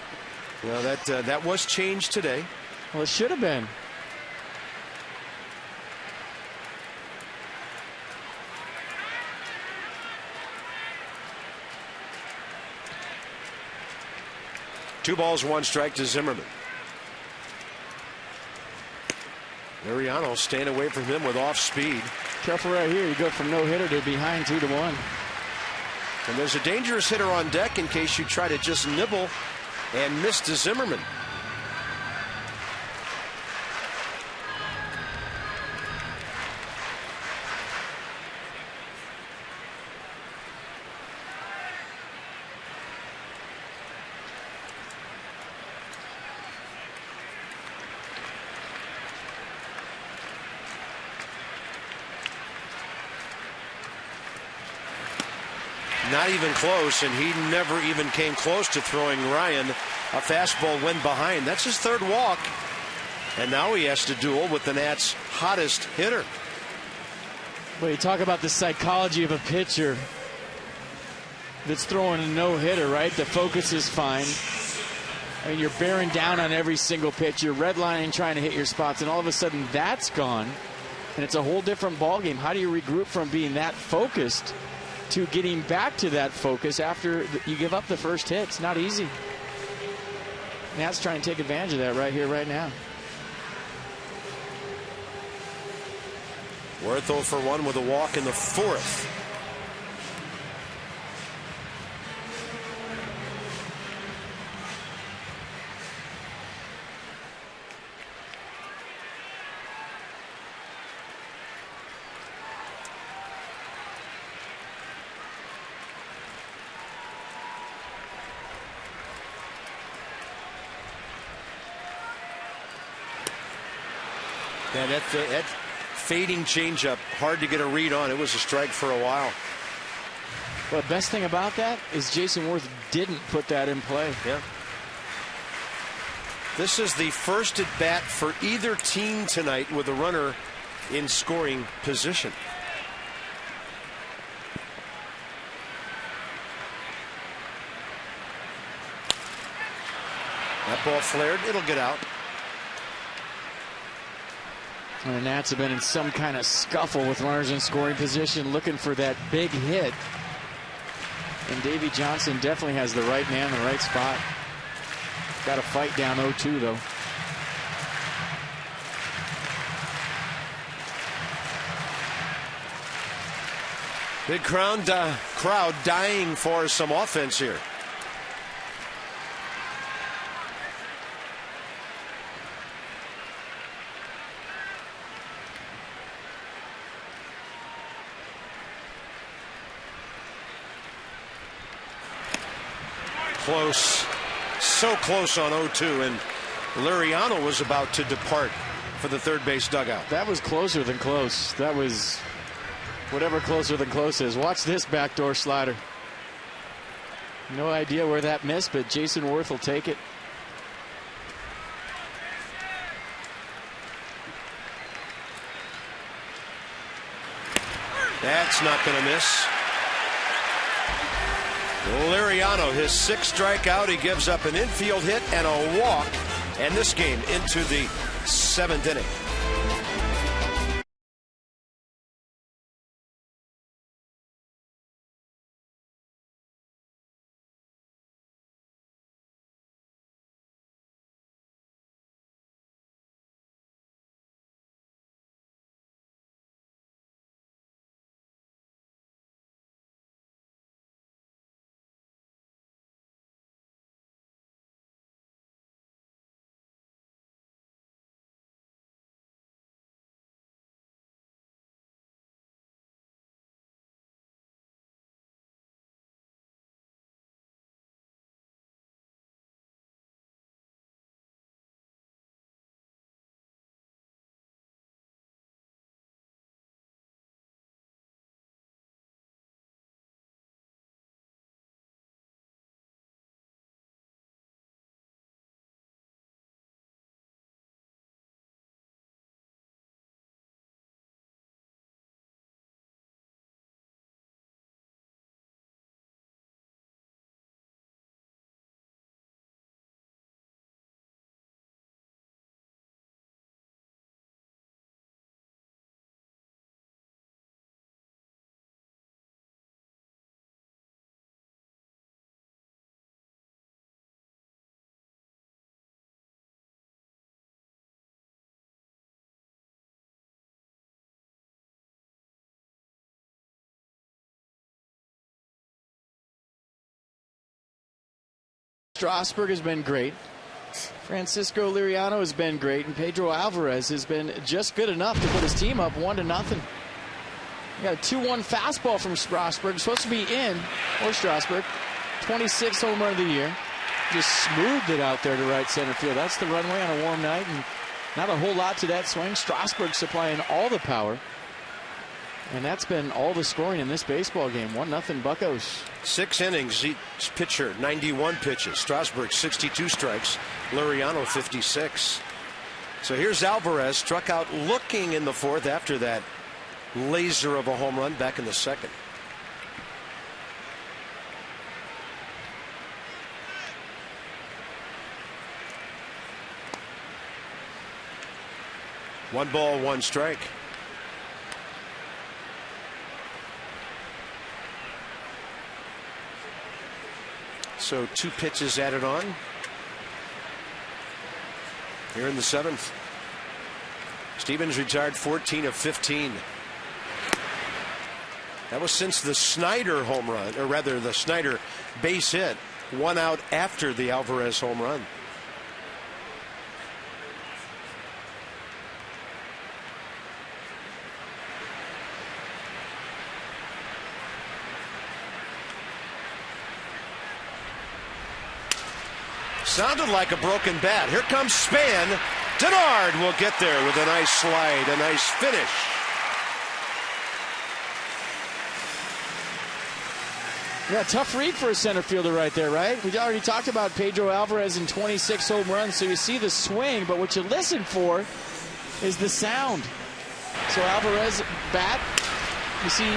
Well, that was changed today. Well, it should have been. Two balls, 1 strike to Zimmerman. Mariano staying away from him with off speed. Careful right here. You go from no hitter to behind 2-1. And there's a dangerous hitter on deck in case you try to just nibble and miss to Zimmerman. Not even close, and he never even came close to throwing Ryan a fastball when behind. That's his 3rd walk, and now he has to duel with the Nats' hottest hitter. Well, you talk about the psychology of a pitcher that's throwing a no-hitter, right? The focus is fine. I mean, you're bearing down on every single pitch. You're redlining, trying to hit your spots, and all of a sudden that's gone, and it's a whole different ballgame. How do you regroup from being that focused to getting back to that focus after you give up the first hit? It's not easy. Nats trying to take advantage of that right here, right now. Werth 0 for 1 with a walk in the 4th. Yeah, that fading changeup, hard to get a read on. It was a strike for a while. Well, the best thing about that is Jason Werth didn't put that in play. Yeah. This is the first at bat for either team tonight with a runner in scoring position. That ball flared. It'll get out. And the Nats have been in some kind of scuffle with runners in scoring position, looking for that big hit. And Davey Johnson definitely has the right man in the right spot. Got to fight down 0-2, though. Big crowd dying for some offense here. Close, so close on 0-2, and Liriano was about to depart for the third base dugout. That was closer than close. That was whatever closer than close is. Watch this backdoor slider. No idea where that missed, but Jason Worth will take it. That's not going to miss. Liriano, his sixth strikeout. He gives up an infield hit and a walk, and this game into the seventh inning. Strasburg has been great. Francisco Liriano has been great, and Pedro Alvarez has been just good enough to put his team up 1-0. You got a 2-1 fastball from Strasburg, supposed to be in, or Strasburg. 26th home run of the year. Just smoothed it out there to right center field. That's the runway on a warm night, and not a whole lot to that swing. Strasburg supplying all the power. And that's been all the scoring in this baseball game. 1-0 Buccos. 6 innings, each pitcher, 91 pitches. Strasburg, 62 strikes. Liriano, 56. So here's Alvarez, struck out looking in the fourth after that laser of a home run back in the second. One ball, one strike. So 2 pitches added on here in the seventh. Stevens retired 14 of 15. That was since the Snyder home run, or rather the Snyder base hit, 1 out after the Alvarez home run. Sounded like a broken bat. Here comes Span. Denard will get there with a nice slide, a nice finish. Yeah, tough read for a center fielder right there, right? We already talked about Pedro Alvarez and 26 home runs, so you see the swing, but what you listen for is the sound. So Alvarez bat, you see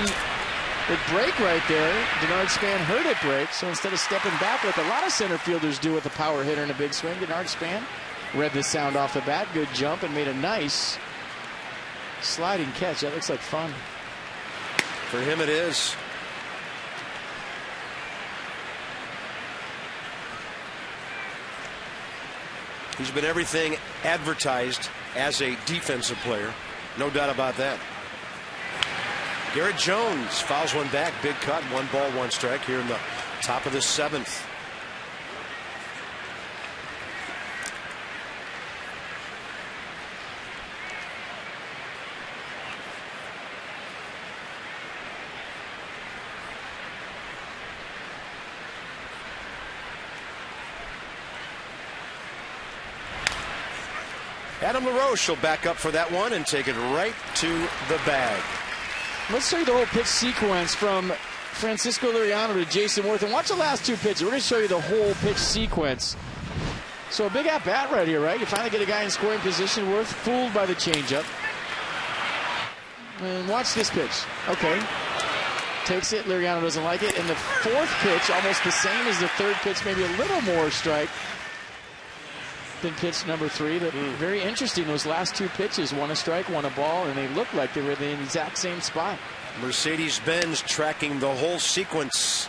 it break right there. Denard Span heard it break, so instead of stepping back like a lot of center fielders do with a power hitter in a big swing, Denard Span read the sound off the bat, good jump, and made a nice sliding catch. That looks like fun. For him it is. He's been everything advertised as a defensive player. No doubt about that. Garrett Jones fouls one back. Big cut. 1 ball, 1 strike here in the top of the 7th. Adam LaRoche will back up for that one and take it right to the bag. Let's show you the whole pitch sequence from Francisco Liriano to Jason Worth. And watch the last 2 pitches. We're going to show you the whole pitch sequence. So a big at-bat right here, right? You finally get a guy in scoring position. Worth fooled by the changeup. And watch this pitch. Okay. Takes it. Liriano doesn't like it. And the 4th pitch, almost the same as the 3rd pitch, maybe a little more strike than pitch number 3. But very interesting, those last 2 pitches, 1 a strike, 1 a ball, and they looked like they were in the exact same spot. Mercedes-Benz tracking the whole sequence.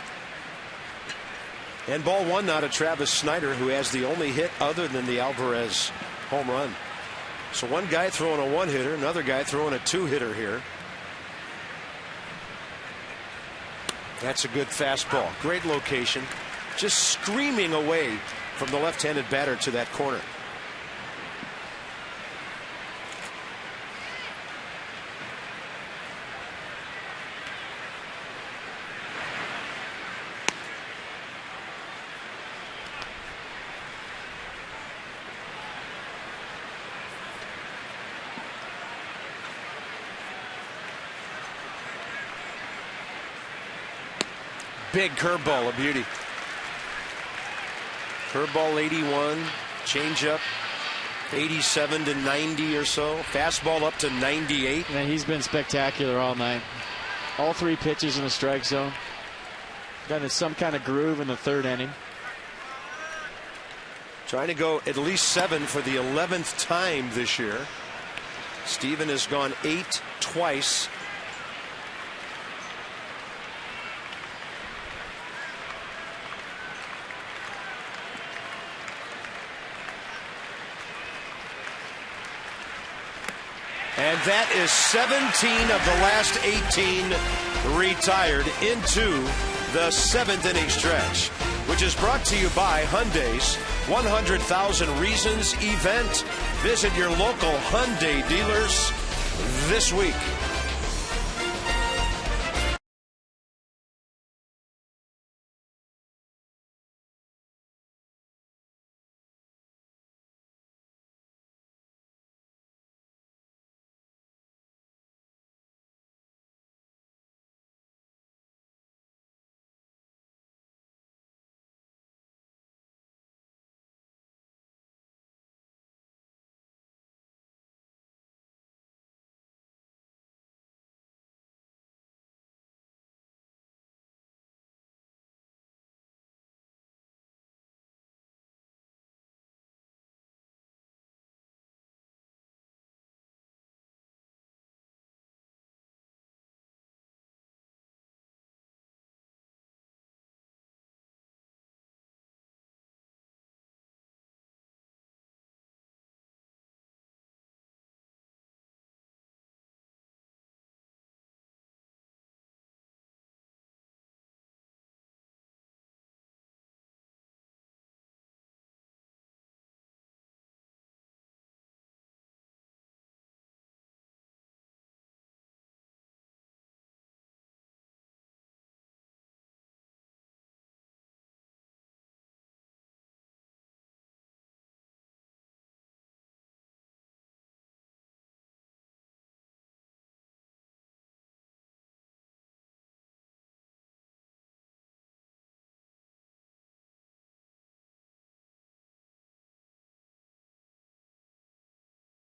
And ball 1 now to Travis Snider, who has the only hit other than the Alvarez home run. So one guy throwing a 1-hitter, another guy throwing a 2-hitter here. That's a good fastball. Great location. Just screaming away from the left-handed batter to that corner. Big curveball, a beauty. Curveball 81, changeup 87 to 90 or so. Fastball up to 98. And he's been spectacular all night. All 3 pitches in the strike zone. Got in some kind of groove in the 3rd inning. Trying to go at least 7 for the 11th time this year. Steven has gone 8 twice. And that is 17 of the last 18 retired into the 7th inning stretch, which is brought to you by Hyundai's 100,000 Reasons event. Visit your local Hyundai dealers this week.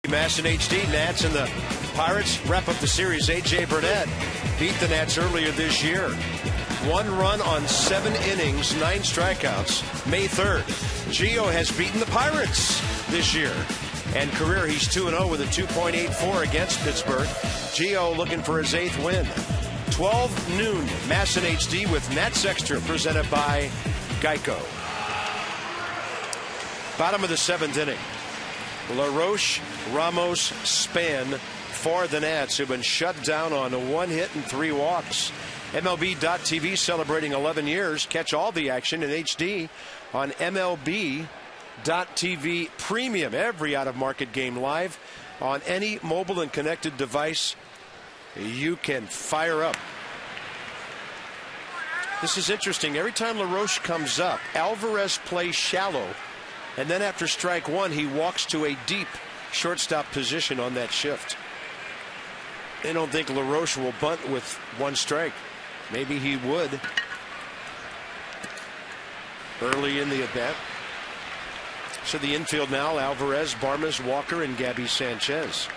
Masson HD, Nats and the Pirates wrap up the series. A.J. Burnett beat the Nats earlier this year. 1 run on 7 innings, 9 strikeouts. May 3rd, Gio has beaten the Pirates this year. And career, he's 2-0 with a 2.84 against Pittsburgh. Gio looking for his 8th win. 12 noon, Masson HD with Nats Extra, presented by Geico. Bottom of the 7th inning. LaRoche, Ramos, Span for the Nats, who've been shut down on a 1 hit and 3 walks. MLB.TV celebrating 11 years. Catch all the action in HD on MLB.TV Premium. Every out-of-market game live on any mobile and connected device you can fire up. This is interesting. Every time LaRoche comes up, Alvarez plays shallow, and then after strike one, he walks to a deep shortstop position on that shift. I don't think LaRoche will bunt with 1 strike. Maybe he would early in the at-bat. So the infield now, Alvarez, Barmes, Walker, and Gabby Sanchez.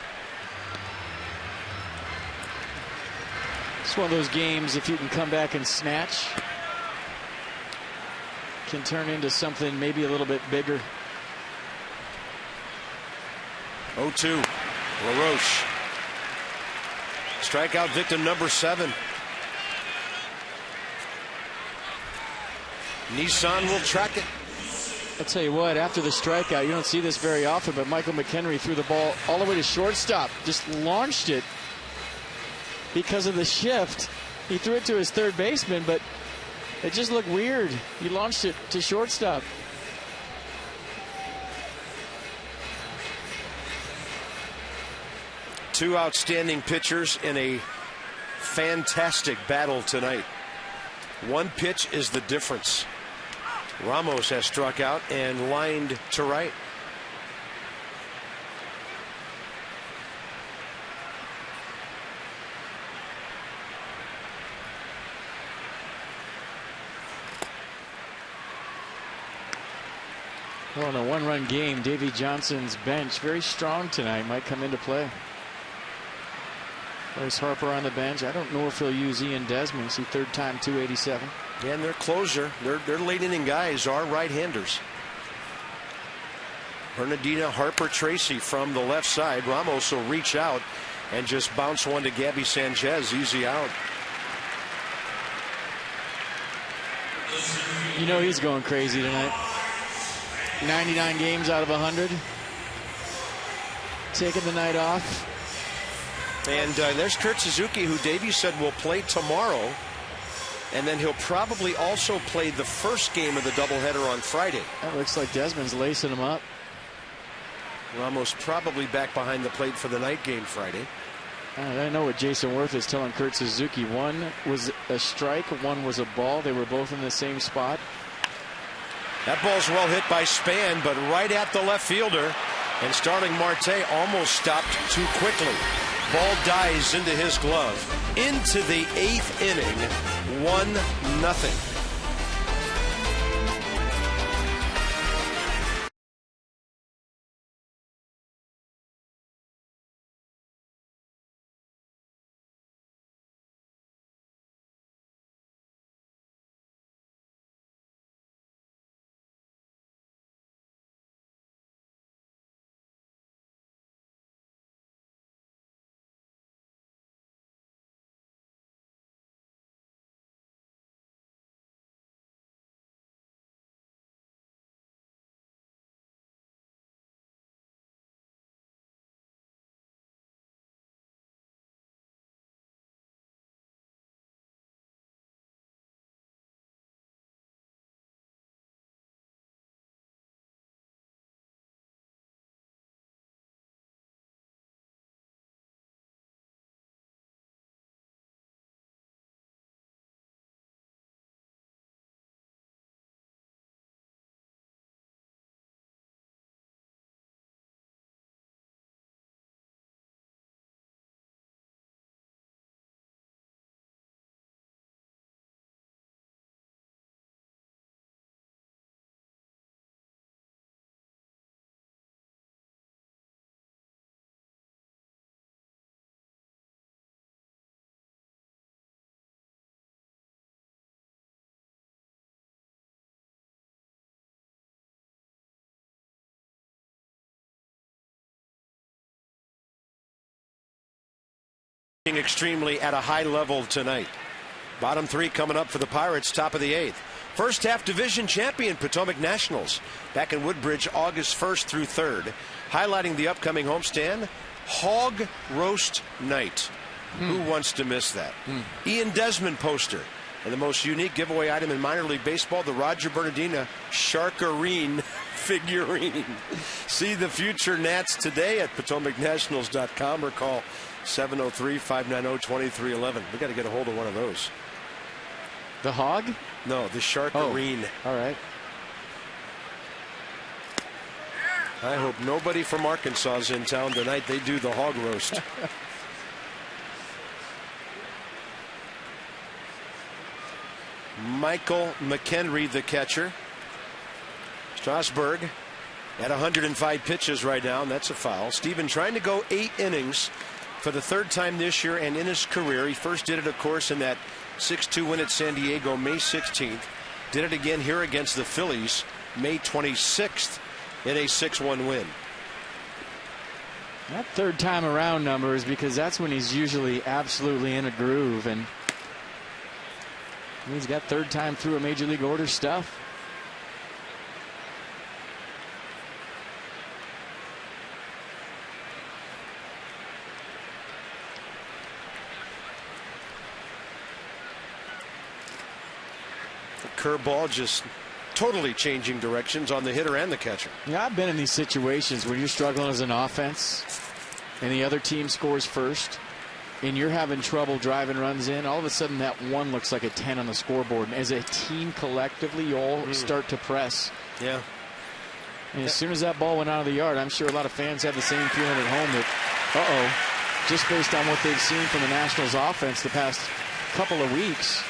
It's one of those games, if you can come back and snatch, can turn into something maybe a little bit bigger. 0-2. LaRoche. Strikeout victim number 7. Nissan will track it. I'll tell you what, after the strikeout, you don't see this very often, but Michael McHenry threw the ball all the way to shortstop, just launched it because of the shift. He threw it to his third baseman, but it just looked weird. He launched it to shortstop. Two outstanding pitchers in a fantastic battle tonight. 1 pitch is the difference. Ramos has struck out and lined to right. Well, in a 1-run game, Davey Johnson's bench very strong tonight, might come into play. Bryce Harper on the bench. I don't know if he'll use Ian Desmond. See, 3rd time 287. And their closer, their late inning guys are right-handers. Bernardina, Harper, Tracy from the left side. Ramos will reach out and just bounce one to Gabby Sanchez. Easy out. You know he's going crazy tonight. 99 games out of 100. Taking the night off. And there's Kurt Suzuki, who Davey said will play tomorrow. And then he'll probably also play the first game of the doubleheader on Friday. That looks like Desmond's lacing him up. Ramos probably back behind the plate for the night game Friday. I know what Jason Worth is telling Kurt Suzuki. 1 was a strike, 1 was a ball. They were both in the same spot. That ball's well hit by Span, but right at the left fielder. And Starling Marte almost stopped too quickly. Ball dies into his glove. Into the 8th inning. 1-0. Extremely at a high level tonight. Bottom 3 coming up for the Pirates, top of the 8th. First half division champion Potomac Nationals back in Woodbridge August 1st through 3rd. Highlighting the upcoming homestand, Hog Roast Night. Who wants to miss that? Ian Desmond poster. And the most unique giveaway item in minor league baseball, the Roger Bernardina Sharkarine figurine. See the future Nats today at PotomacNationals.com or call 703-590-2311. We got to get a hold of one of those. The hog? No, the Sharkarine. Oh, all right. I hope nobody from Arkansas is in town tonight. They do the hog roast. Michael McHenry, the catcher. Strasburg at 105 pitches right now, and that's a foul. Steven trying to go 8 innings for the 3rd time this year and in his career. He first did it, of course, in that 6-2 win at San Diego May 16th. Did it again here against the Phillies May 26th in a 6-1 win. That 3rd time around number is because that's when he's usually absolutely in a groove, and he's got 3rd time through a major league order stuff. The curveball just totally changing directions on the hitter and the catcher. Yeah, I've been in these situations where you're struggling as an offense and the other team scores first and you're having trouble driving runs in. All of a sudden that 1 looks like a 10 on the scoreboard, and as a team collectively you all start to press. Yeah. And as soon as that ball went out of the yard, I'm sure a lot of fans have the same feeling at home that just based on what they've seen from the Nationals offense the past couple of weeks.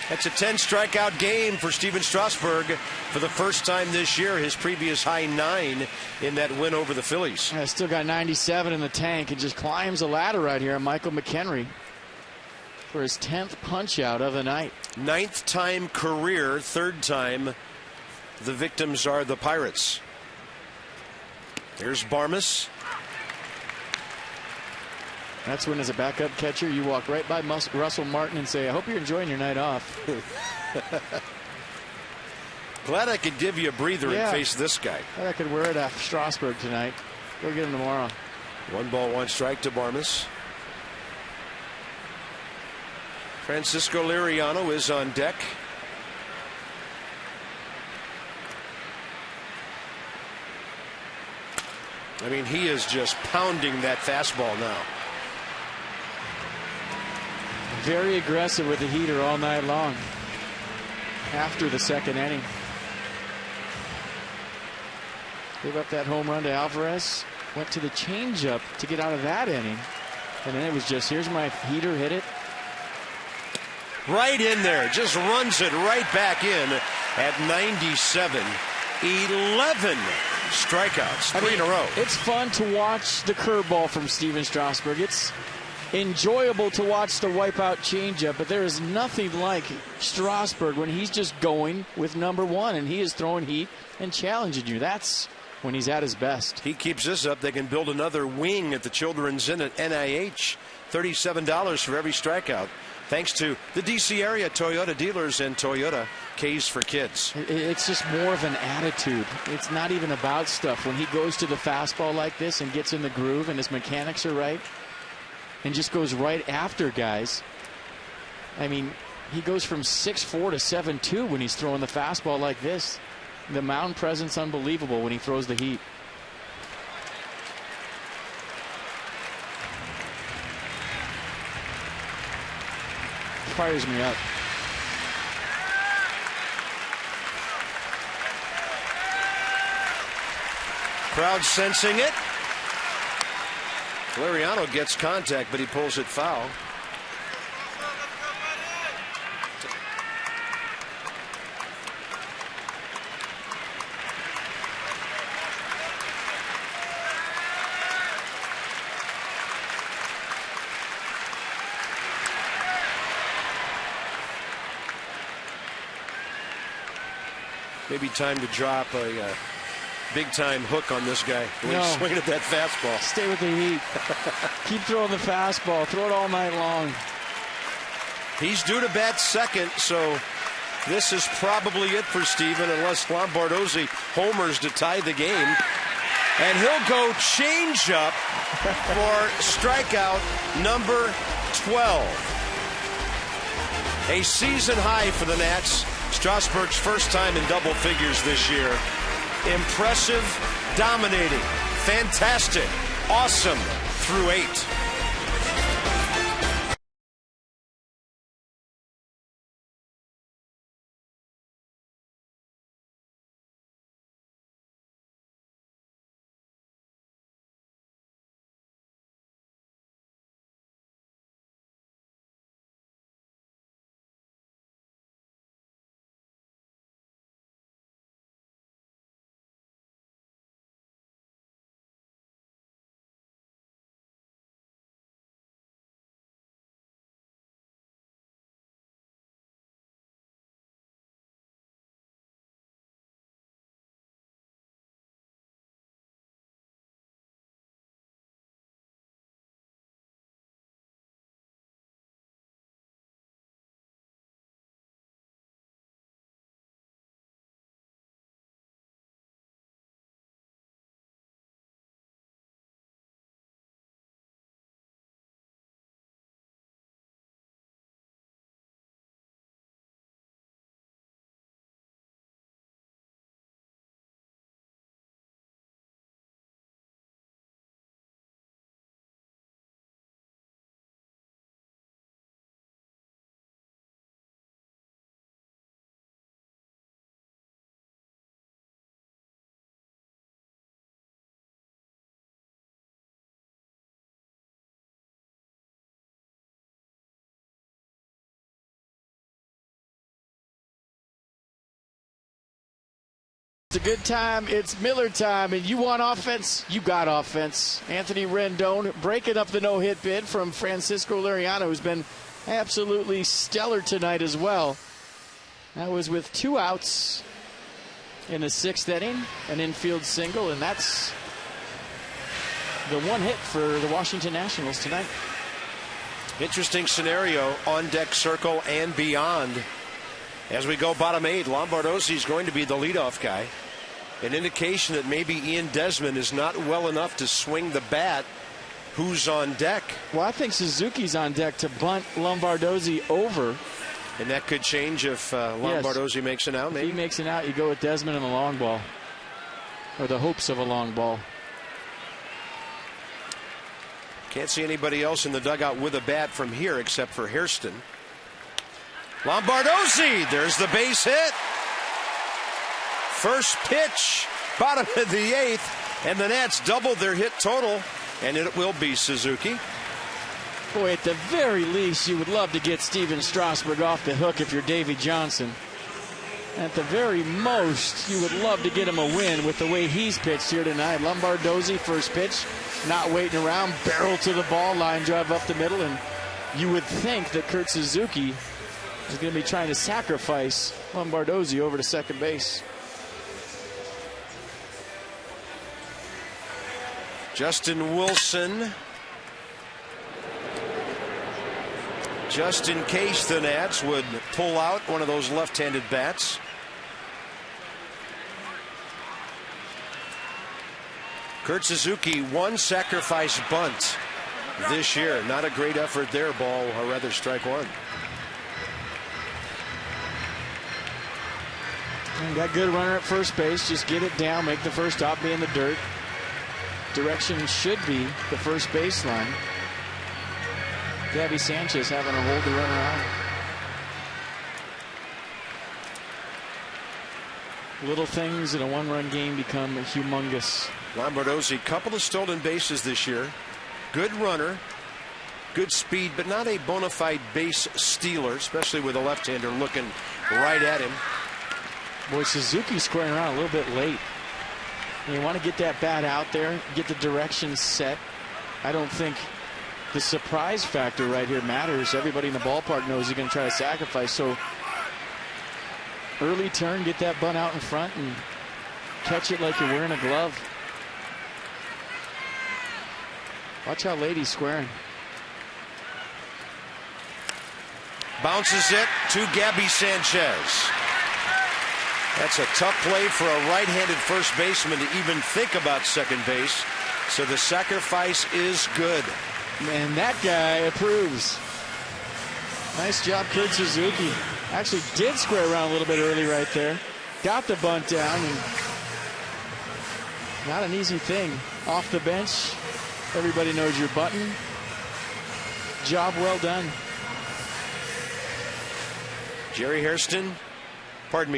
That's a 10 strikeout game for Steven Strasburg for the first time this year. His previous high 9 in that win over the Phillies. Yeah, still got 97 in the tank and just climbs a ladder right here on Michael McHenry for his 10th punch out of the night. 9th time career, 3rd time the victims are the Pirates. Here's Barmes. That's when, as a backup catcher, you walk right by Russell Martin and say, I hope you're enjoying your night off. Glad I could give you a breather and face this guy. I could wear it after Strasburg tonight. Go get him tomorrow. 1 ball, 1 strike to Barmes. Francisco Liriano is on deck. I mean, he is just pounding that fastball now. Very aggressive with the heater all night long after the 2nd inning. Gave up that home run to Alvarez. Went to the changeup to get out of that inning. And then it was just, here's my heater, hit it. Right in there. Just runs it right back in at 97. 11 strikeouts. 3 in a row. It's fun to watch the curveball from Steven Strasburg. It's enjoyable to watch the wipeout changeup, but there is nothing like Strasburg when he's just going with number 1 and he is throwing heat and challenging you. That's when he's at his best. He keeps this up, they can build another wing at the Children's Inn at NIH. $37 for every strikeout, thanks to the DC area Toyota dealers and Toyota K's for Kids. It's just more of an attitude. It's not even about stuff. When he goes to the fastball like this and gets in the groove and his mechanics are right and just goes right after guys. I mean, he goes from 6'4" to 7'2" when he's throwing the fastball like this. The mound presence unbelievable when he throws the heat. Fires me up. Crowd sensing it. Liriano gets contact, but he pulls it foul. Maybe time to drop a big-time hook on this guy. He's swinging at that fastball. Stay with the heat. Keep throwing the fastball. Throw it all night long. He's due to bat second, so this is probably it for Steven, unless Lombardozzi homers to tie the game. And he'll go change up for strikeout number 12. A season high for the Nats. Strasburg's first time in double figures this year. Impressive, dominating, fantastic, awesome through 8. It's a good time. It's Miller time, and you want offense? You got offense. Anthony Rendon breaking up the no-hit bid from Francisco Liriano, who's been absolutely stellar tonight as well. That was with 2 outs in the 6th inning, an infield single, and that's the 1 hit for the Washington Nationals tonight. Interesting scenario, on deck circle and beyond. As we go bottom 8, Lombardozzi is going to be the leadoff guy. An indication that maybe Ian Desmond is not well enough to swing the bat. Who's on deck? Well, I think Suzuki's on deck to bunt Lombardozzi over. And that could change if Lombardozzi makes an out, maybe? If he makes an out, you go with Desmond and the long ball. Or the hopes of a long ball. Can't see anybody else in the dugout with a bat from here except for Hairston. Lombardozzi, there's the base hit. First pitch, bottom of the 8th, and the Nats doubled their hit total, and it will be Suzuki. Boy, at the very least, you would love to get Steven Strasburg off the hook if you're Davey Johnson. At the very most, you would love to get him a win with the way he's pitched here tonight. Lombardozzi, first pitch, not waiting around, barrel to the ball, line drive up the middle, and you would think that Kurt Suzuki is going to be trying to sacrifice Lombardozzi over to second base. Justin Wilson. Just in case the Nats would pull out one of those left-handed bats. Kurt Suzuki, 1 sacrifice bunt this year. Not a great effort there, ball, or rather strike 1. And got good runner at first base. Just get it down, make the first stop, be in the dirt. Direction should be the first baseline. Gabby Sanchez having to hold the runner on. Little things in a 1-run game become humongous. Lombardozzi, couple of stolen bases this year. Good runner, good speed, but not a bona fide base stealer, especially with a left-hander looking right at him. Boy, Suzuki squaring around a little bit late. You want to get that bat out there, get the direction set. I don't think the surprise factor right here matters. Everybody in the ballpark knows he's going to try to sacrifice. So early turn, get that bunt out in front and catch it like you're wearing a glove. Watch how late he's squaring. Bounces it to Gabby Sanchez. That's a tough play for a right-handed first baseman to even think about second base. So the sacrifice is good. Man, that guy approves. Nice job, Kurt Suzuki. Actually did square around a little bit early right there. Got the bunt down. And not an easy thing. Off the bench, everybody knows you're bunting. Job well done.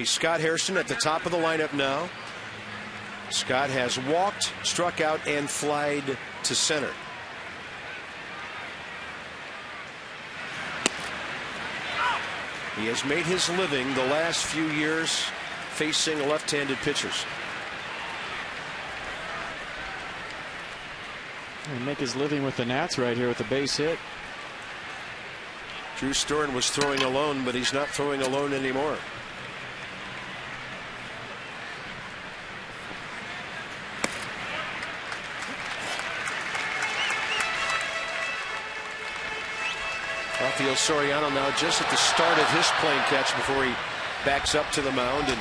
Scott Hairston at the top of the lineup now. Scott has walked, struck out, and flied to center. He has made his living the last few years facing left-handed pitchers. And make his living with the Nats right here with the base hit. Drew Storen was throwing alone, but he's not throwing alone anymore. Rafael Soriano now just at the start of his plane catch before he backs up to the mound and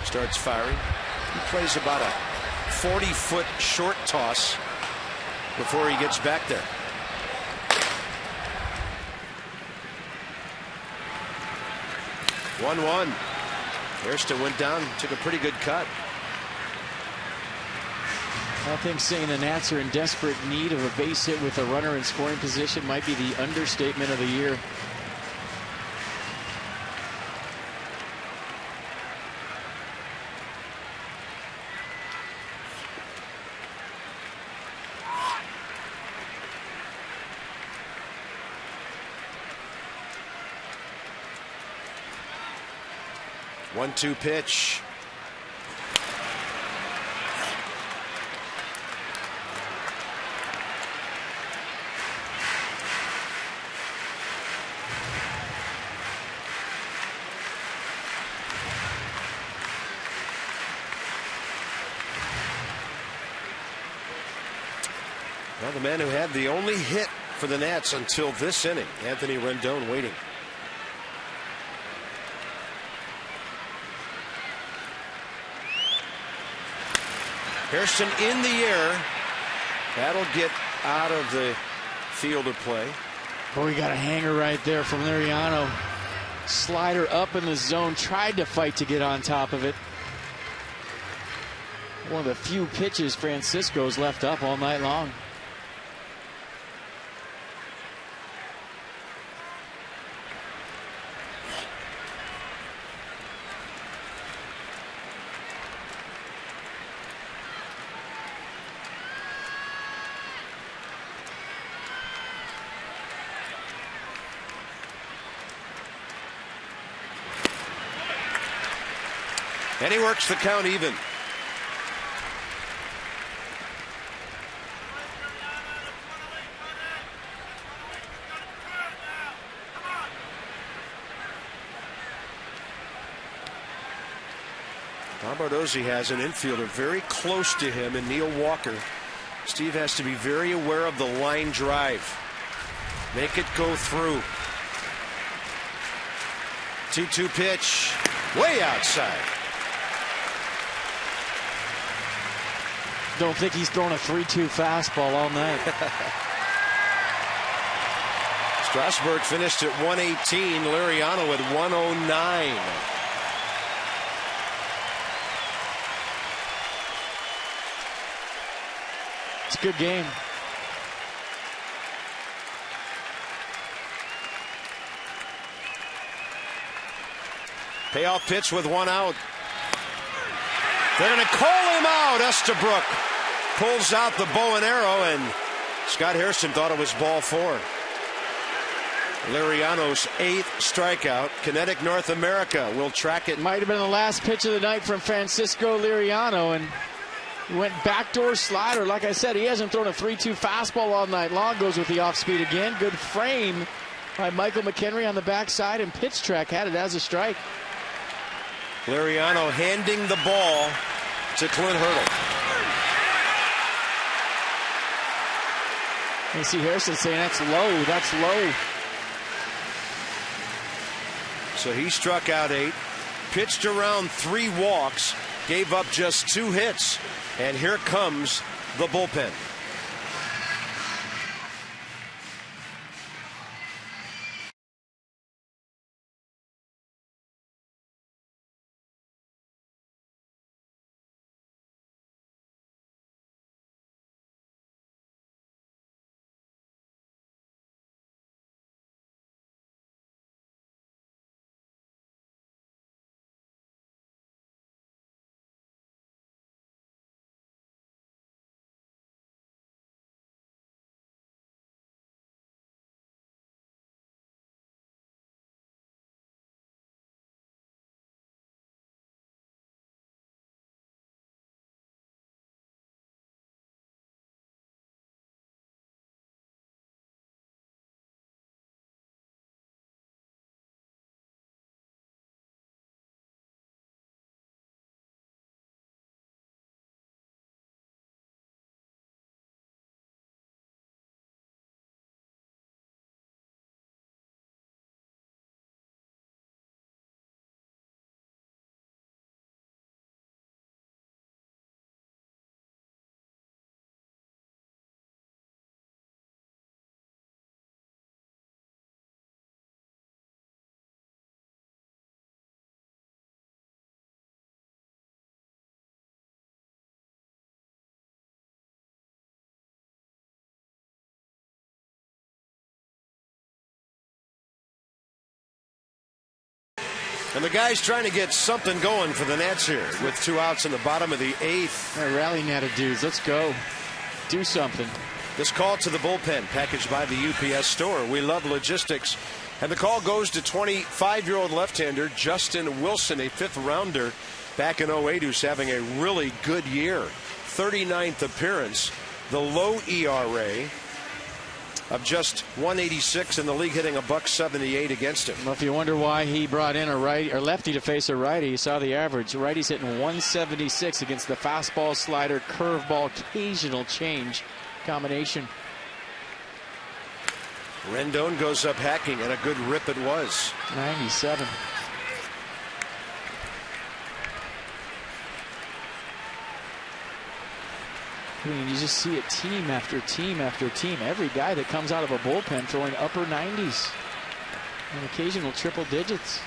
starts firing. He plays about a 40-foot short toss before he gets back there. One. Hairston went down, took a pretty good cut. I think saying the Nats are in desperate need of a base hit with a runner in scoring position might be the understatement of the year. One-two pitch. Well, the man who had the only hit for the Nats until this inning, Anthony Rendon, waiting. Hairston in the air. That'll get out of the field of play. Boy, we got a hanger right there from Liriano. Slider up in the zone, tried to fight to get on top of it. One of the few pitches Francisco's left up all night long. And he works the count even. Bombardozzi has an infielder very close to him in Neil Walker. Steve has to be very aware of the line drive. Make it go through. 2-2 pitch. Way outside. Don't think he's thrown a 3-2 fastball all night. Strasburg finished at 118. Liriano at 109. It's a good game. Payoff pitch with one out. They're going to call him out. Estabrook pulls out the bow and arrow, and Scott Hairston thought it was ball four. Liriano's 8th strikeout. Kinetic North America will track it. Might have been the last pitch of the night from Francisco Liriano, and he went backdoor slider. Like I said, he hasn't thrown a 3-2 fastball all night long. Goes with the off speed again. Good frame by Michael McHenry on the backside, and pitch track had it as a strike. Liriano handing the ball to Clint Hurdle. You see Hairston saying that's low, that's low. So he struck out 8. pitched around 3 walks, gave up just 2 hits. And here comes the bullpen. And the guy's trying to get something going for the Nats here with 2 outs in the bottom of the 8th. Rally Nata dudes, let's go. Do something. This call to the bullpen, packaged by the UPS store. We love logistics. And the call goes to 25-year-old left-hander Justin Wilson, a 5th rounder back in 08, who's having a really good year. 39th appearance. The low ERA of just 186 in the league, hitting a .178 against him. Well, if you wonder why he brought in a righty or lefty to face a righty, you saw the average. Righty's hitting 176 against the fastball, slider, curveball, occasional change combination. Rendon goes up hacking, and a good rip it was. 97. I mean, you just see it team after team after team. Every guy that comes out of a bullpen throwing upper 90s and occasional triple digits.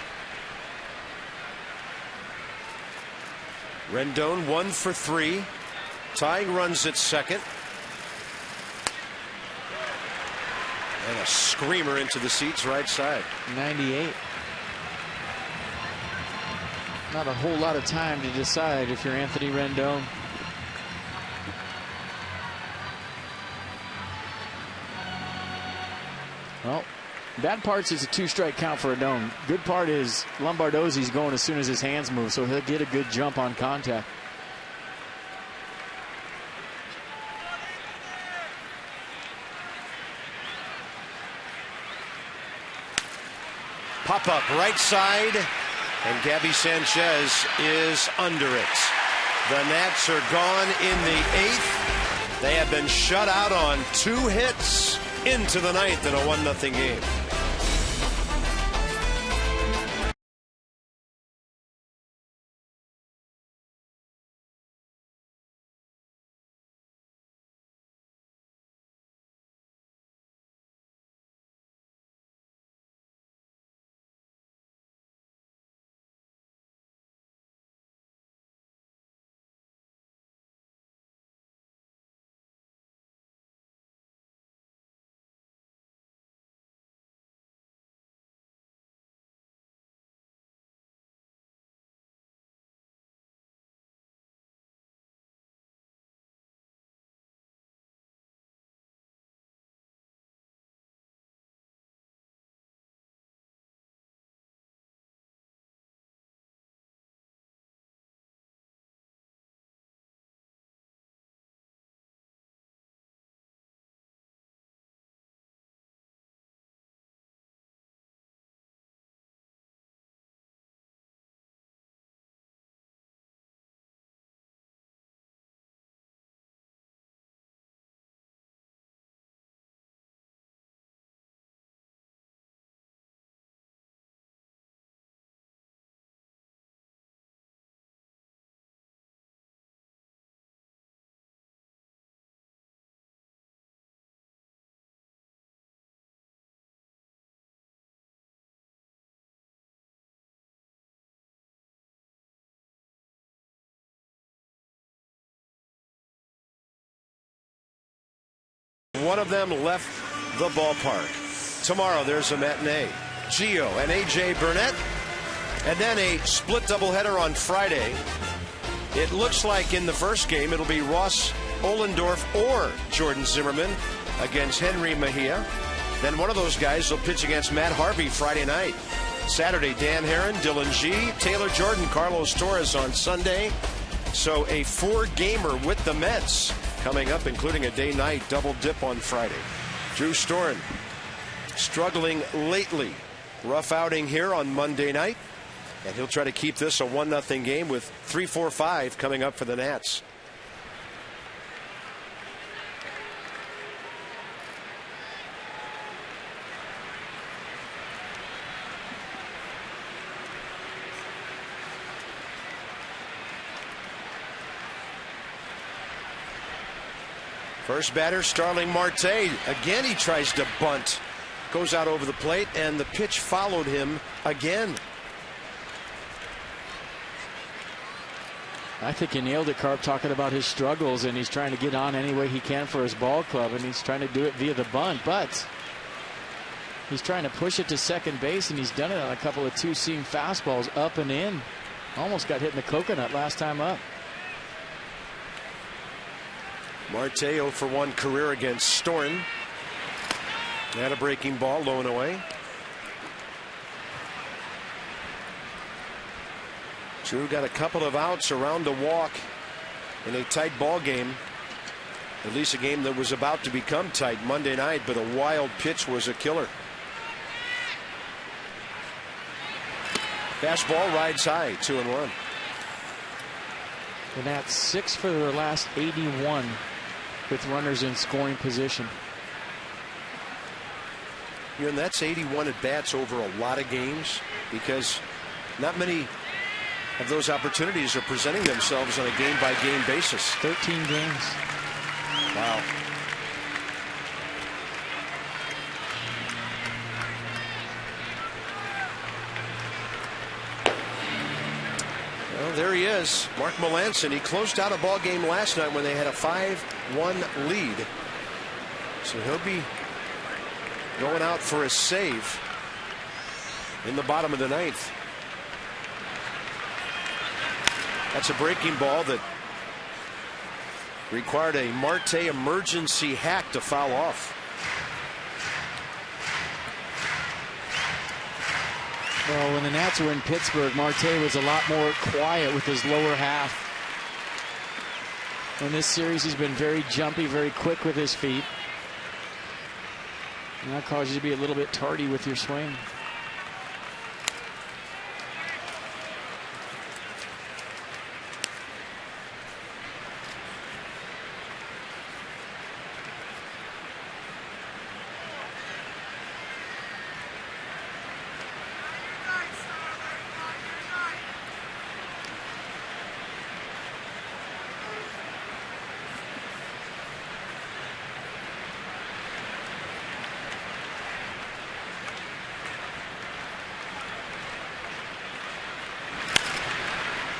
Rendon 1 for 3. Tying runs at second. And a screamer into the seats right side. 98. Not a whole lot of time to decide if you're Anthony Rendon. Well, bad parts is a 2-strike count for Rendon. Good part is Lombardozzi's going as soon as his hands move, so he'll get a good jump on contact. Pop up right side, and Gabby Sanchez is under it. The Nats are gone in the 8th. They have been shut out on 2 hits into the 9th in a 1-0 game. One of them left the ballpark. Tomorrow there's a matinee. Gio and A.J. Burnett. And then a split doubleheader on Friday. It looks like in the first game it'll be Ross Ohlendorf or Jordan Zimmerman against Henry Mejia. Then one of those guys will pitch against Matt Harvey Friday night. Saturday, Dan Herron, Dylan Gee, Taylor Jordan, Carlos Torres on Sunday. So a 4-gamer with the Mets coming up, including a day-night double dip on Friday. Drew Storen struggling lately. Rough outing here on Monday night. And he'll try to keep this a 1-0 game with 3-4-5 coming up for the Nats. First batter, Starling Marte. Again, he tries to bunt. Goes out over the plate, and the pitch followed him again. I think he nailed it, Carp, talking about his struggles, and he's trying to get on any way he can for his ball club, and he's trying to do it via the bunt, but he's trying to push it to second base, and he's done it on a couple of two-seam fastballs up and in. Almost got hit in the coconut last time up. Marte 0 for 1 career against Storen. Had a breaking ball, low and away. Drew got a couple of outs around a walk in a tight ball game. At least a game that was about to become tight Monday night, but a wild pitch was a killer. Fastball rides high, 2-1. And that's 6 for their last 81 with runners in scoring position. You know, and that's 81 at bats over a lot of games, because not many of those opportunities are presenting themselves on a game-by-game basis. 13 games. Wow. Well, there he is, Mark Melancon. He closed out a ball game last night when they had a 5-1 lead. So he'll be going out for a save in the bottom of the ninth. That's a breaking ball that required a Marte emergency hack to foul off. Well, when the Nats were in Pittsburgh, Marte was a lot more quiet with his lower half. In this series, he's been very jumpy, very quick with his feet. And that causes you to be a little bit tardy with your swing.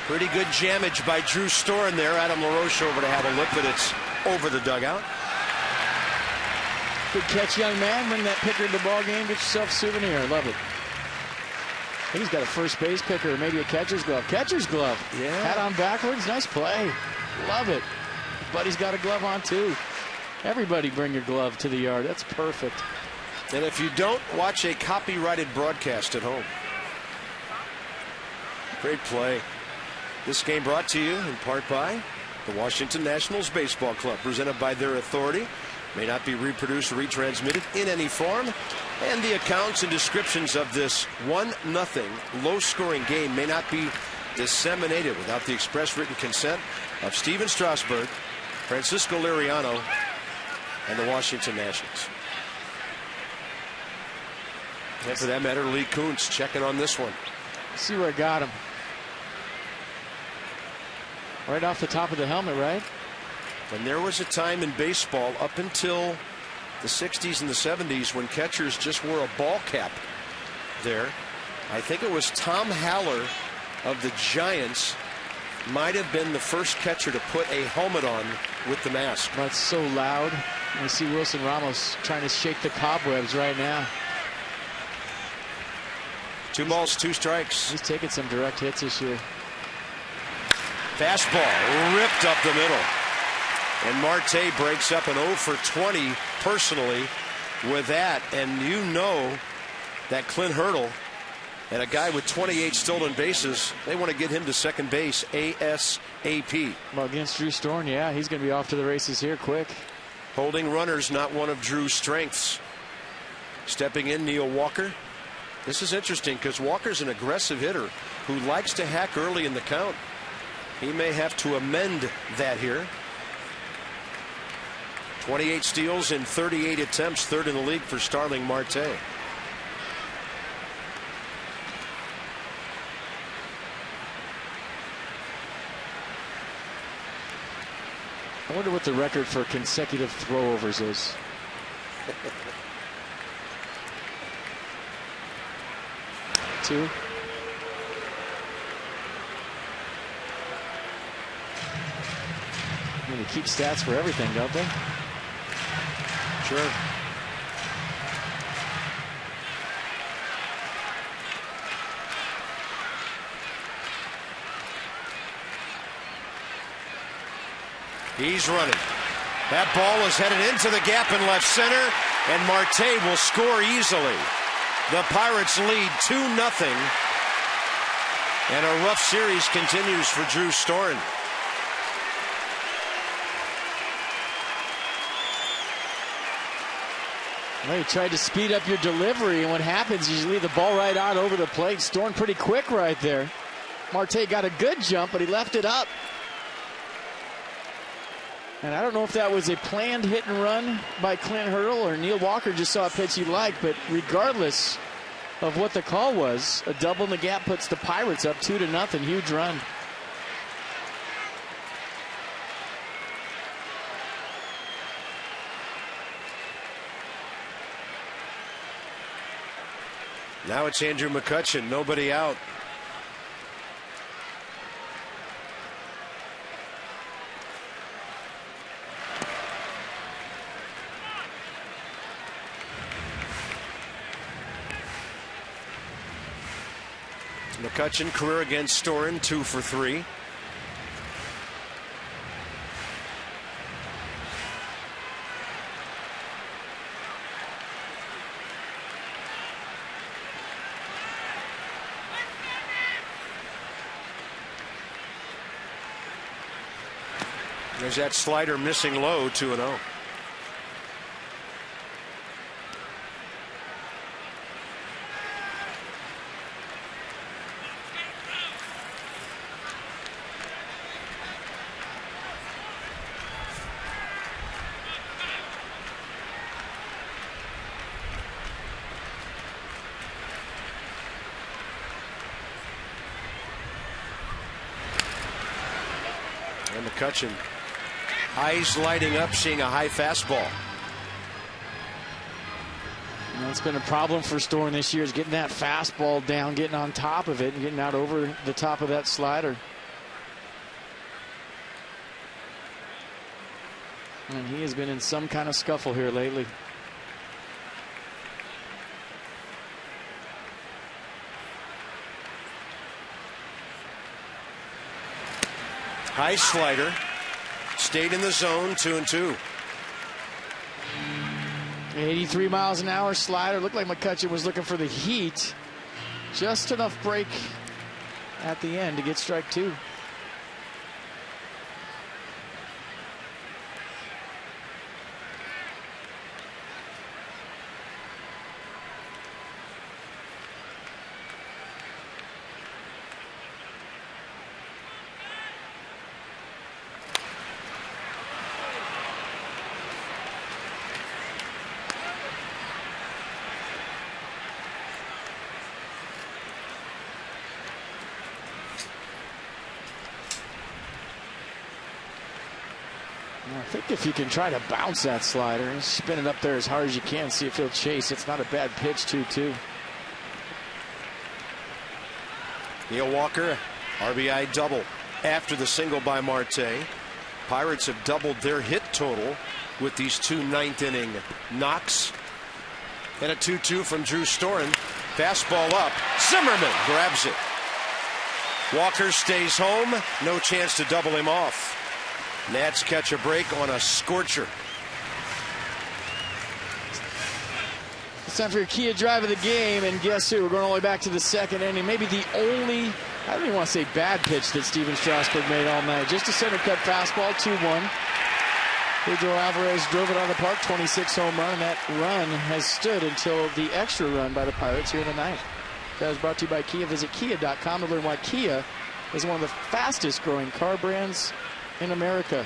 Pretty good jammage by Drew Storen there. Adam LaRoche over to have a look, but it's over the dugout. Good catch, young man. Bring that picker to the ball game. Get yourself a souvenir. I love it. I think he's got a first base picker, or maybe a catcher's glove. Catcher's glove. Yeah. Hat on backwards. Nice play. Love it. Buddy's got a glove on, too. Everybody bring your glove to the yard. That's perfect. And if you don't, watch a copyrighted broadcast at home. Great play. This game brought to you in part by the Washington Nationals Baseball Club, presented by their authority. May not be reproduced or retransmitted in any form. And the accounts and descriptions of this 1-0 low-scoring game may not be disseminated without the express written consent of Stephen Strasburg, Francisco Liriano, and the Washington Nationals. And for that matter, Lee Kuntz checking on this one. See where I got him. Right off the top of the helmet, right? And there was a time in baseball up until the 60s and the 70s when catchers just wore a ball cap there. I think it was Tom Haller of the Giants might have been the first catcher to put a helmet on with the mask. That's so loud. We see Wilson Ramos trying to shake the cobwebs right now. 2 balls, 2 strikes. He's taking some direct hits this year. Fastball ripped up the middle. And Marte breaks up an 0 for 20 personally with that. And you know that Clint Hurdle and a guy with 28 stolen bases, they want to get him to second base ASAP. Well, against Drew Storen, yeah, he's going to be off to the races here quick. Holding runners, not one of Drew's strengths. Stepping in, Neil Walker. This is interesting because Walker's an aggressive hitter who likes to hack early in the count. He may have to amend that here. 28 steals in 38 attempts, 3rd in the league for Starling Marte. I wonder what the record for consecutive throwovers is. Two. I mean, they keep stats for everything, don't they? Sure. He's running. That ball is headed into the gap in left center, and Marte will score easily. The Pirates lead 2-0. And a rough series continues for Drew Storen. Well, you tried to speed up your delivery, and what happens is you leave the ball right out over the plate. Storen pretty quick right there. Marte got a good jump, but he left it up. And I don't know if that was a planned hit and run by Clint Hurdle or Neil Walker just saw a pitch he liked, but regardless of what the call was, a double in the gap puts the Pirates up 2-0. Huge run. Now it's Andrew McCutchen, nobody out. McCutchen, career against Storen, 2 for 3. There's that slider missing low, 2-0. And McCutchen, eyes lighting up, seeing a high fastball. It's been a problem for Storen this year, is getting that fastball down, getting on top of it, and getting out over the top of that slider. And he has been in some kind of scuffle here lately. High slider, stayed in the zone, 2-2. 83 miles an hour slider. Looked like McCutchen was looking for the heat. Just enough break at the end to get strike 2. I think if you can try to bounce that slider and spin it up there as hard as you can, see if he'll chase. It's not a bad pitch, 2-2. Neil Walker, RBI double after the single by Marte. Pirates have doubled their hit total with these two ninth-inning knocks. And a 2-2 from Drew Storen. Fastball up. Zimmerman grabs it. Walker stays home. No chance to double him off. Nats catch a break on a scorcher. It's time for your Kia drive of the game, and guess who? We're going all the way back to the second inning. Maybe the only, I don't even want to say bad pitch that Steven Strasburg made all night. Just a center cut fastball, 2-1. Pedro Alvarez drove it out of the park, 26 home run, and that run has stood until the extra run by the Pirates here tonight. That was brought to you by Kia. Visit Kia.com to learn why Kia is one of the fastest growing car brands in America.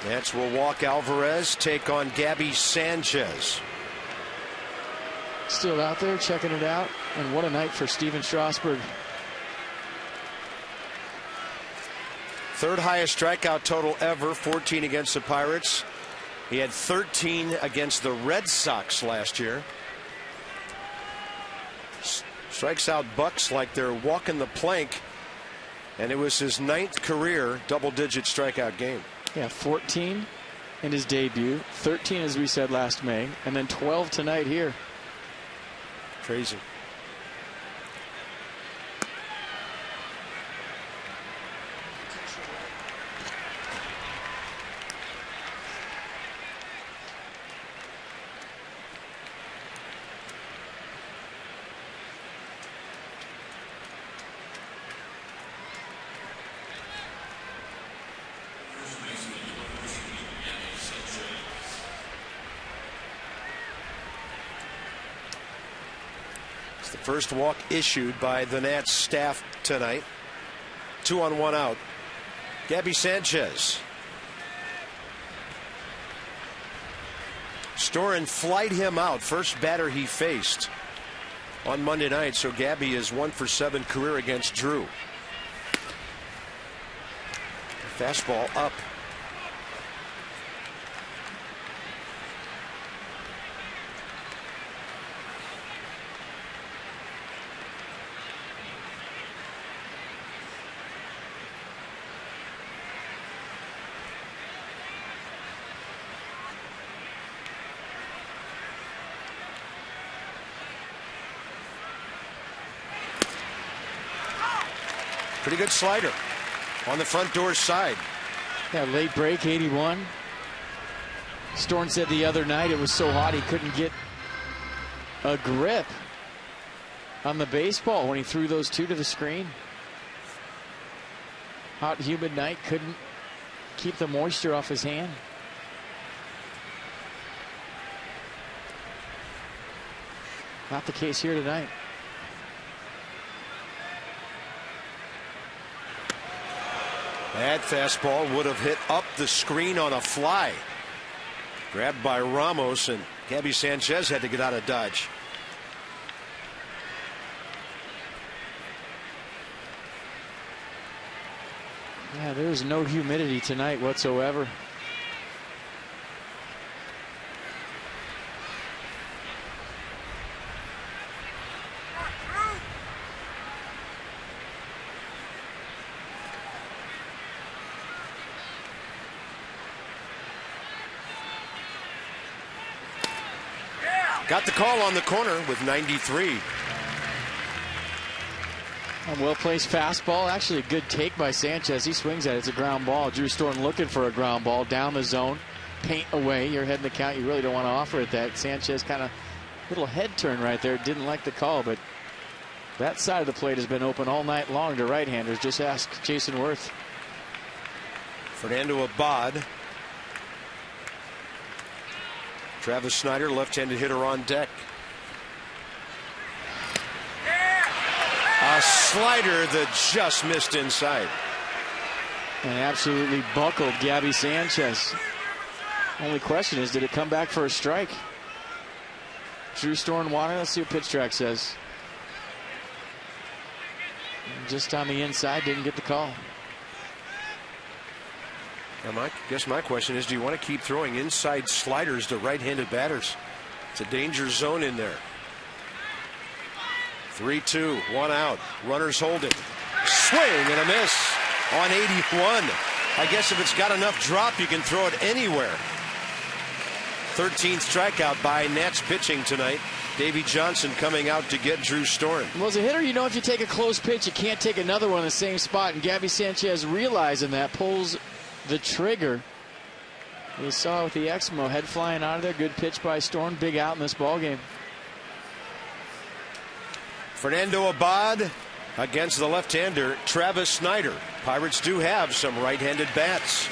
Nats will walk Alvarez, take on Gabby Sanchez. Still out there checking it out, and what a night for Steven Strasburg. Third highest strikeout total ever, 14 against the Pirates. He had 13 against the Red Sox last year. Strikes out Bucks like they're walking the plank, and it was his 9th career double-digit strikeout game. Yeah, 14 in his debut, 13 as we said last May, and then 12 tonight here. Crazy. The first walk issued by the Nats staff tonight. 2 on 1 out. Gabby Sanchez. Storen flied him out. First batter he faced on Monday night. So Gabby is 1 for 7 career against Drew. Fastball up. Pretty good slider on the front door side. Yeah, late break, 81. Storen said the other night it was so hot he couldn't get a grip on the baseball when he threw those two to the screen. Hot, humid night, couldn't keep the moisture off his hand. Not the case here tonight. That fastball would have hit up the screen on a fly. Grabbed by Ramos, and Gabby Sanchez had to get out of dodge. Yeah, there's no humidity tonight whatsoever. Got the call on the corner with 93. A well-placed fastball. Actually a good take by Sanchez. He swings at it. It's a ground ball. Drew Storen looking for a ground ball down the zone. Paint away. You're heading the count. You really don't want to offer it that. Sanchez kind of little head turn right there. Didn't like the call, but that side of the plate has been open all night long to right-handers. Just ask Jason Worth. Fernando Abad. Travis Snider, left-handed hitter on deck. A slider that just missed inside. And absolutely buckled Gabby Sanchez. Only question is, did it come back for a strike? Drew Storen wanted. Let's see what pitch track says. And just on the inside, didn't get the call. Now, I guess my question is, do you want to keep throwing inside sliders to right-handed batters? It's a danger zone in there. 3-2, 1 out. Runners hold it. Swing and a miss on 81. I guess if it's got enough drop, you can throw it anywhere. 13th strikeout by Nats pitching tonight. Davey Johnson coming out to get Drew Storen. Well, as a hitter, you know if you take a close pitch, you can't take another one in the same spot. And Gabby Sanchez, realizing that, pulls the trigger. You saw with the Exmo, head flying out of there. Good pitch by Storen. Big out in this ball game. Fernando Abad against the left-hander Travis Snyder. Pirates do have some right-handed bats.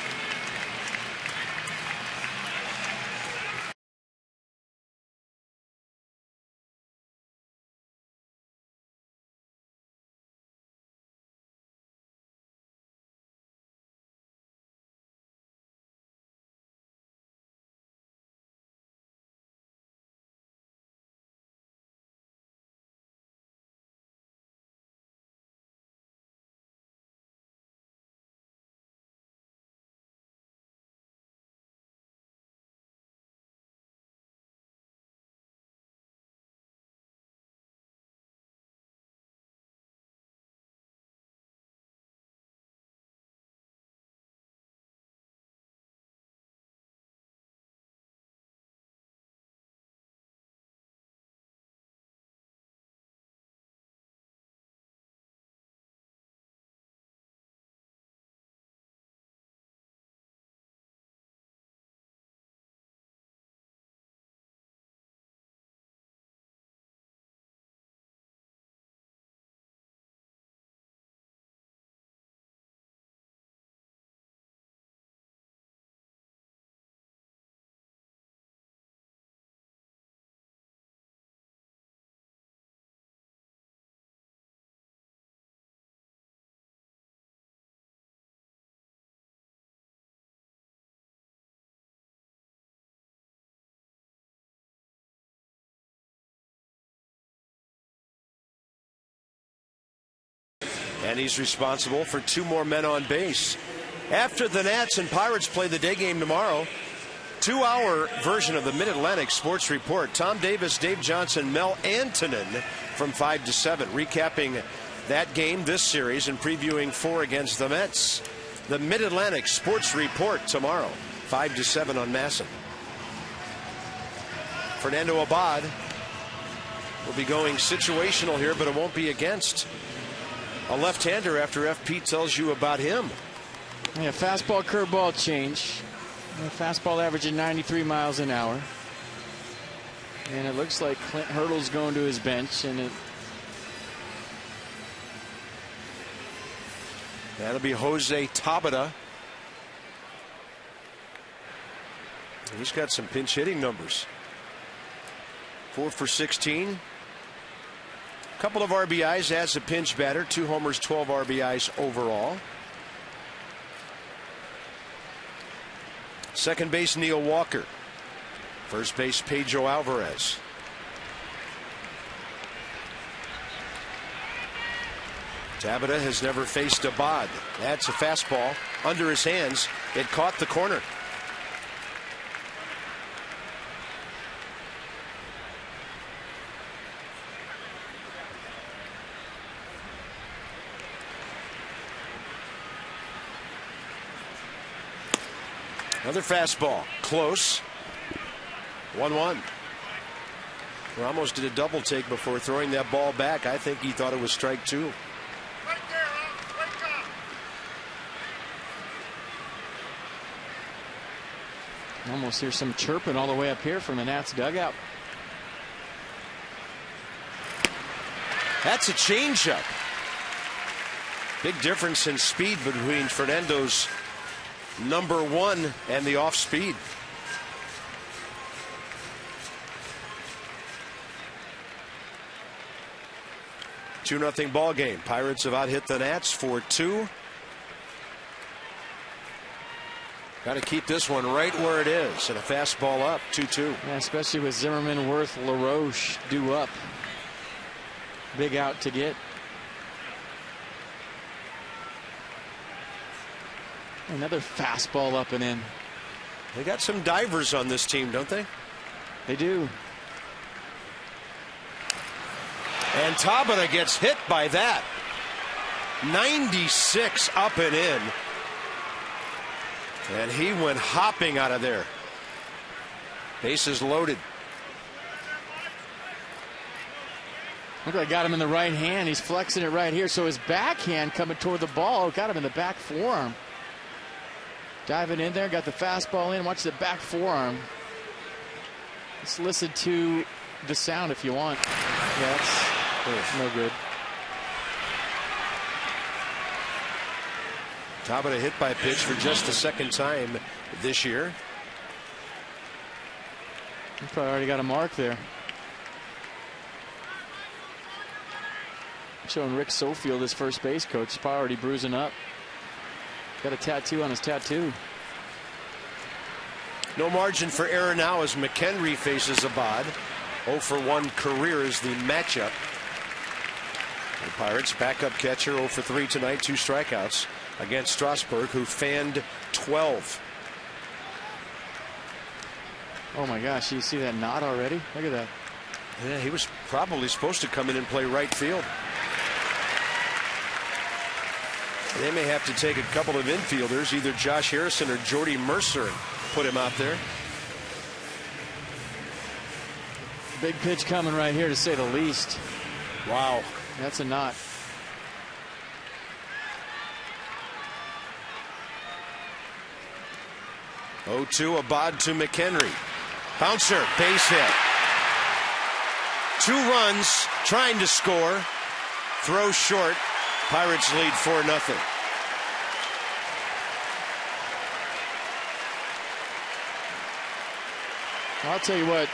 And he's responsible for 2 more men on base. After the Nats and Pirates play the day game tomorrow, 2-hour version of the Mid-Atlantic Sports Report. Tom Davis, Dave Johnson, Mel Antonin from 5 to 7, recapping that game, this series, and previewing 4 against the Mets. The Mid-Atlantic Sports Report tomorrow, 5 to 7 on Masson. Fernando Abad will be going situational here, but it won't be against a left-hander after FP tells you about him. Yeah, fastball, curveball change. Fastball averaging 93 miles an hour. And it looks like Clint Hurdle's going to his bench. And that'll be Jose Tabata. He's got some pinch hitting numbers. 4 for 16. Couple of RBIs as a pinch batter, 2 homers, 12 RBIs overall. Second base, Neil Walker. First base, Pedro Alvarez. Tabata has never faced Abad. That's a fastball under his hands. It caught the corner. Another fastball, close. 1-1. Ramos did a double take before throwing that ball back. I think he thought it was strike 2. Right there, wake up. almost hear some chirping all the way up here from the Nats dugout. That's a changeup. Big difference in speed between Fernando's number 1 and the off speed. Two 2-0 ball game. Pirates have out hit the Nats 4-2. Got to keep this one right where it is, and a fastball up 2-2. Yeah, especially with Zimmerman, Worth, LaRoche due up. Big out to get. Another fastball up and in. They got some divers on this team, don't they? They do. And Tabata gets hit by that. 96 up and in. And he went hopping out of there. Bases loaded. Look, I got him in the right hand. He's flexing it right here. So his backhand coming toward the ball. Got him in the back forearm. Diving in there. Got the fastball in. Watch the back forearm. Let's listen to the sound if you want. Yeah, that's no good. Tabata hit by pitch for just the second time this year. He probably already got a mark there. Showing Rick Sofield, his first base coach. He's probably already bruising up. Got a tattoo on his tattoo. No margin for error now as McHenry faces Abad. 0 for 1 career is the matchup. The Pirates backup catcher 0 for 3 tonight, 2 strikeouts against Strasburg, who fanned 12. Oh my gosh, you see that knot already? Look at that. Yeah, he was probably supposed to come in and play right field. They may have to take a couple of infielders, either Josh Harrison or Jordy Mercer, and put him out there. Big pitch coming right here, to say the least. Wow. That's a knot. Oh, 2 Abad to McHenry. Bouncer, base hit. 2 runs, trying to score. Throw short. Pirates lead 4-0. I'll tell you what,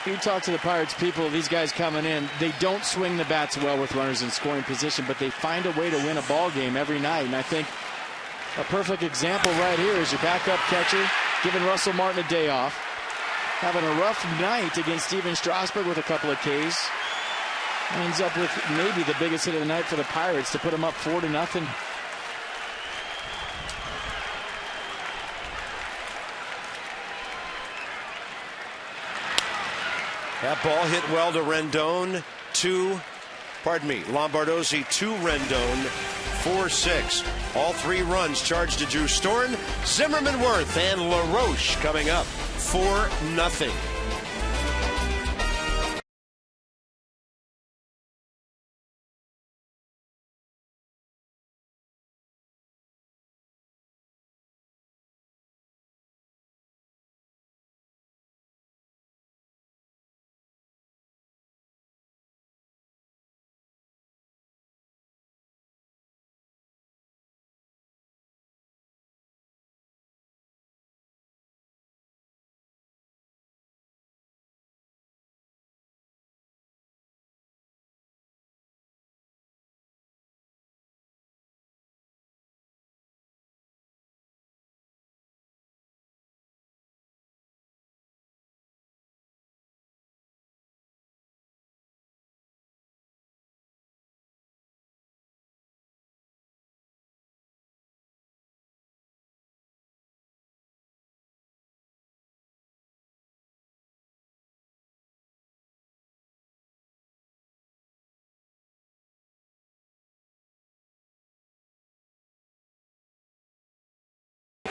you talk to the Pirates people, these guys coming in, they don't swing the bats well with runners in scoring position, but they find a way to win a ball game every night. And I think a perfect example right here is your backup catcher giving Russell Martin a day off, having a rough night against Steven Strasburg with a couple of Ks. Ends up with maybe the biggest hit of the night for the Pirates to put them up 4-0. That ball hit well to Rendon. Lombardozzi to Rendon. 4-6. All 3 runs charged to Drew Storen, Zimmerman Worth, and LaRoche coming up 4-0.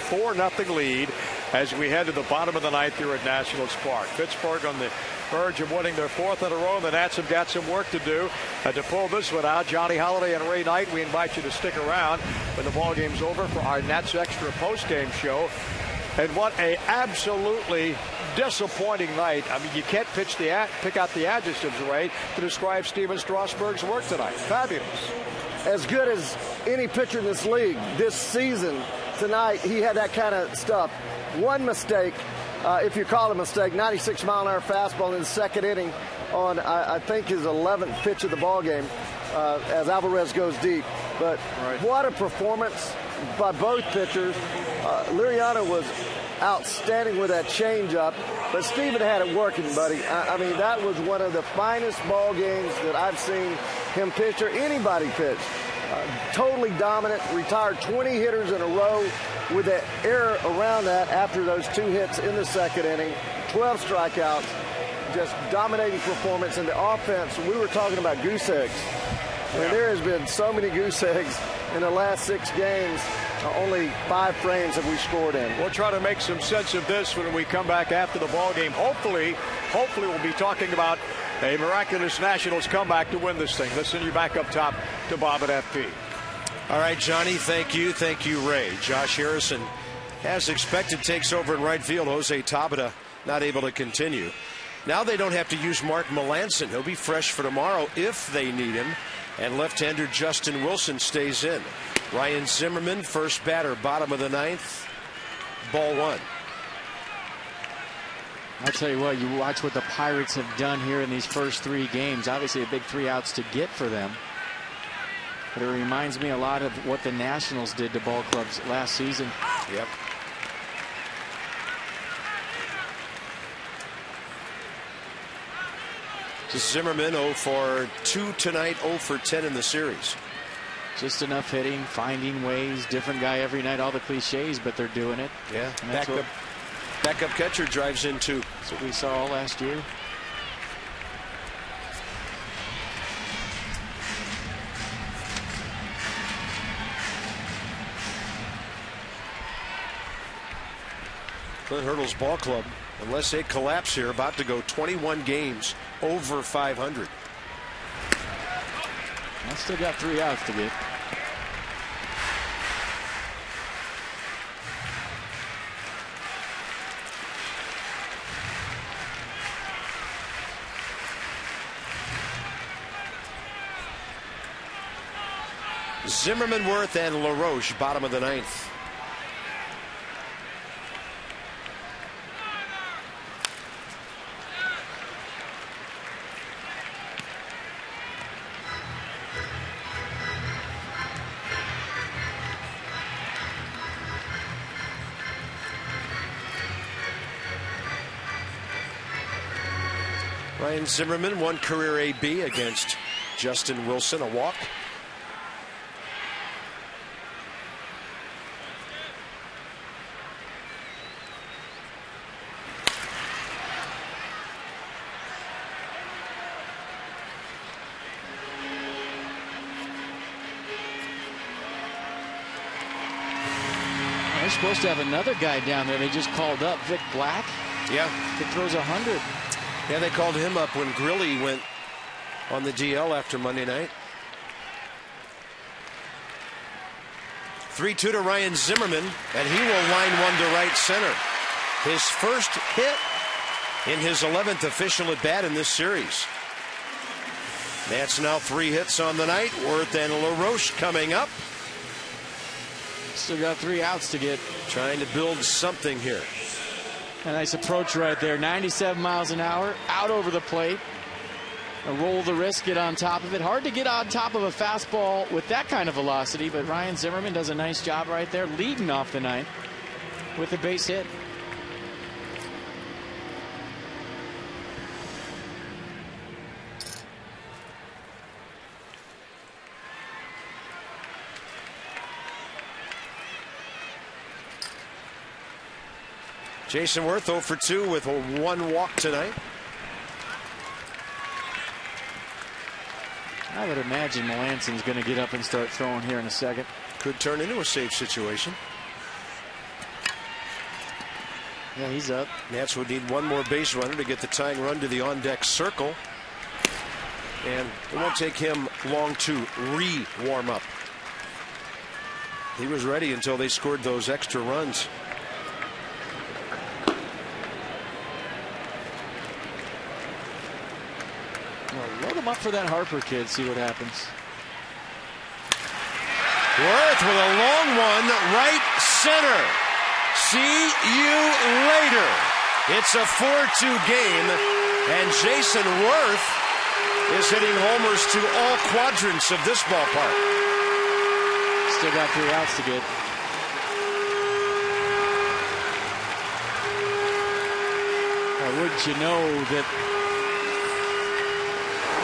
Four 4-0 lead as we head to the bottom of the ninth here at Nationals Park. Pittsburgh on the verge of winning their 4th in a row. The Nats have got some work to do to pull this one out. Johnny Holiday and Ray Knight, we invite you to stick around when the ball game's over for our Nats Extra post-game show. And what a absolutely disappointing night. I mean, you can't pick out the adjectives, Ray, to describe Steven Strasburg's work tonight. Fabulous. As good as any pitcher in this league this season. Tonight, he had that kind of stuff. One mistake, if you call it a mistake, 96-mile-an-hour fastball in the second inning on, I think, his 11th pitch of the ball game as Alvarez goes deep. But what a performance by both pitchers. Liriano was outstanding with that changeup, but Steven had it working, buddy. I mean, that was one of the finest ball games that I've seen him pitch or anybody pitch. Totally dominant, retired 20 hitters in a row with that error around that after those 2 hits in the second inning, 12 strikeouts, just dominating performance. In the offense, we were talking about goose eggs. I mean, there has been so many goose eggs in the last 6 games. Only 5 frames have we scored in. We'll try to make some sense of this when we come back after the ball game. Hopefully we'll be talking about a miraculous Nationals comeback to win this thing. Let's send you back up top to Bob at FP. All right, Johnny, thank you. Thank you, Ray. Josh Harrison, as expected, takes over in right field. Jose Tabata not able to continue. Now they don't have to use Mark Melancon. He'll be fresh for tomorrow if they need him. And left-hander Justin Wilson stays in. Ryan Zimmerman, first batter, bottom of the 9th. Ball 1. I'll tell you what, you watch what the Pirates have done here in these first 3 games. Obviously a big 3 outs to get for them. But it reminds me a lot of what the Nationals did to ball clubs last season. Yep. Zimmerman 0 for 2 tonight, 0 for 10 in the series. Just enough hitting, finding ways, different guy every night, all the cliches, but they're doing it. Yeah, backup catcher drives in too. That's what we saw all last year. Clint Hurdle's ball club, unless they collapse here, about to go 21 games over 500. I still got 3 outs to get. Zimmerman, Worth, and LaRoche, bottom of the 9th. Ryan Zimmerman, 1 career AB against Justin Wilson, a walk. They're supposed to have another guy down there. They just called up Vic Black. Yeah. He throws 100. Yeah, they called him up when Grilly went on the DL after Monday night. 3-2 to Ryan Zimmerman, and he will line one to right center. His first hit in his 11th official at bat in this series. That's now 3 hits on the night. Worth and LaRoche coming up. Still got 3 outs to get. Trying to build something here. A nice approach right there. 97 miles an hour, out over the plate. A roll the wrist, get on top of it. Hard to get on top of a fastball with that kind of velocity, but Ryan Zimmerman does a nice job right there, leading off the 9th with a base hit. Jason Worth 0 for 2 with 1 walk tonight. I would imagine Melancon's going to get up and start throwing here in a second. Could turn into a safe situation. Yeah, he's up. Nats would need 1 more base runner to get the tying run to the on-deck circle. And it won't take him long to warm up. He was ready until they scored those extra runs. Load him up for that Harper kid, see what happens. Worth with a long one, right center. See you later. It's a 4-2 game, and Jason Worth is hitting homers to all quadrants of this ballpark. Still got 3 outs to get. Wouldn't you know that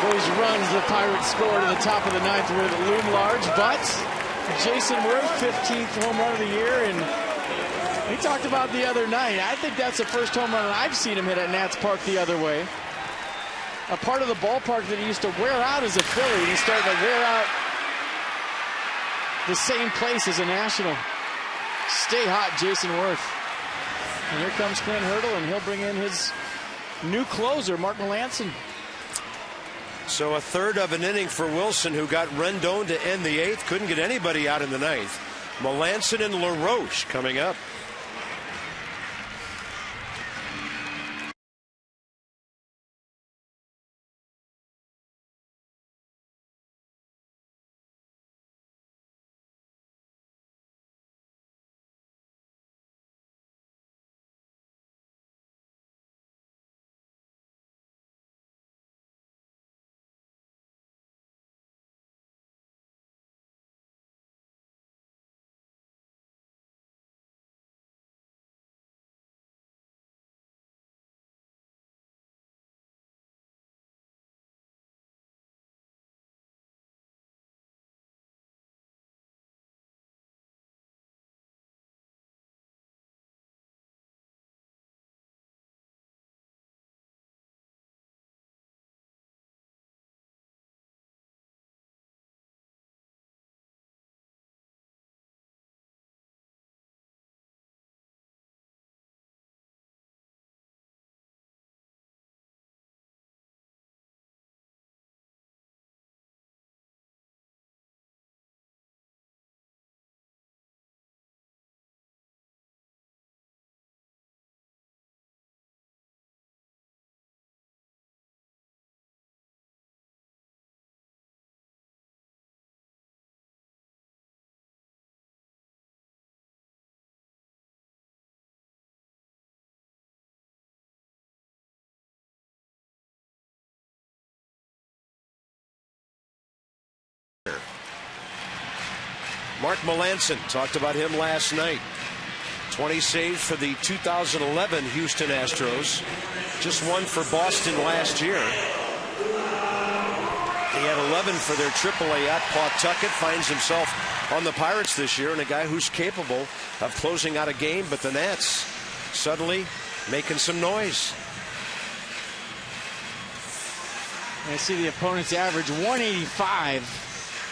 those runs the Pirates scored at the top of the 9th would loom large, but Jason Worth, 15th home run of the year, and we talked about the other night. I think that's the first home run I've seen him hit at Nats Park the other way. A part of the ballpark that he used to wear out as a Philly, and he's starting to wear out the same place as a National. Stay hot, Jason Worth. And here comes Clint Hurdle, and he'll bring in his new closer, Mark Melanson. So a third of an inning for Wilson, who got Rendon to end the 8th. Couldn't get anybody out in the 9th. Melanson and LaRoche coming up. Mark Melanson, talked about him last night. 20 saves for the 2011 Houston Astros. Just one for Boston last year. He had 11 for their AAA at Pawtucket. Finds himself on the Pirates this year, and a guy who's capable of closing out a game. But the Nats suddenly making some noise. I see the opponent's average 185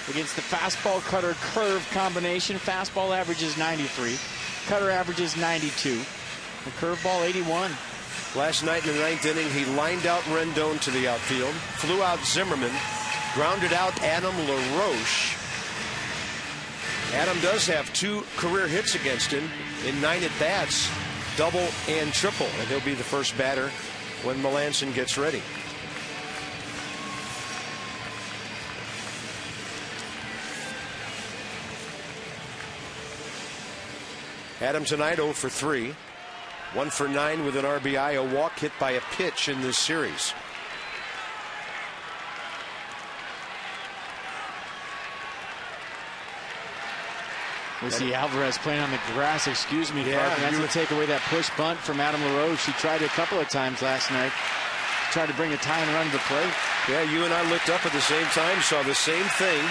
against the fastball, cutter, curve combination. Fastball average is 93. Cutter average is 92. The curveball 81. Last night in the 9th inning, he lined out Rendon to the outfield, flew out Zimmerman, grounded out Adam LaRoche. Adam does have 2 career hits against him in 9 at-bats, double and triple, and he'll be the first batter when Melanson gets ready. Adam tonight 0 for 3. 1 for 9 with an RBI, a walk hit by a pitch in this series. We see Alvarez playing on the grass. Excuse me, Clark. Yeah, That's to take away that push bunt from Adam LaRoche. He tried it a couple of times last night. Tried to bring a tying run to the plate. Yeah, you and I looked up at the same time, saw the same thing.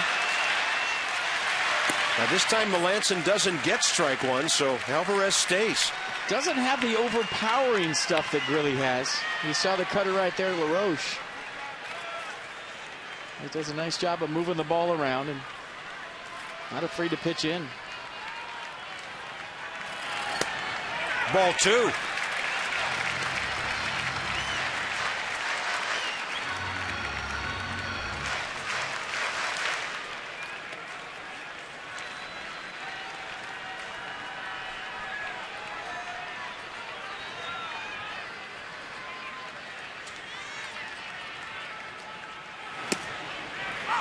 Now this time Melanson doesn't get strike one, so Alvarez stays. Doesn't have the overpowering stuff that Grilli has. You saw the cutter right there, LaRoche. He does a nice job of moving the ball around and not afraid to pitch in. Ball 2.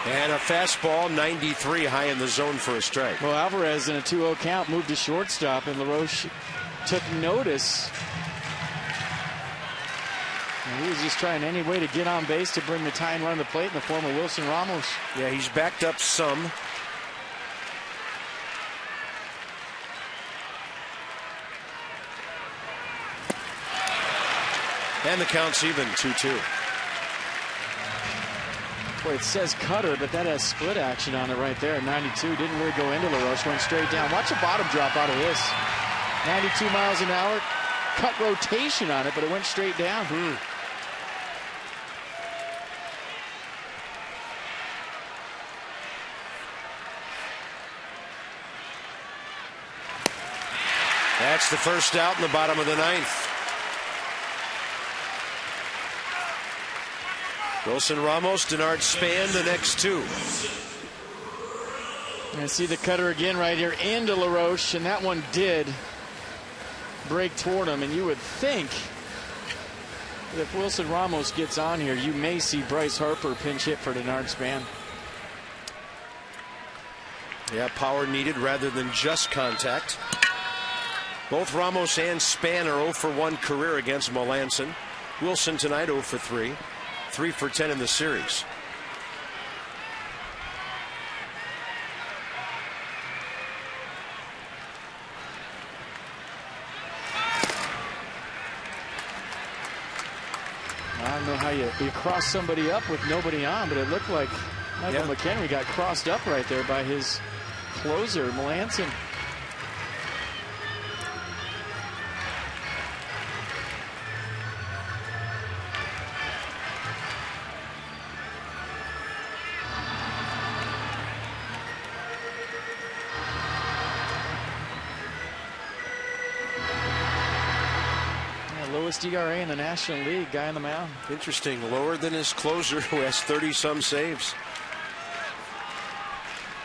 And a fastball, 93, high in the zone for a strike. Well, Alvarez in a 2-0 count moved to shortstop, and LaRoche took notice. And he was just trying any way to get on base to bring the tying run to the plate in the form of Wilson Ramos. Yeah, he's backed up some. And the count's even, 2-2. Boy, it says cutter, but that has split action on it right there at 92. Didn't really go into LaRoche, went straight down. Watch the bottom drop out of this. 92 miles an hour, cut rotation on it, but it went straight down. That's the first out in the bottom of the ninth. Wilson Ramos, Denard Span, the next two. And see the cutter again right here into LaRoche, and that one did break toward him. And you would think that if Wilson Ramos gets on here, you may see Bryce Harper pinch hit for Denard Span. Yeah, power needed rather than just contact. Both Ramos and Span are 0 for 1 career against Melanson. Wilson tonight 0 for 3. 3 for 10 in the series. I don't know how you cross somebody up with nobody on, but it looked like Michael McHenry got crossed up right there by his closer, Melanson. Lowest ERA in the National League, guy on the mound. Interesting, lower than his closer, who has 30-some saves.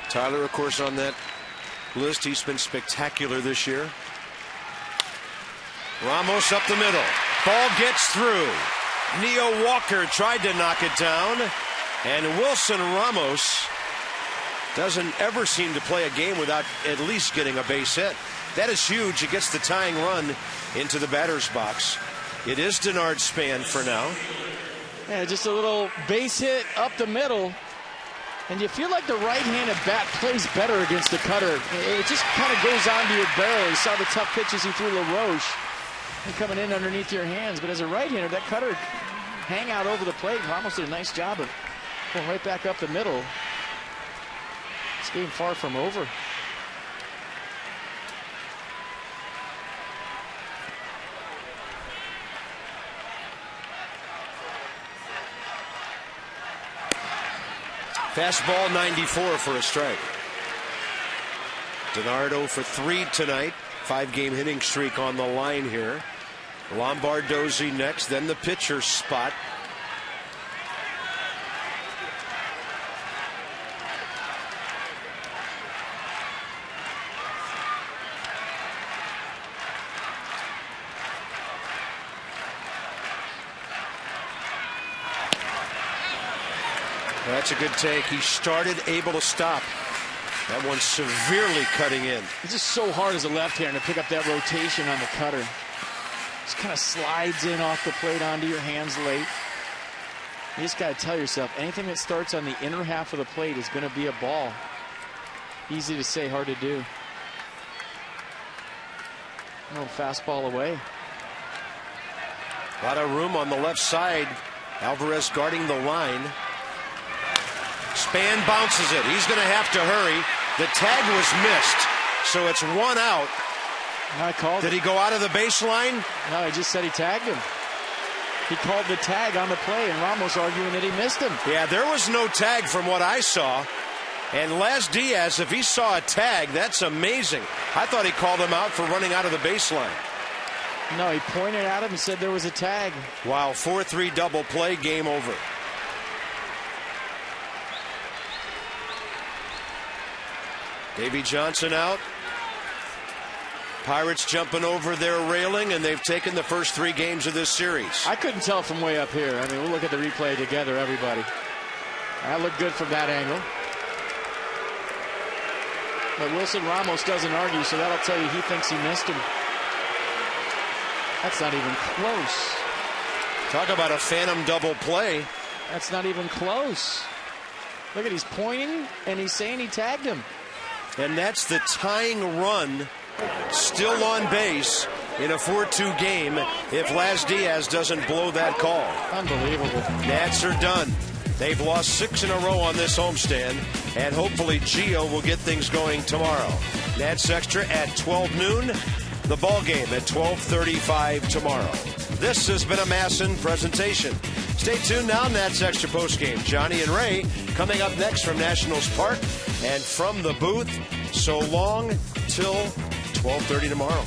Tyler, of course, on that list. He's been spectacular this year. Ramos up the middle. Ball gets through. Neo Walker tried to knock it down. And Wilson Ramos doesn't ever seem to play a game without at least getting a base hit. That is huge. It gets the tying run into the batter's box. It is Denard Span for now. Yeah, just a little base hit up the middle. And you feel like the right-handed bat plays better against the cutter. It just kind of goes onto your barrel. You saw the tough pitches he threw LaRoche and coming in underneath your hands. But as a right-hander, that cutter hang out over the plate. And Ramos did a nice job of going right back up the middle. This game far from over. Fastball 94 for a strike. Denard 0 for 3 tonight. 5-game hitting streak on the line here. Lombardozzi next, then the pitcher spot. That's a good take. He started able to stop. That one's severely cutting in. It's just so hard as a left-hander to pick up that rotation on the cutter. Just kind of slides in off the plate onto your hands late. You just got to tell yourself, anything that starts on the inner half of the plate is going to be a ball. Easy to say, hard to do. A little fastball away. A lot of room on the left side. Alvarez guarding the line. Span bounces it. He's going to have to hurry. The tag was missed, so it's 1 out. I called Did he go out of the baseline? No, he just said he tagged him. He called the tag on the play, and Ramos arguing that he missed him. Yeah, there was no tag from what I saw. And Las Diaz, if he saw a tag, that's amazing. I thought he called him out for running out of the baseline. No, he pointed at him and said there was a tag. Wow, 4-3 double play, game over. Davey Johnson out. Pirates jumping over their railing, and they've taken the first 3 games of this series. I couldn't tell from way up here. I mean, we'll look at the replay together, everybody. That looked good from that angle. But Wilson Ramos doesn't argue, so that'll tell you he thinks he missed him. That's not even close. Talk about a phantom double play. That's not even close. Look at, he's pointing, and he's saying he tagged him. And that's the tying run, still on base in a 4-2 game if Las Diaz doesn't blow that call. Unbelievable. Nats are done. They've lost 6 in a row on this homestand, and hopefully Gio will get things going tomorrow. Nats Extra at 12 noon. The ball game at 12:35 tomorrow. This has been a MASN presentation. Stay tuned now. Nats Extra postgame. Johnny and Ray coming up next from Nationals Park and from the booth. So long till 12:30 tomorrow.